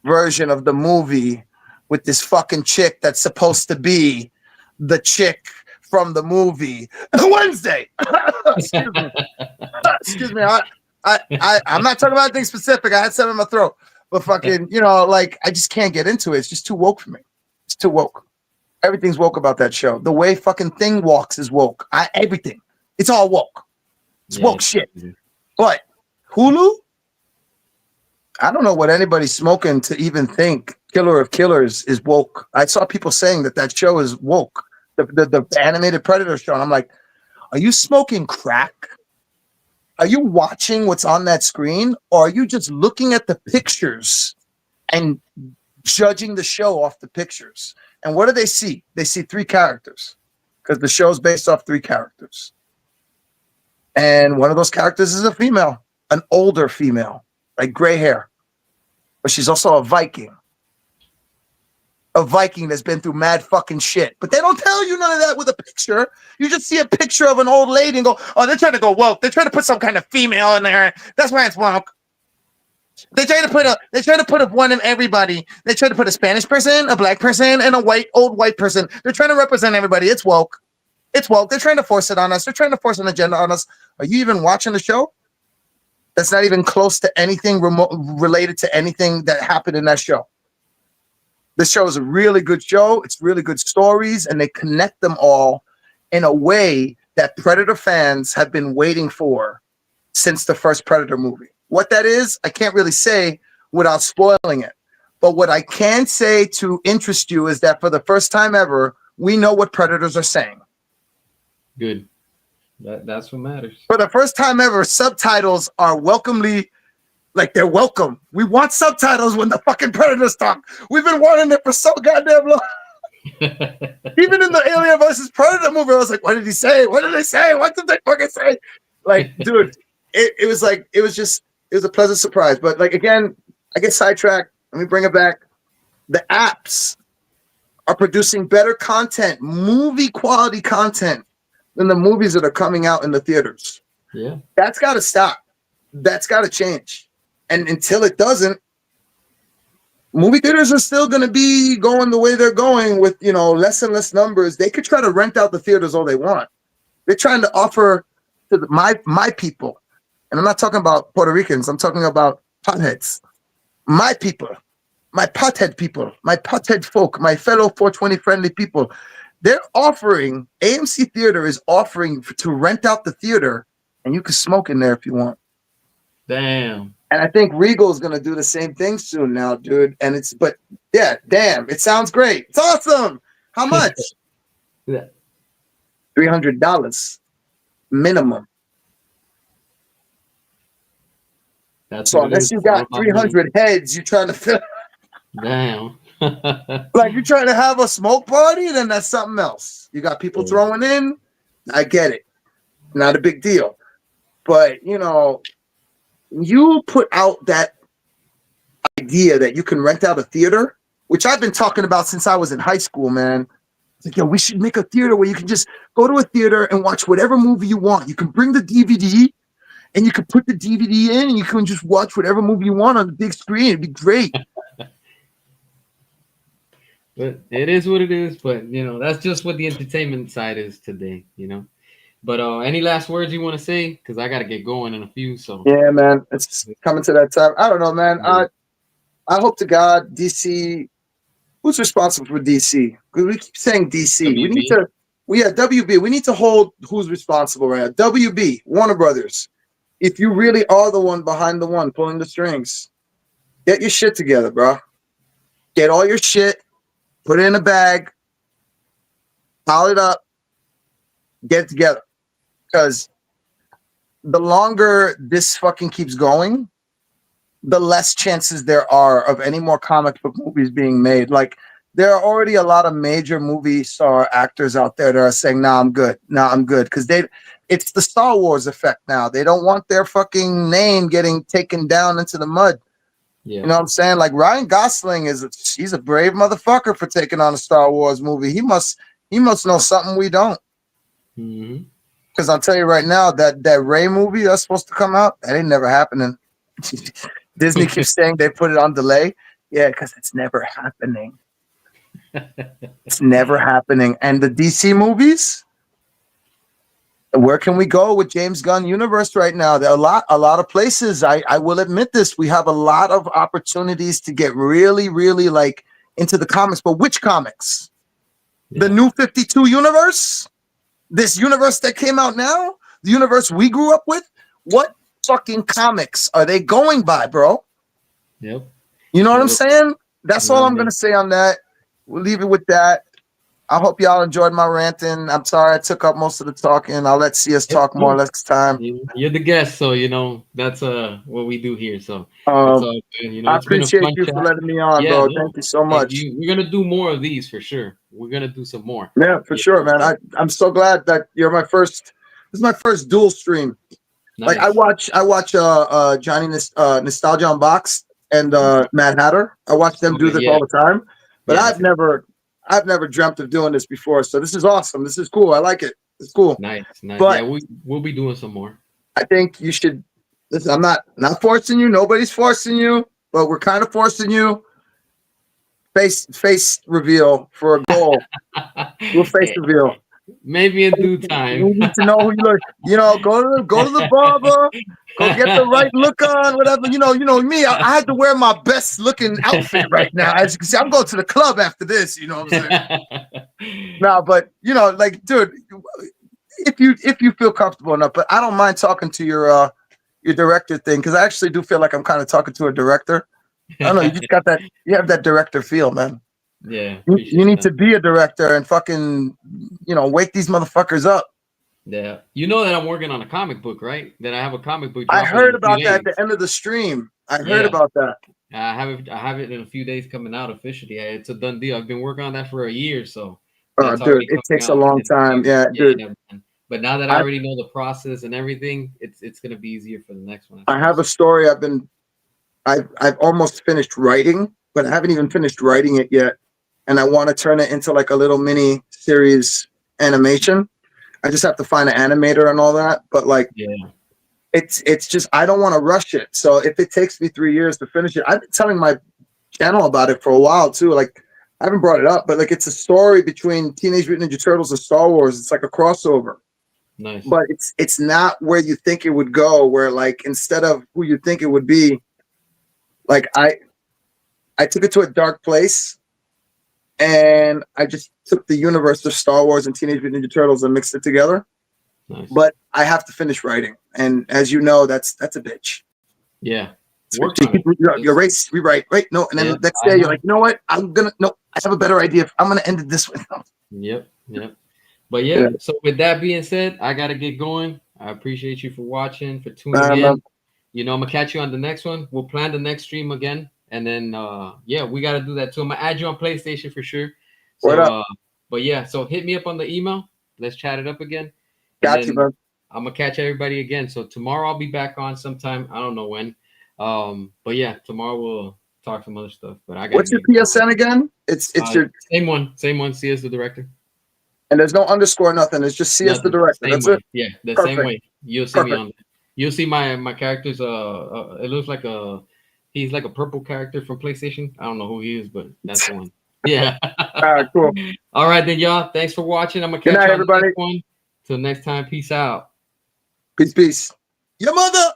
version of the movie with this fucking chick that's supposed to be the chick from the movie. Wednesday. Excuse me. Excuse me. I'm not talking about anything specific. I had something in my throat. But fucking, like I just can't get into it. It's just too woke for me. It's too woke. Everything's woke about that show. The way fucking thing walks is woke. Everything. It's all woke. It's Yeah. woke shit. But Hulu, I don't know what anybody's smoking to even think Killer of Killers is woke. I saw people saying that show is woke. The animated Predator show. And I'm like, are you smoking crack? Are you watching what's on that screen? Or are you just looking at the pictures and judging the show off the pictures? And what do they see? They see three characters because the show's based off three characters. And one of those characters is a female, an older female, like gray hair. But she's also a Viking that's been through mad fucking shit. But they don't tell you none of that with a picture. You just see a picture of an old lady and go, oh, they're trying to go woke. They're trying to put some kind of female in there. That's why it's woke. They try to put a one in everybody. They try to put a Spanish person, a black person, and a old white person. They're trying to represent everybody. It's woke. It's woke. They're trying to force it on us. They're trying to force an agenda on us. Are you even watching the show? That's not even close to anything related to anything that happened in that show. This show is a really good show. It's really good stories, and they connect them all in a way that Predator fans have been waiting for since the first Predator movie. What that is, I can't really say without spoiling it. But what I can say to interest you is that for the first time ever, we know what Predators are saying. Good. That's what matters. For the first time ever, subtitles are welcomely, like they're welcome. We want subtitles when the fucking Predators talk. We've been wanting it for so goddamn long. Even in the Alien versus Predator movie, I was like, what did he say? What did they say? What did they fucking say? Like, dude, it was like, it was a pleasant surprise. But like, again, I get sidetracked. Let me bring it back. The apps are producing better content, movie quality content than the movies that are coming out in the theaters. Yeah. That's got to stop. That's got to change. And until it doesn't, movie theaters are still going to be going the way they're going with, less and less numbers. They could try to rent out the theaters all they want. They're trying to offer to my people, and I'm not talking about Puerto Ricans. I'm talking about potheads. My people, my pothead people, my pothead folk, my fellow 420 friendly people. They're offering, AMC Theater is offering to rent out the theater, and you can smoke in there if you want. Damn. And I think Regal is going to do the same thing soon now, dude. And yeah, damn, it sounds great. It's awesome. How much? Yeah. $300 minimum. That's So what it unless is. you It's all got about money. 300 heads, you're trying to fill. Damn. Like you're trying to have a smoke party, then that's something else. You got people throwing in. I get it. Not a big deal. But, you put out that idea that you can rent out a theater, which I've been talking about since I was in high school, man. It's like, yo, we should make a theater where you can just go to a theater and watch whatever movie you want. You can bring the DVD and you can put the DVD in and you can just watch whatever movie you want on the big screen. It'd be great. But it is what it is. But that's just what the entertainment side is today. But any last words you want to say? Because I gotta get going in a few. So Yeah, man, it's coming to that time. I don't know, man. I hope to God DC. Who's responsible for DC? Because we keep saying DC. We need WB. to. We at WB. We need to hold who's responsible right now. WB, Warner Brothers. If you really are the one behind the one pulling the strings, get your shit together, bro. Get all your shit, put it in a bag, pile it up, get it together. Because the longer this fucking keeps going, the less chances there are of any more comic book movies being made. Like there are already a lot of major movie star actors out there that are saying, "Nah, I'm good. Nah, I'm good." Because it's the Star Wars effect now. They don't want their fucking name getting taken down into the mud. Yeah. You know what I'm saying? Like Ryan Gosling he's a brave motherfucker for taking on a Star Wars movie. He must know something we don't. Hmm. Because I'll tell you right now that Ray movie that's supposed to come out, that ain't never happening. Disney keeps saying they put it on delay. Yeah, because it's never happening. It's never happening. And the DC movies, where can we go with James Gunn universe right now? There are a lot of places. I will admit this. We have a lot of opportunities to get really, really like into the comics. But which comics? The Yeah. new 52 universe? This universe that came out now? The universe we grew up with? What fucking comics are they going by, bro? Yep. You know what I'm Yep. saying? That's all Nah, I'm gonna say on that. We'll leave it with that. I hope y'all enjoyed my ranting. I'm sorry I took up most of the talking. I'll let CS yep. talk more No. next time. You're the guest, so that's what we do here. So it's Um, all good. I It's been a appreciate fun you for chat. letting me on, Yeah, bro. no. Thank you so If much. we're gonna do more of these for sure. We're gonna do some more. Yeah, for sure, man. So I'm so glad that you're my first. This is my first dual stream. Like nice. I watch Johnny Nostalgia Unboxed and Okay. Mad Hatter. I watch them do Okay. this Yeah. all the time, but Yeah. I've never dreamt of doing this before. So this is awesome. This is cool. I like it. It's cool. Nice. Nice. Yeah. But We'll be doing some more. I think you should listen. I'm not forcing you. Nobody's forcing you, but we're kind of forcing you. Face reveal for a goal. We'll face Eh, reveal. maybe in due time. We need to know who you look. Go to the barber. Go get the right look on, whatever. Me. I had to wear my best looking outfit right now. As you can see, I'm going to the club after this. You know what I'm saying? No, but like, dude, if you feel comfortable enough, but I don't mind talking to your director thing because I actually do feel like I'm kind of talking to a director. I don't know. You just got that. You have that director feel, man. Yeah. You Appreciate need that. to be a director and fucking, wake these motherfuckers up. Yeah. You know that I'm working on a comic book, right? That I have a comic book I dropping in heard a few about that at days. the end of the stream. I heard Yeah. about that. I have it in a few days coming out officially. It's a done deal. I've been working on that for a year, so Oh, that's dude, already it coming takes a out long in a time. few. Yeah, dude. Yeah, man. But now that I I already know the process and everything, it's gonna be easier for the next one, I I suppose. have a story I've almost finished writing, but I haven't even finished writing it yet. And I want to turn it into like a little mini series animation. I just have to find an animator and all that. But like Yeah, it's just I don't want to rush it. So if it takes me 3 years to finish it, I've been telling my channel about it for a while too. Like I haven't brought it up, but like it's a story between Teenage Mutant Ninja Turtles and Star Wars. It's like a crossover, nice. but it's not where you think it would go. Where like instead of who you think it would be, like I took it to a dark place, and I just took the universe of Star Wars and Teenage Mutant Ninja Turtles and mixed it together. Nice. But I have to finish writing, and as you know, that's a bitch. Yeah, It's a bitch. work You on keep it. your It's, race, rewrite, right? No, and then yeah, the next I day you're know. like, you know what? No, I have a better idea. I'm gonna end it this way. Yep, yep. But Yeah, yeah, so with that being said, I gotta get going. I appreciate you for watching, for tuning man. in. I'm gonna catch you on the next one. We'll plan the next stream again, and then yeah, we gotta do that too. I'm gonna add you on PlayStation for sure. What So up? but yeah, so hit me up on the email. Let's chat it up again, and Got you, then man. I'm gonna catch everybody again. So tomorrow I'll be back on sometime. I don't know when. But yeah, tomorrow we'll talk some other stuff. But I gotta What's your get going. PSN again? It's your Same one, same one. See as the director. and there's no underscore, nothing. It's just CS the Nothing. director. Same That's it. way. Yeah, the same Perfect. way. You'll see me Perfect. on. You'll see my character's. It looks like a. He's like a purple character from PlayStation. I don't know who he is, but that's the one. Yeah. All right, cool. All right, then, y'all. Thanks for watching. I'm gonna Good catch night, you on the everybody. next one. Till next time. Peace out. Peace, peace. Your mother.